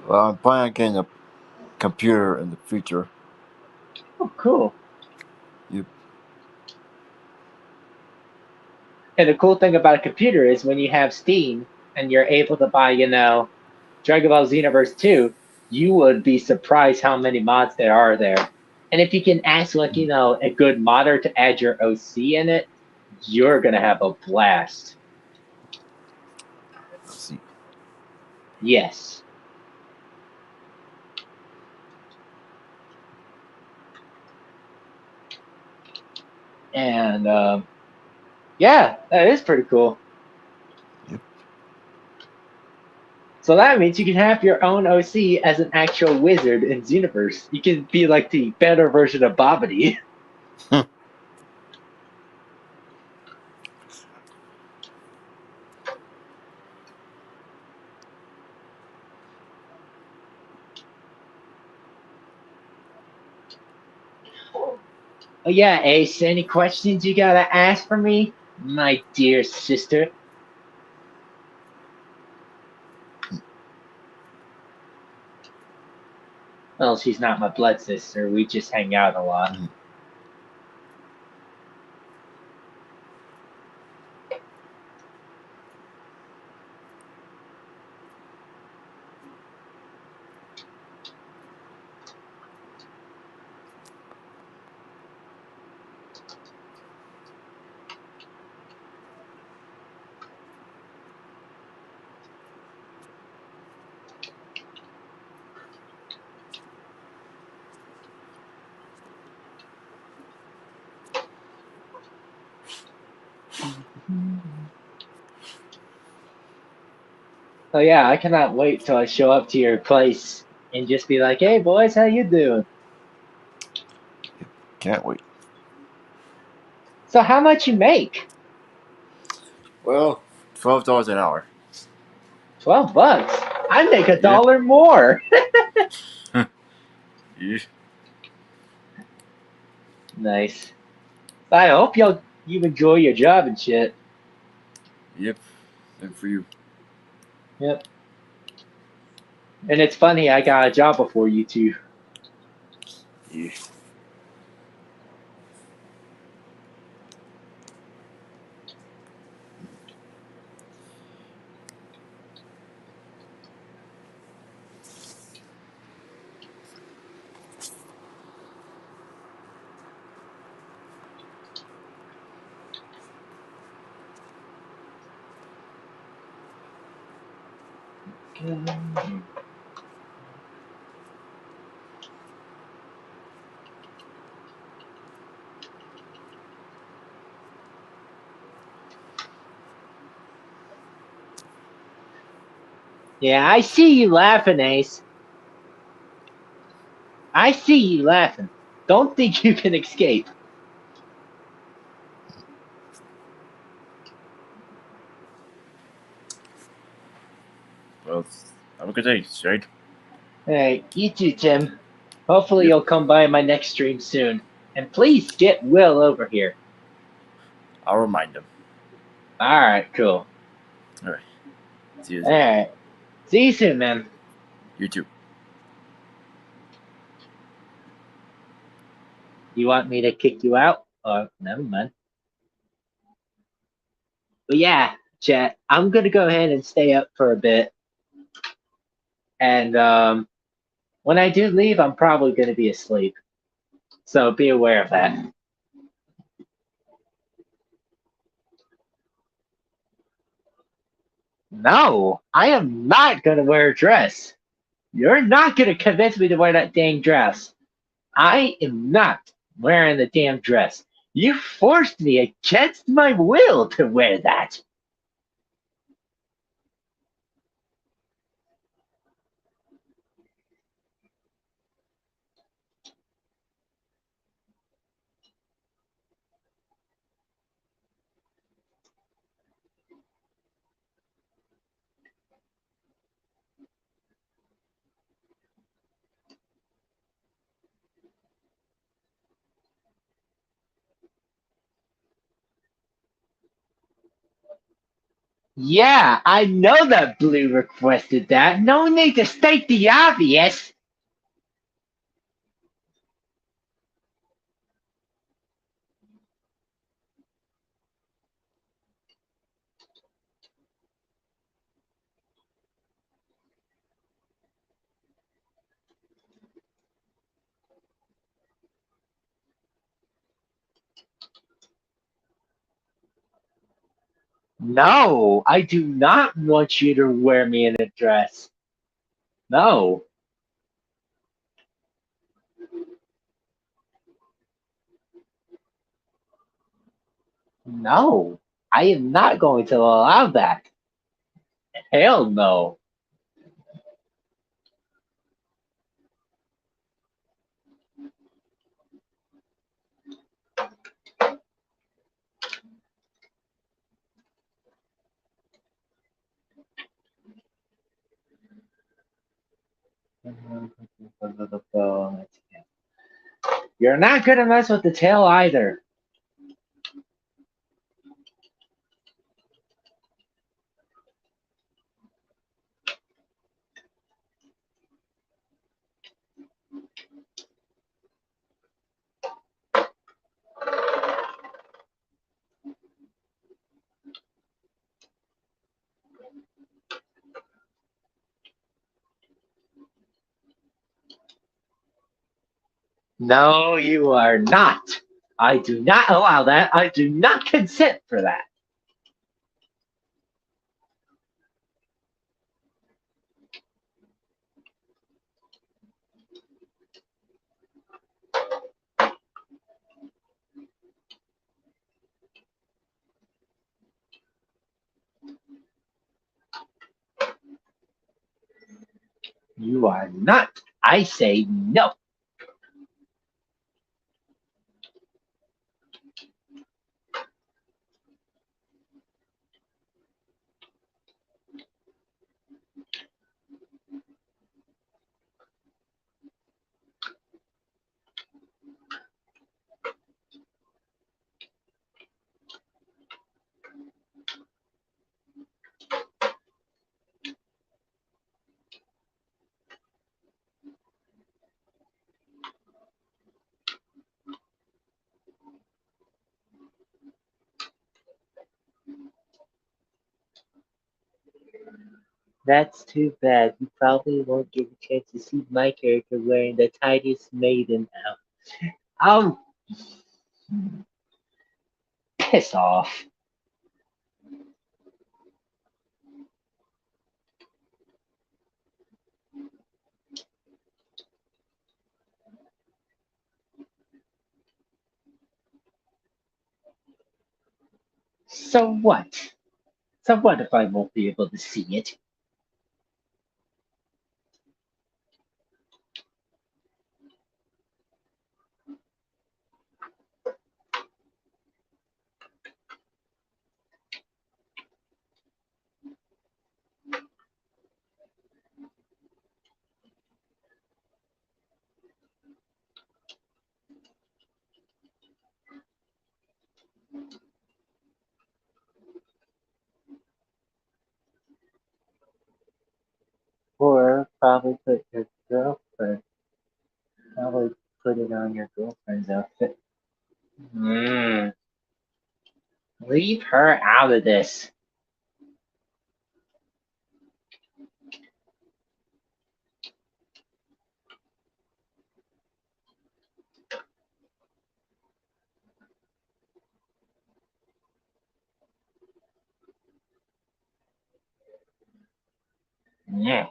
Well, I'm planning on getting a computer in the future. Oh, cool. Yep. And the cool thing about a computer is when you have Steam and you're able to buy, Dragon Ball Xenoverse 2, you would be surprised how many mods there are there. And if you can ask, like, a good modder to add your OC in it, you're going to have a blast. Let's see. Yes. And, yeah, that is pretty cool. Yep. So that means you can have your own OC as an actual wizard in Xenoverse. You can be like the better version of Babidi. Oh yeah, Ace, any questions you gotta ask for me, my dear sister? Well, she's not my blood sister. We just hang out a lot. Mm-hmm. So yeah, I cannot wait till I show up to your place and just be like, "Hey boys, how you doing?" Can't wait. So how much you make? Well, $12 an hour. $12. I make a Yeah. dollar more. Yeah. Nice. I hope you enjoy your job and shit. Yep. And for you. Yep. And it's funny, I got a job before you two. Yeah. Yeah, I see you laughing, Ace. I see you laughing. Don't think you can escape. Well, have a good day, Shade. Hey, you too, Tim. Hopefully Yep. you'll come by my next stream soon. And please get Will over here. I'll remind them. Alright, cool. Alright. See you soon. Alright. See you soon, man. You too. You want me to kick you out? Never mind. But yeah, chat, I'm gonna go ahead and stay up for a bit. And when I do leave, I'm probably gonna be asleep. So be aware of that. No, I am not gonna wear a dress. You're not gonna convince me to wear that dang dress. I am not wearing the damn dress. You forced me against my will to wear that. Yeah, I know that Blue requested that. No need to state the obvious. No, I do not want you to wear me in a dress. No, no, I am not going to allow that. Hell no. You're not gonna mess with the tail either. No, you are not. I do not allow that. I do not consent for that. You are not. I say no. That's too bad. You probably won't get a chance to see my character wearing the tiniest maiden out. Oh, piss off. So what? So what if I won't be able to see it? Or probably put your girlfriend. Probably put it on your girlfriend's outfit. Leave her out of this. Yeah.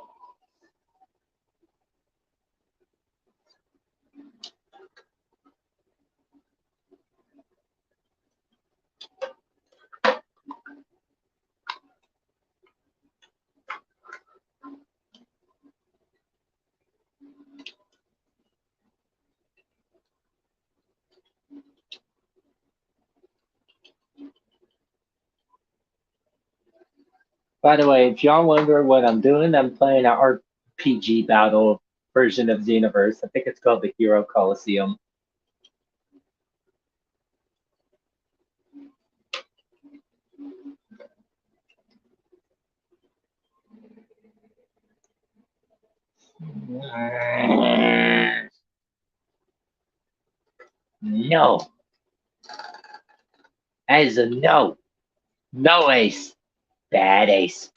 By the way, if y'all wonder what I'm doing, I'm playing an RPG battle version of Xenoverse. I think it's called the Hero Coliseum. No. That is a no. No ace. Bad ace.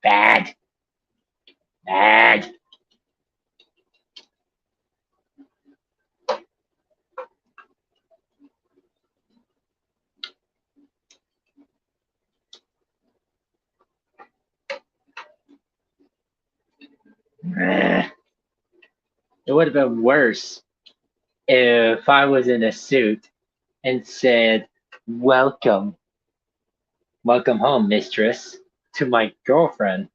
Bad. Bad. It would have been worse if I was in a suit and said, "Welcome, welcome home, mistress," to my girlfriend.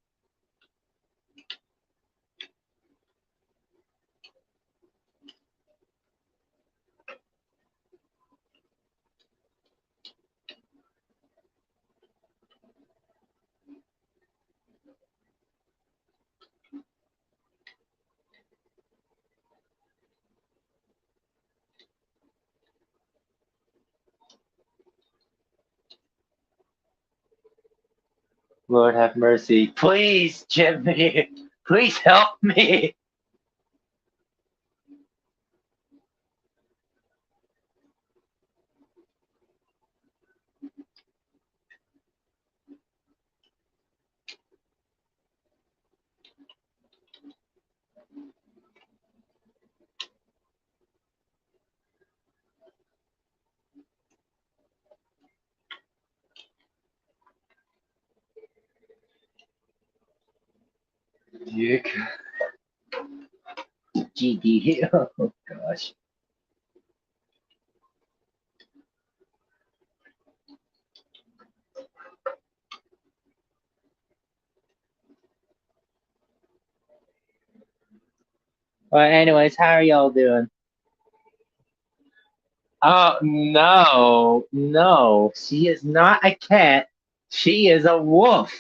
Lord have mercy. Please, Jimmy. Please help me. Dick. GD. Oh, gosh. But anyways, how are y'all doing? Oh no, no, she is not a cat. She is a wolf.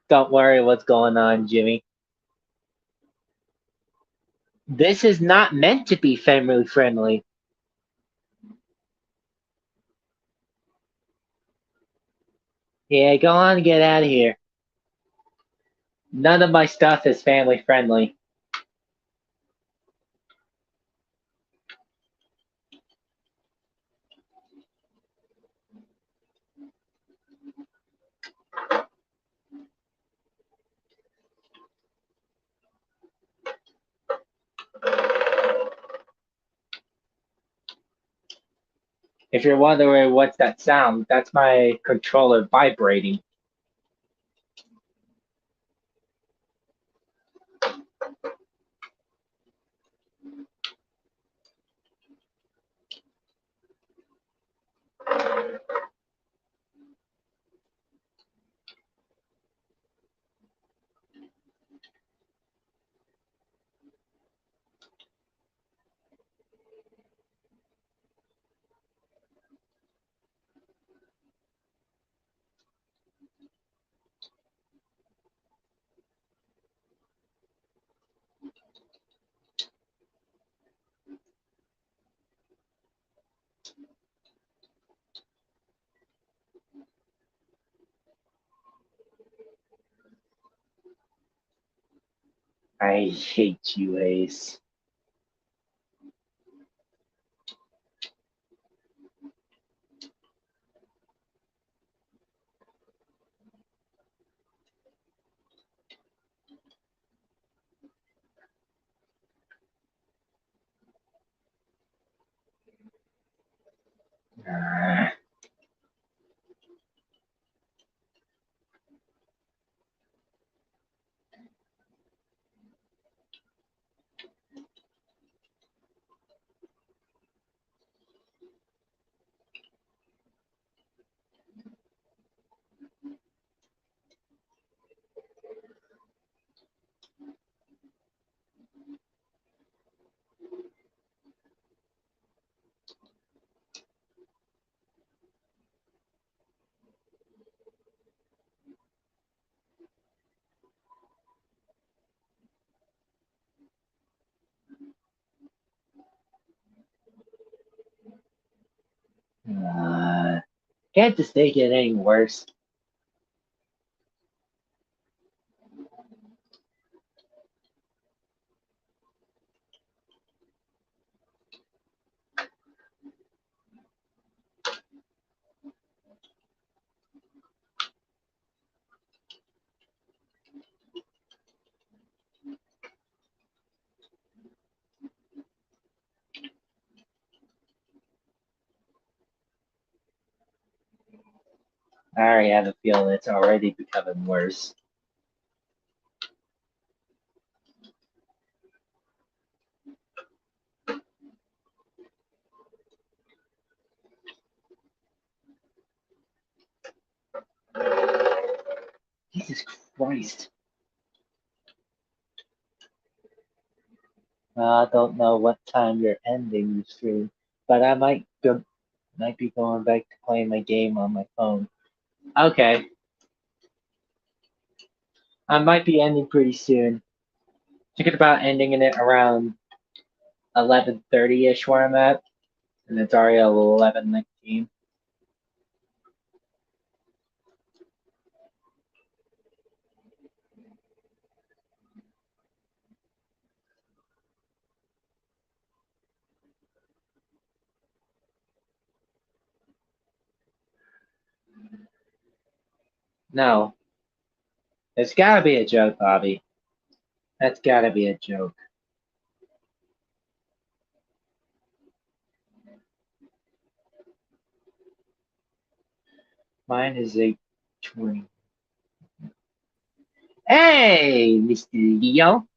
Don't worry what's going on, Jimmy. This is not meant to be family friendly. Yeah, go on and get out of here. None of my stuff is family friendly. If you're wondering what's that sound, that's my controller vibrating. I hate you, Ace. Ah. Can't this day get any worse? I already have a feeling it's already becoming worse. Jesus Christ. I don't know what time you're ending the stream, but I might be going back to playing my game on my phone. Okay. I might be ending pretty soon. Thinking about ending it around 11:30ish where I'm at, and it's already 11:19. No, it's gotta be a joke, Bobby. That's gotta be a joke. Mine is 8:20. Hey, Mr. Leo.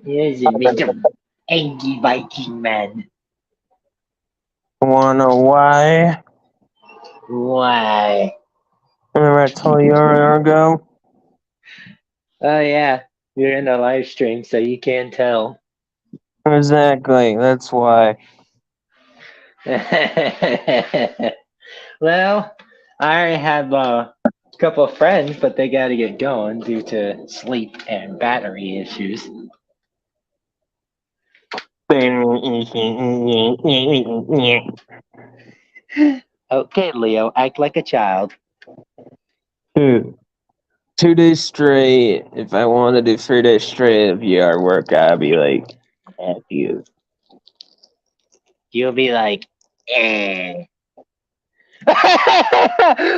Here's a Mr. Angry Viking Man. Wanna know why? Why? Remember I told you earlier ago? Oh yeah, you're in a live stream, so you can't tell. Exactly, that's why. Well, I already have a couple of friends, but they got to get going due to sleep and battery issues. Okay, Leo, act like a child. 2 days straight. If I want to do 3 days straight of VR work, I'd be like, F you. You'll be like, eh.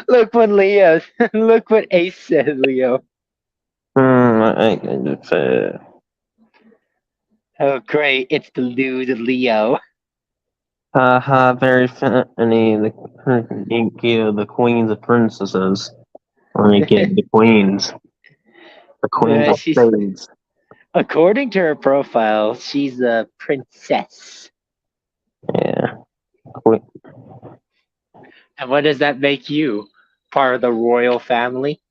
Look what Leo, look what Ace said, Leo. I ain't gonna do it. Oh, great, it's the dude Leo. Haha, very funny. You give the queens of princesses. Or you give the queens. The queens of She's, spades. according to her profile, she's a princess. Yeah. And what does that make you? Part of the royal family?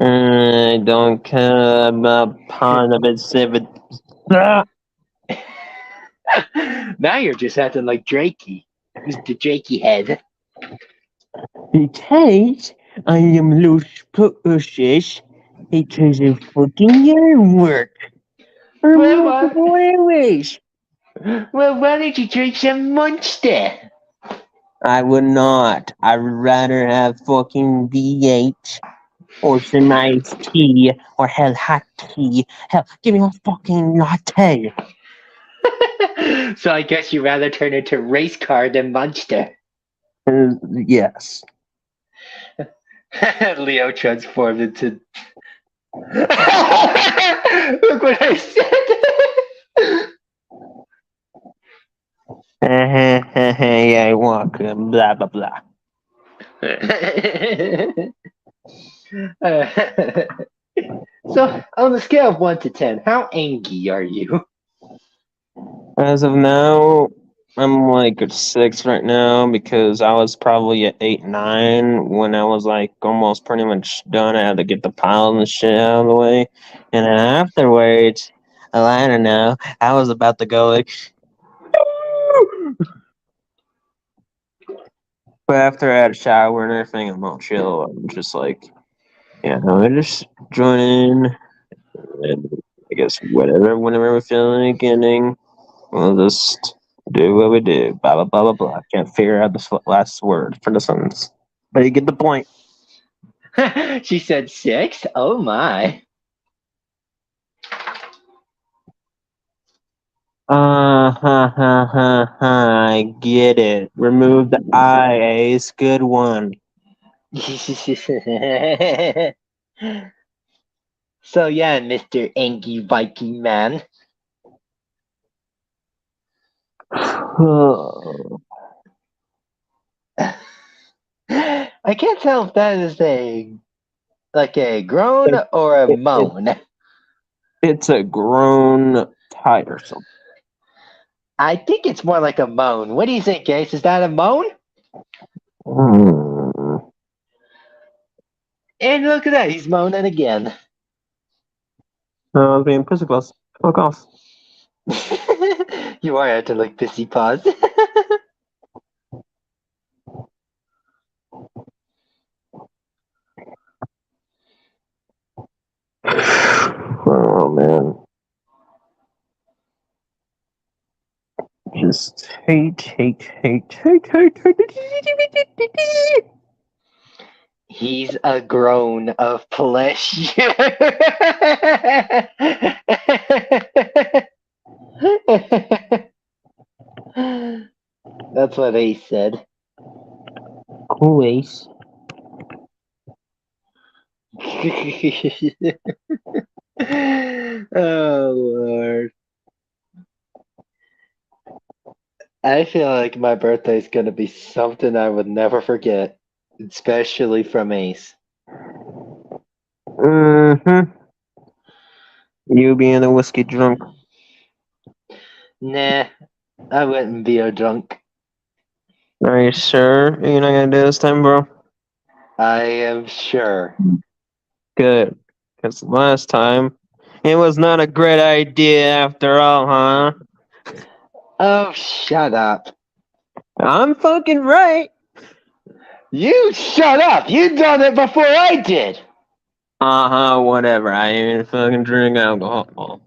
I don't care about part of it, Civic. Now you're just acting like Drakey. Mr. Drakey head. Because I am Los Pussies, it is a fucking yard work. Well, why, Always. well, why don't you drink some Monster? I would not. I would rather have fucking V8 or some iced tea or hell hot tea. Hell, give me a fucking latte. So I guess you'd rather turn into race car than Monster. Yes. Leo transformed into. Look what I said. Yeah, I walk, blah, blah, blah. So, on a scale of 1 to 10, how angry are you? As of now, I'm like at 6 right now because I was probably at 8, 9 when I was like almost pretty much done. I had to get the pile and shit out of the way. And then afterwards, oh, I don't know, I was about to go like. But after I had a shower and everything, I'm all chill. I'm just like, yeah, I just join in. And I guess whenever we feel like getting, we'll just do what we do. Blah blah blah blah blah. Can't figure out the last word for the sentence, but you get the point. She said 6? Oh my. I get it. Remove the I, Ace. Good one. So yeah, Mr. Angry Viking Man. I can't tell if that is a groan or a moan. It's a grown tiresome. I think it's more like a moan. What do you think, Ace? Is that a moan? And look at that, he's moaning again. No, being pussy close. Fuck off. You are acting like pissy paws. Oh man. Just hate. He's a groan of pleasure. That's what Ace said. Always. Oh Lord. I feel like my birthday is gonna be something I would never forget, especially from Ace. Mm-hmm. You being a whiskey drunk. Nah, I wouldn't be a drunk. Are you sure you're not gonna do this time, bro? I am sure. Good. Because last time, it was not a great idea after all, huh? Oh, shut up. I'm fucking right. You shut up! You done it before I did! Uh-huh, whatever. I ain't even fucking drink alcohol.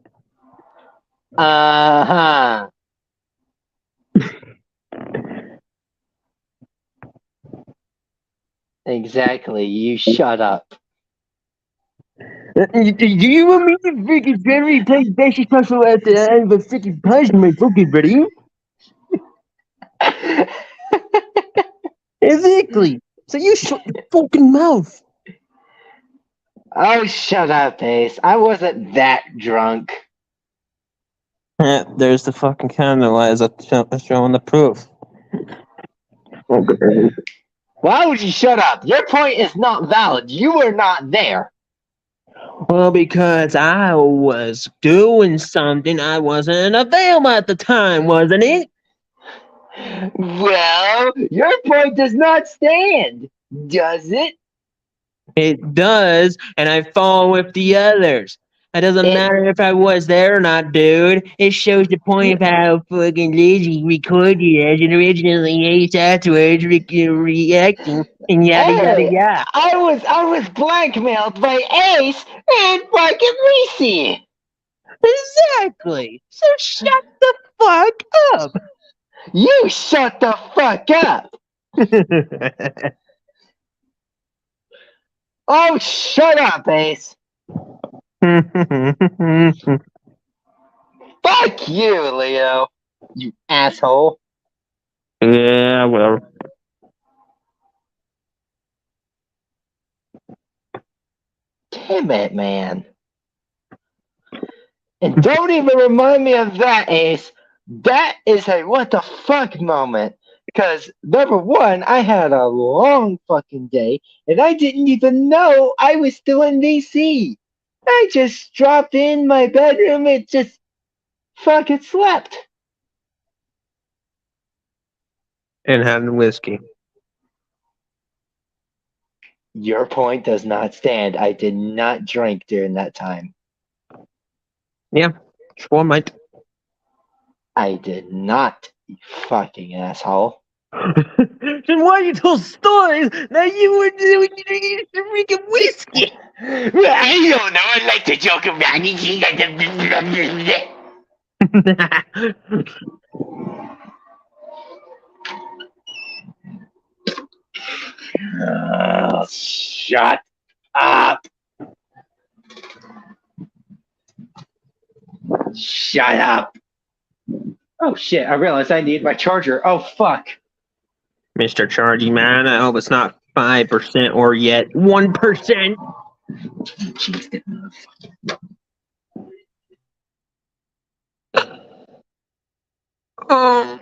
Uh-huh. Exactly, you shut up. Do you want me to freaking Jerry play basic puzzle at the end of a freaking punishment? Okay, buddy. Exactly. So you shut your fucking mouth. Oh, shut up, Ace. I wasn't that drunk. There's the fucking candle as showing the proof. Okay. Why would you shut up? Your point is not valid. You were not there. Well, because I was doing something I wasn't available at the time, wasn't it? Well, your point does not stand, does it? It does, and I fall with the others. It doesn't It- matter if I was there or not, dude. It shows the point of how fucking lazy recorded as and originally Ace afterwards reacting and yada yada Hey, yada. I was blackmailed by Ace and fucking Reese. Exactly. So shut the fuck up. You shut the fuck up. Oh, shut up, Ace. Fuck you, Leo. You asshole. Yeah, well. Damn it, man. And don't even remind me of that, Ace. That is a what the fuck moment. Because, number one, I had a long fucking day, and I didn't even know I was still in DC. I just dropped in my bedroom and just fucking slept. And having whiskey. Your point does not stand. I did not drink during that time. Yeah, sure, mate. I did not, you fucking asshole. Then why you tell stories that you were doing freaking whiskey? I don't know. I like to joke about it. Shut up. Shut up. Oh shit, I realized I need my charger. Oh fuck. Mr. Chargy Man, I hope it's not 5% or yet 1%. Oh.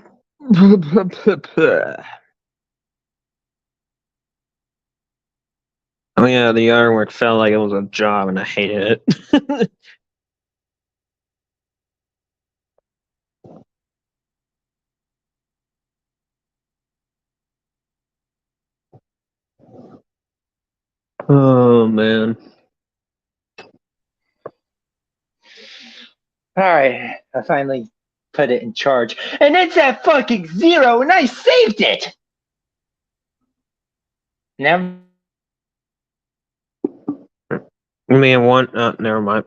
Oh yeah, the artwork felt like it was a job and I hated it. Oh man. Alright, I finally put it in charge. And it's at fucking 0 and I saved it! Now You mean one? Never mind.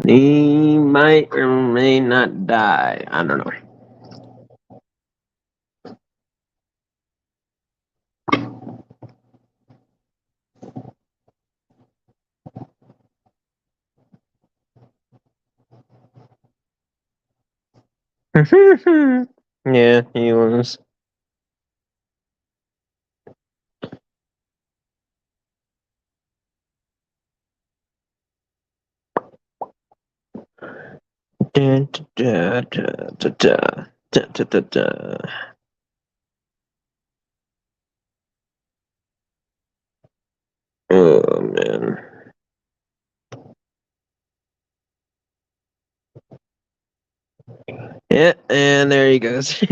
He might or may not die. I don't know. Yeah, he was. Da, da, da, da, da, da, da, da, da. Oh man. Yeah, and there he goes.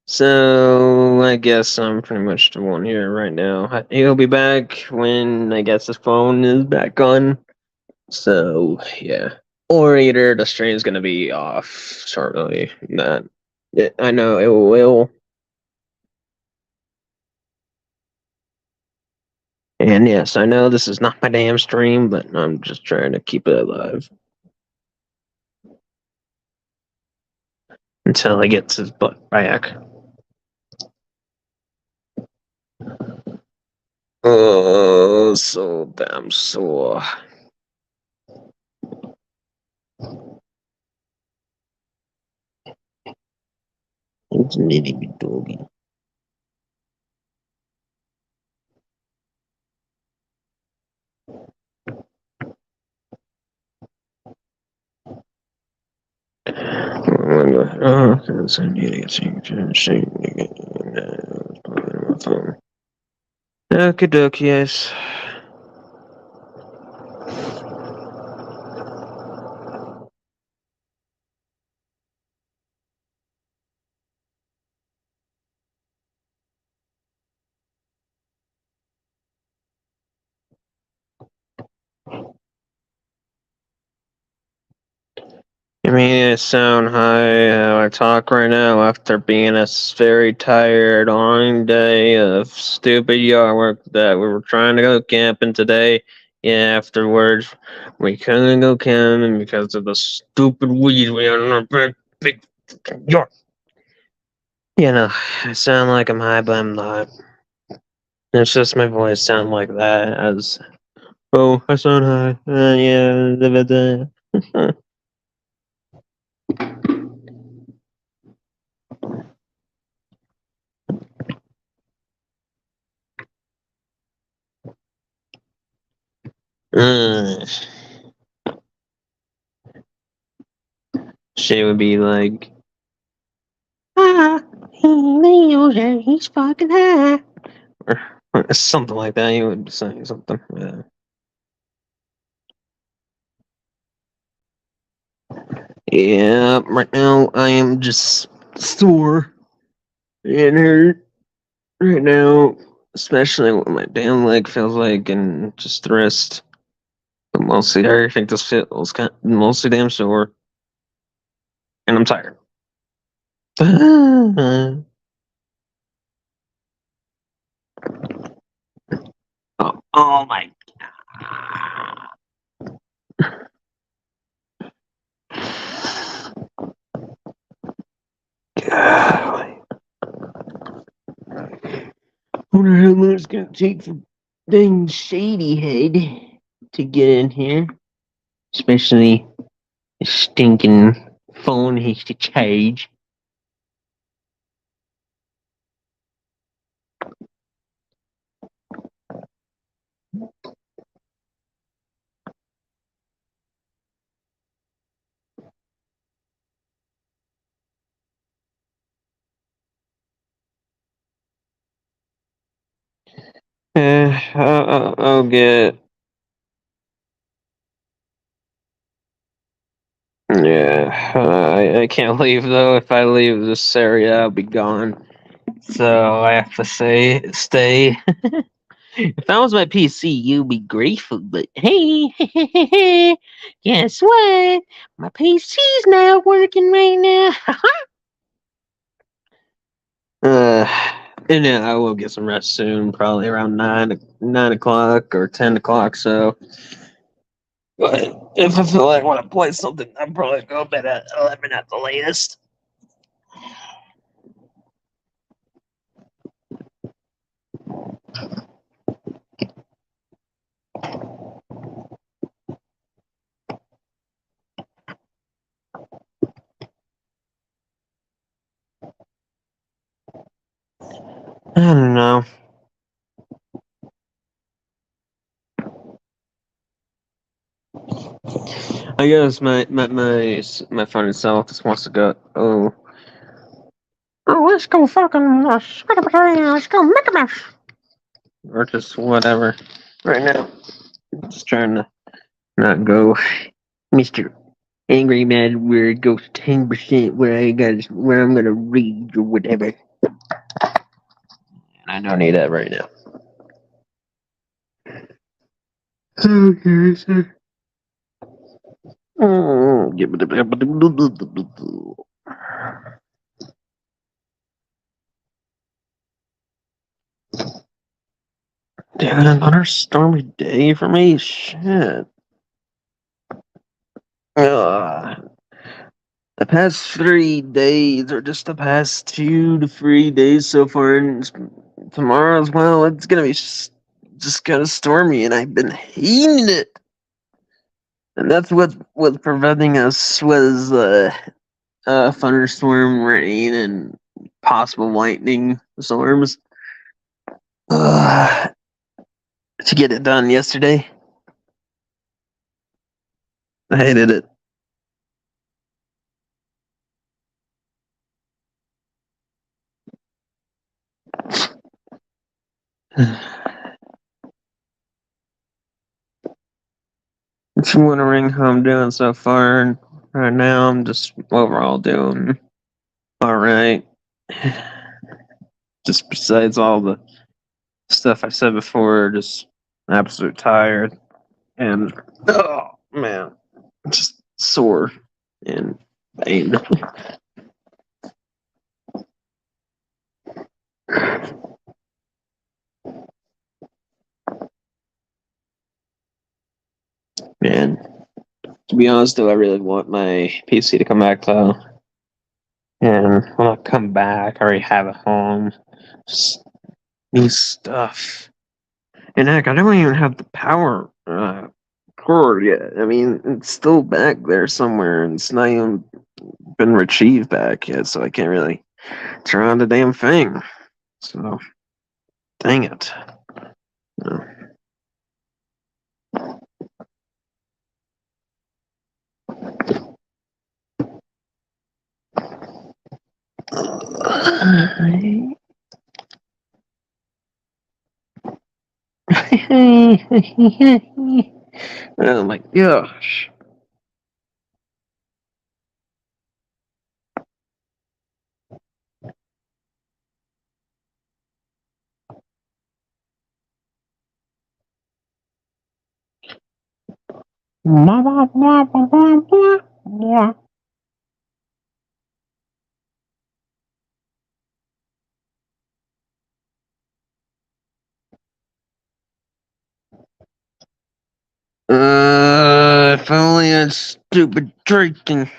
So I guess I'm pretty much the one here right now. He'll be back when I guess his phone is back on. So yeah, or either the stream's gonna be off shortly. That I know it will. And yes, I know this is not my damn stream, but I'm just trying to keep it alive until he gets his butt back. Oh, so damn sore. It's a little bit doggy. Oh, because I need to get my phone. Okie dokie, yes. I mean, I sound high how I talk right now after being a very tired, long day of stupid yard work that we were trying to go camping today. Yeah, afterwards, we couldn't go camping because of the stupid weeds we had in our big yard. You know, I sound like I'm high, but I'm not. It's just my voice sound like that as, oh, I sound high. Yeah, da, da, da. She would be like, he's fucking high. Or something like that. You would be saying something. Yeah. Yeah, right now I am just sore and hurt right now, especially what my damn leg feels like and just the rest. But mostly everything just feels mostly damn sore. And I'm tired. Oh my god. Wonder how long it's gonna take for dang Shady Head to get in here. Especially the stinking phone has to charge. I'll get. Yeah, I can't leave though. If I leave this area, I'll be gone. So I have to stay. If that was my PC, you'd be grateful. But hey, guess what? My PC's not working right now. And yeah, I will get some rest soon, probably around 9 o'clock or 10 o'clock. So, but if I feel like I want to play something, I'm probably go to bed at 11 at the latest. I don't know. I guess my funny self just wants to go. Oh, let's go fucking let's go Mickey Mouse, or just whatever. Right now, just trying to not go, Mister Angry Mad Word goes 10% where I'm gonna read or whatever. I don't need that right now. Okay, sir. Damn, another stormy day for me. Shit. Ugh. The past 3 days, or just the past 2 to 3 days so far, and tomorrow as well, it's gonna be just kind of stormy, and I've been hating it. And that's what was preventing us was thunderstorm, rain, and possible lightning storms. To get it done yesterday, I hated it. If you're wondering how I'm doing so far, right now I'm just overall doing alright. Just besides all the stuff I said before, just absolute tired and oh man, just sore and pain. Man, to be honest though, I really want my PC to come back though. And when I come back, I already have a home. Just new stuff. And heck, I don't even have the power cord yet. I mean, it's still back there somewhere, and it's not even been retrieved back yet, so I can't really turn on the damn thing. So, dang it. Oh my gosh. If only a stupid drinking.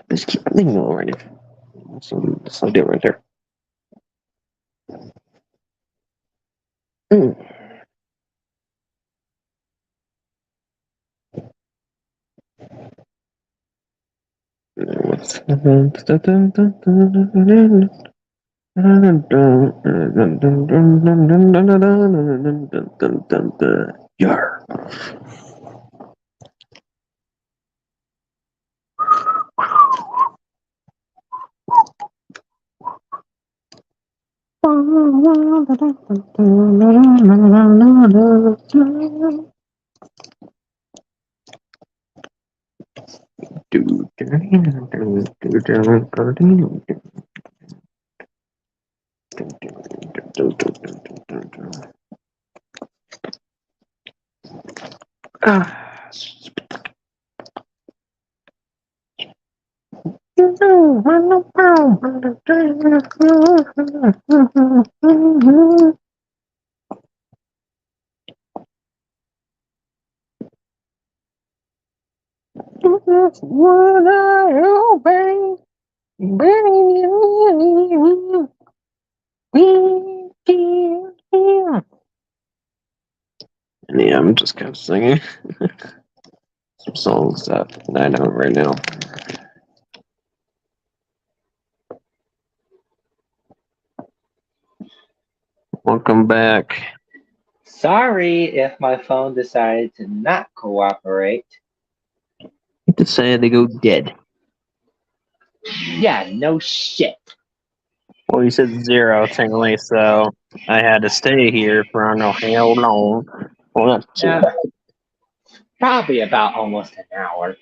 Just keep leaving it already. So I'll do it right there. Yar. Yeah, I'm just kind of singing some songs that I know right now. Welcome back. Sorry if my phone decided to not cooperate. It decided to go dead. Yeah, no shit. Well, you said 0, Tingley, so I had to stay here for I don't know how long. Well, not too. Yeah, probably about almost an hour.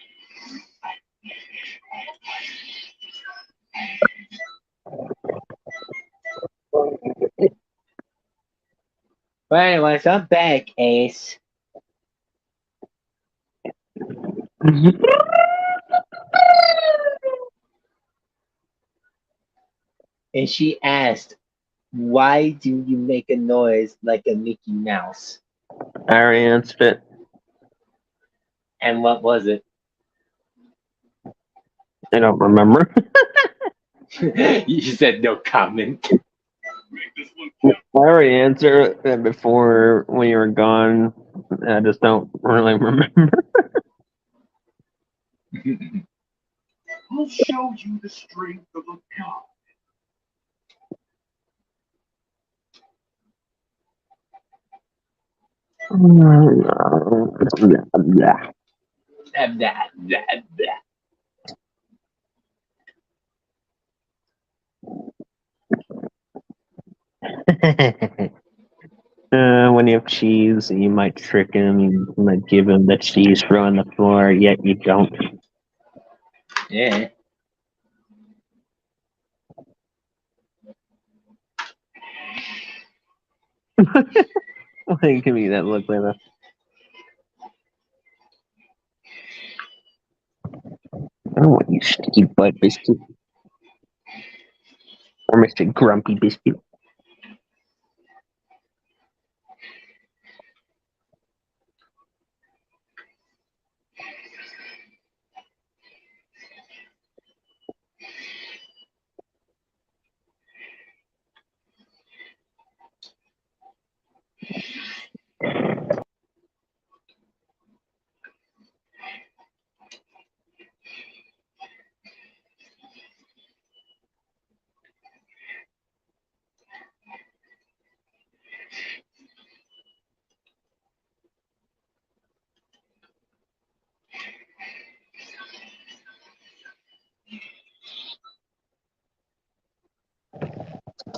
But anyways, I'm back, Ace. And she asked, why do you make a noise like a Mickey Mouse? I already answered it. And what was it? I don't remember. You said no comment. I already answered it before when you were gone. I just don't really remember. I'll show you the strength of a cow. Blah, blah, blah. When you have cheese, you might trick him. You might give him the cheese throw on the floor, yet you don't. Yeah. Why give me that look like that? I don't want you sticky butt biscuit. Or Mr. Grumpy Biscuit.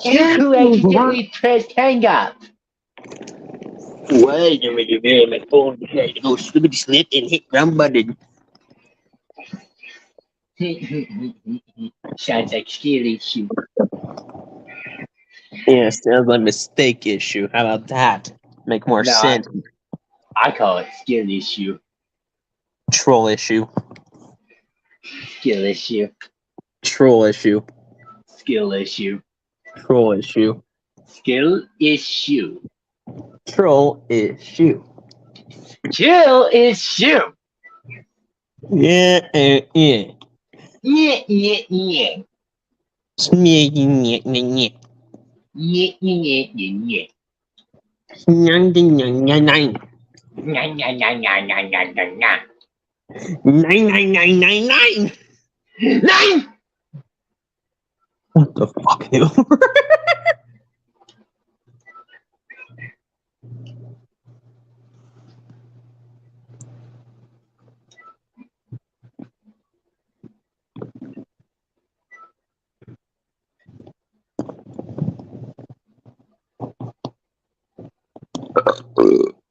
You accidentally pressed hang up. Why do you do my phone decided to go stupid slip and hit ground button? Sounds like skill issue. Yeah, sounds like mistake issue. How about that? Make more No, sense. I call it skill issue. Troll issue. Skill issue. Troll issue. Skill issue. Troll issue. Skill issue. Troll issue. Skill issue. Yeah, yeah. Yeah, yeah, yeah. Yeah, yeah, yeah. Yeah, yeah, yeah, yeah. Nine, nine, nine, nine. Nah, nah, nah, nah, nah, nah, nah, nah. 99999. Nine! What the fuck, you?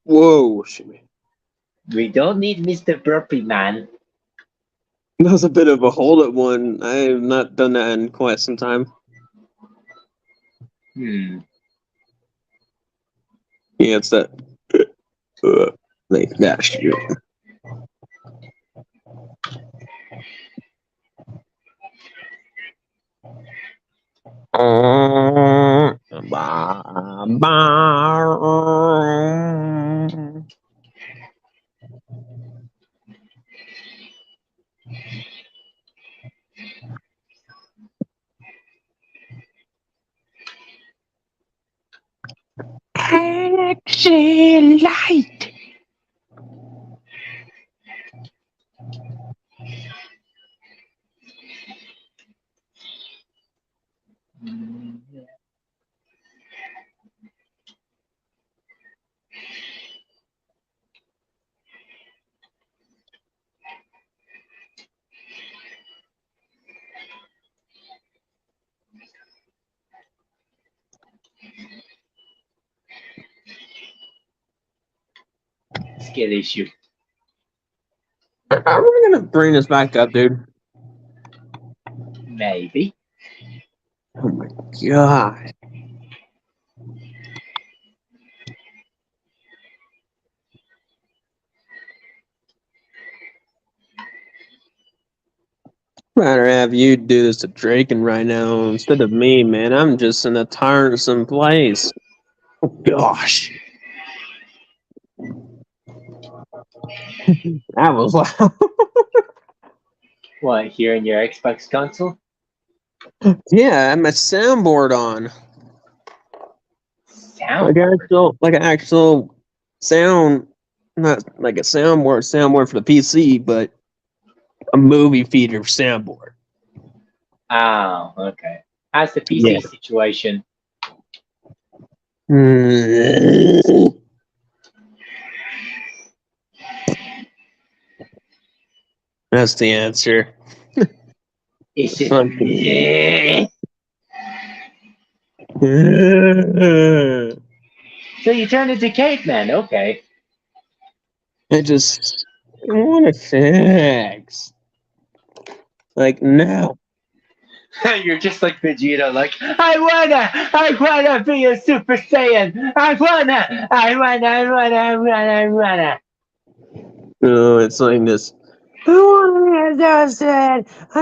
Whoa, shit. We don't need Mr. Burpee Man. That was a bit of a hold-up one. I have not done that in quite some time. Hmm. Yeah, it's that. Like that shit. Galaxy light. skill issue. Are we gonna bring this back up, dude? Maybe. Oh my god. Rather have you do this to Draken right now instead of me, man. I'm just in a tiresome place. Oh gosh. That was loud. What, here in your Xbox console? Yeah, I have my soundboard on. Sound. Like actual sound, not like a soundboard for the PC, but a movie theater soundboard. Oh, okay. How's the PC Yeah. situation? That's the answer. Is it? So you turned into caveman, okay. I want to sex. Like, no. You're just like Vegeta, like, I wanna be a Super Saiyan. I wanna. No, it's like this. I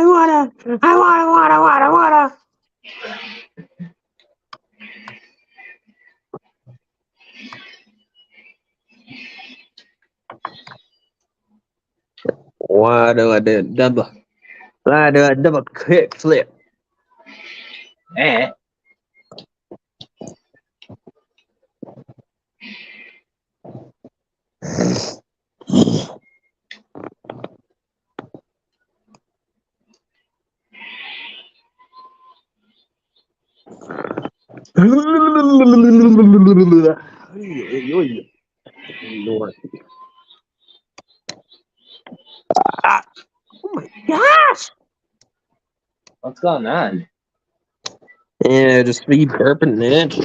want to do it. I wanna. Why do I do a double? Why do I double kick flip? Eh. Oh my gosh! What's going on? Yeah, just be burping it.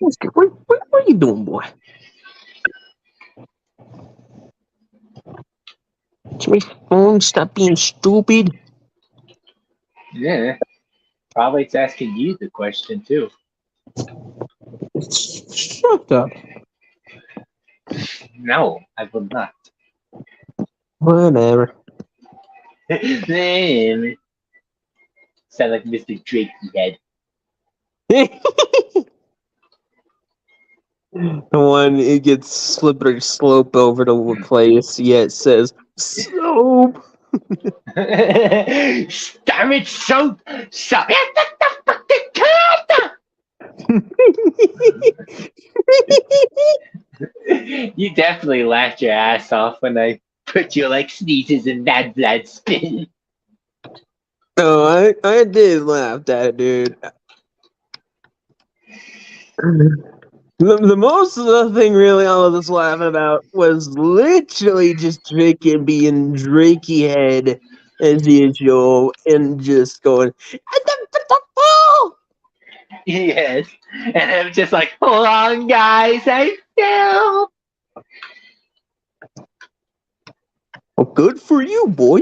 What are you doing, boy? Can my phone stop being stupid? Yeah. Probably it's asking you the question too. Shut up. No, I will not. Whatever. Sound like Mr. Drake head. When it gets slippery slope over the place, yet it says soap. Damn it, soap! Soap! Get the fucking cat! You definitely laughed your ass off when I put you like sneezes in that blood spin. No, I did laugh at it, dude. The most of the thing really I was laughing about was literally just Drake and being Drakey head as usual and just going Yes. And I'm just like, hold on, guys, I fell. well, good for you, boy.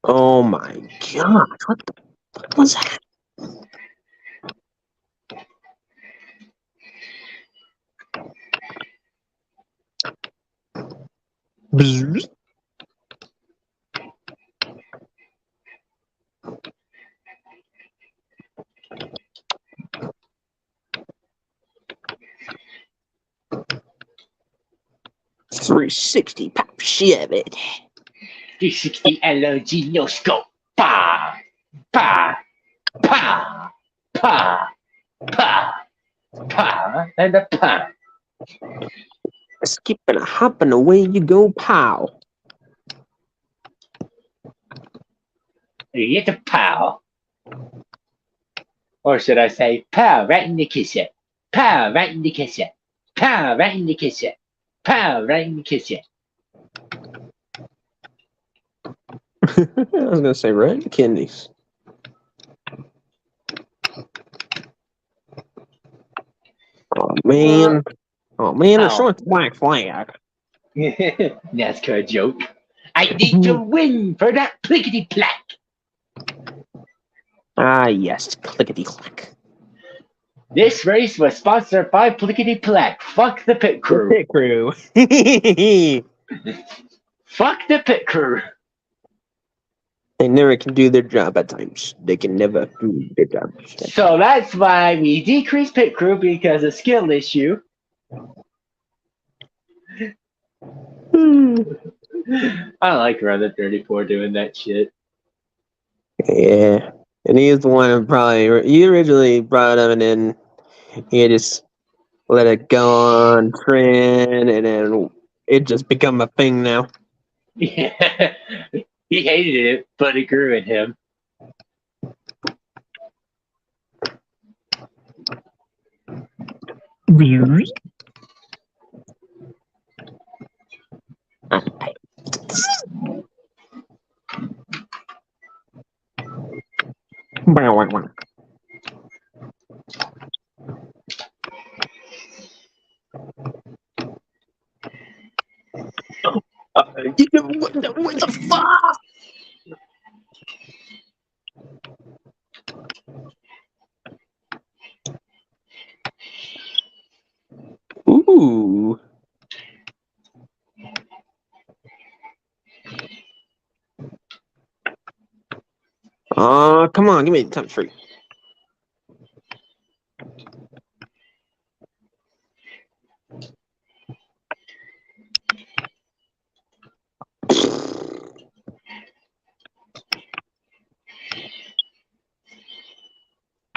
Oh my god, what the fuck was that? 360 pop shove it. 360 LOG no scope. Pa! Pa! Pa! Pa! Pa! Pa! And a pa! Skipping a hopping away you go, pow. You get the pow. Or should I say, pow right in the kisset. Pow right in the kisset. Pow right in the kisset. Pow right in the kisset. I was gonna say right kidneys. Oh man. Oh man, it's Ow. showing the black flag. NASCAR joke. I need to win for that plickety plack. Ah yes, clickety clack. This race was sponsored by Plickety Plack. Fuck the pit The crew. pit crew. Fuck the pit crew. They never can do their job at times. They can never do their job. So that's why we decreased pit crew because of skill issue. I like Reddit 34 doing that shit. Yeah. And he is the one who probably, he originally brought him in, he just let it go on trend, and then it just become a thing now. Yeah. He hated it, but it grew in him. What the fuck? Ooh. Come on, give me the times free.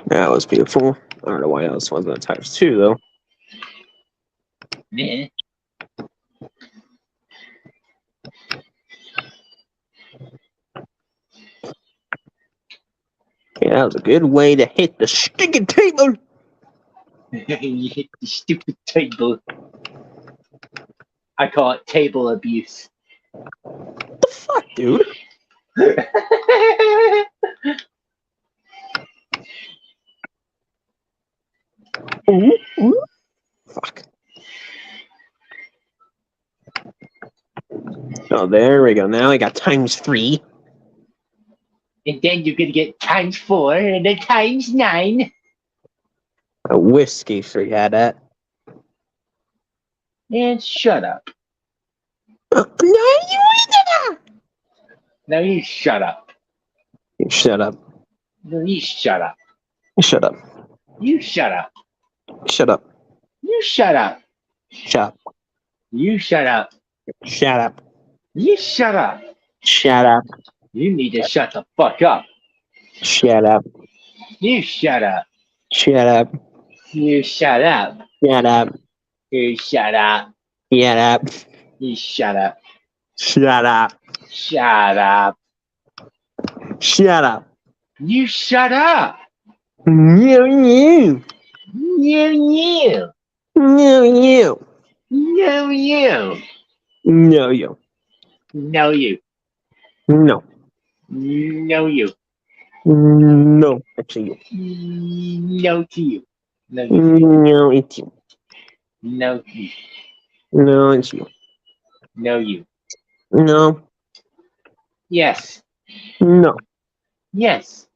That was beautiful. I don't know why else wasn't times 2 though. Yeah. Yeah, that was a good way to hit the stinking table. You hit the stupid table. I call it table abuse. What the fuck, dude? Ooh, ooh. Fuck. Oh, there we go. Now I got times 3. And then you're gonna get times 4 and then times 9. A whiskey free had that. And shut up. No, you Now you shut up. shut up. No, you shut up. Shut up. You shut up. Shut up. You shut up. Shut up. You shut up. Shut up. You shut up. Shut up. You need to shut the fuck up. Shut up. You shut up. Shut up. You shut up. Shut up. You shut up. Shut up. You shut up. Shut up. Shut up. Shut up. You shut up. No, you. You, you. No, you. No, you. No, you. No, you. No. No, you. No. Actually, you. No to you. No, you. No, it's you. No, you. No, it's you. No, you. No. Yes. No. Yes.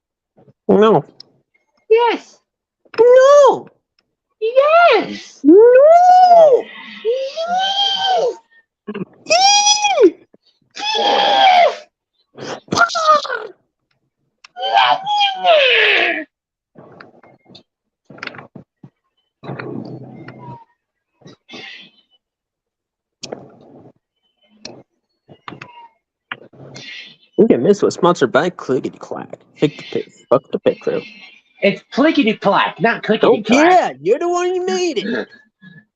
No. Yes. No. Yes. No. Okay, this was sponsored by Clickety Clack. Fuck the pit crew. It's plickety plack, not Oh clickety clack. yeah, you're the one who made it.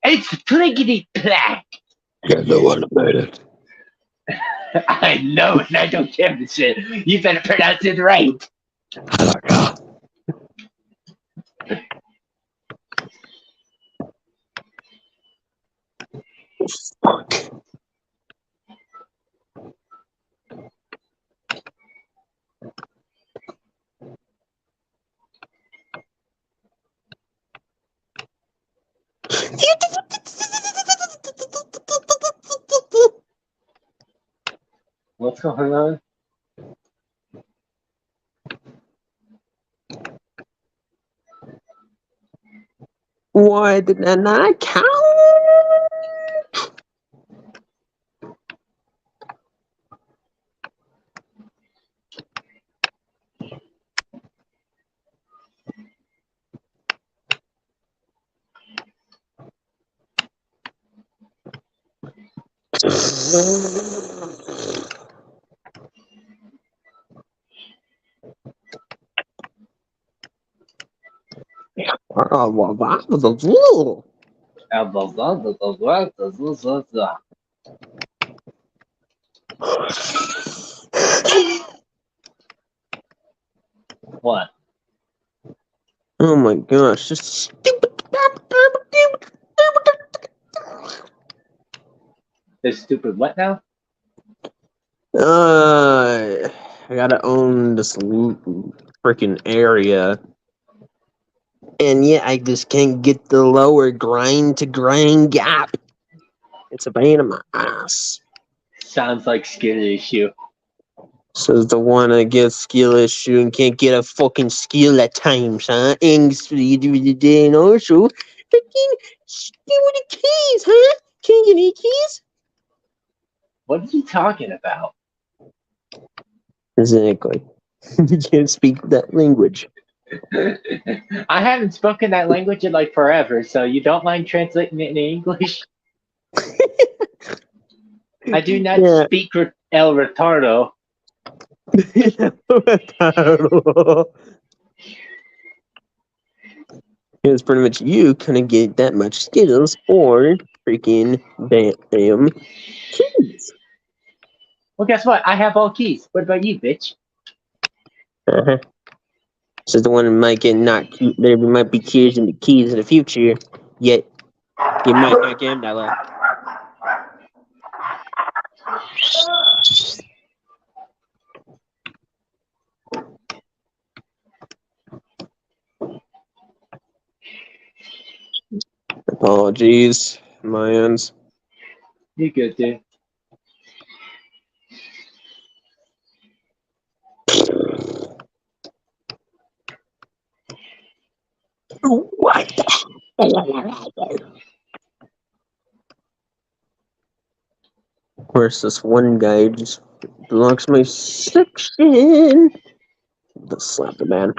It's plickety plack. You're the one who made it. I know, and I don't give a shit. You better pronounce it right. Fuck. What's going on? Why did that not count? Oh, well, that was a rule. What? Oh my gosh, just stupid. This stupid what now? I gotta own this freaking area. And yeah, I just can't get the lower grind to grind gap. It's a pain in my ass. Sounds like skill issue. Says the one that gets skill issue and can't get a fucking skill at times, huh? And also, freaking stupid keys, huh? Can't get any keys? What are you talking about? Exactly. You can't speak that language. I haven't spoken that language in like forever, so you don't mind translating it in English? I do not Yeah. speak El Retardo. It's pretty much you couldn't get that much skills or freaking damn keys. Well, guess what? I have all keys. What about you, bitch? Uh-huh. So the one that might get not there might be keys in the future, yet you might not get them that way. Apologies, my ends. You good, dude? What? Where's this one guy just blocks my section? Let's slap the man.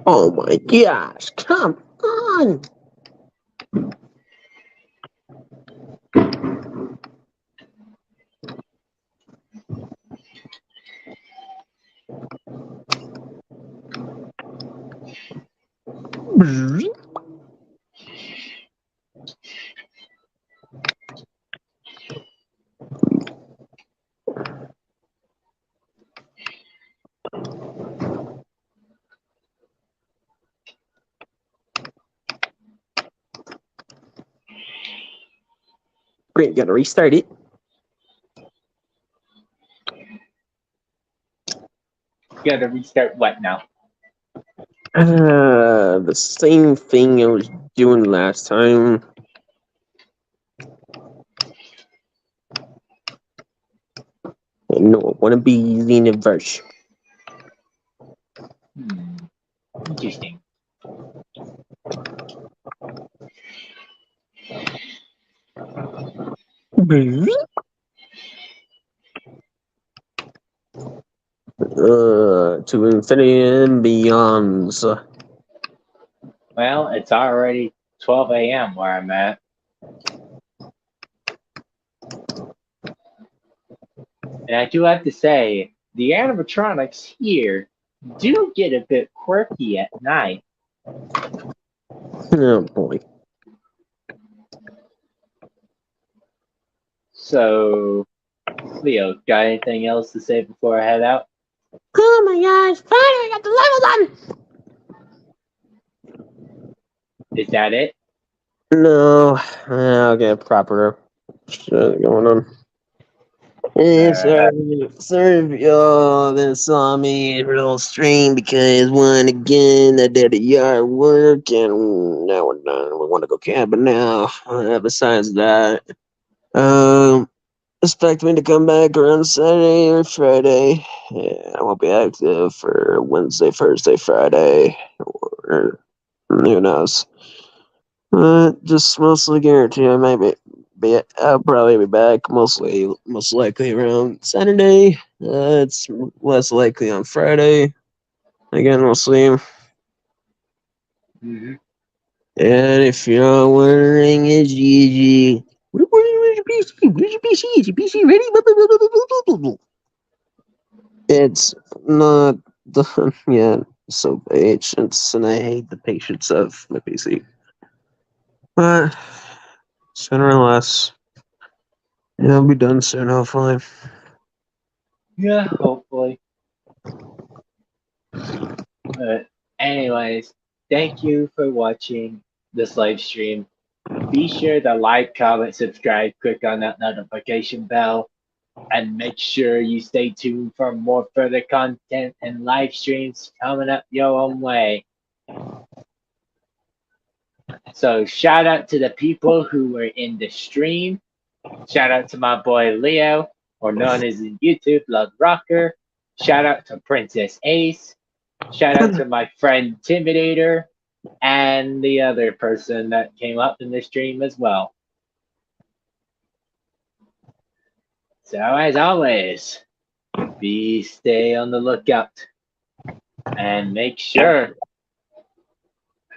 Oh my gosh, come on! Great, gotta restart it. You gotta restart what now? The same thing I was doing last time. No, I want to be universe. Interesting. To infinity and beyonds. Well, it's already 12 a.m. where I'm at. And I do have to say, the animatronics here do get a bit quirky at night. Oh boy. So, Leo, got anything else to say before I head out? Oh my gosh, finally I got the level done! Is that it? No, I'll get proper shit going on. Hey, sorry if y'all that saw me in a little stream because one again I did a yard work and now we're done. We want to go camping now. Besides that, expect me to come back around Saturday or Friday. Yeah, I won't be active for Wednesday, Thursday, Friday, or who knows. Just mostly guarantee I might I'll probably be back most likely around Saturday. It's less likely on Friday. Again, we'll see. Mm-hmm. And if you're wondering, it's Gigi. Where's your PC? Where's your PC? Is your PC ready? It's not done yet. So patience, and I hate the patience of my PC. But sooner or less, it'll be done soon, hopefully. Yeah, hopefully. But anyways, thank you for watching this live stream. Be sure to like, comment, subscribe, click on that notification bell, and make sure you stay tuned for more further content and live streams coming up your own way. So shout out to the people who were in the stream. Shout out to my boy Leo, or known as in YouTube, Blood Rocker. Shout out to Princess Ace. Shout out to my friend Intimidator and the other person that came up in the stream as well. So as always, stay on the lookout and make sure,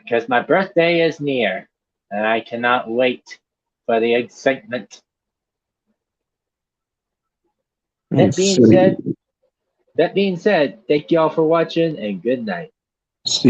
because my birthday is near and I cannot wait for the excitement. That being said, thank you all for watching and good night. See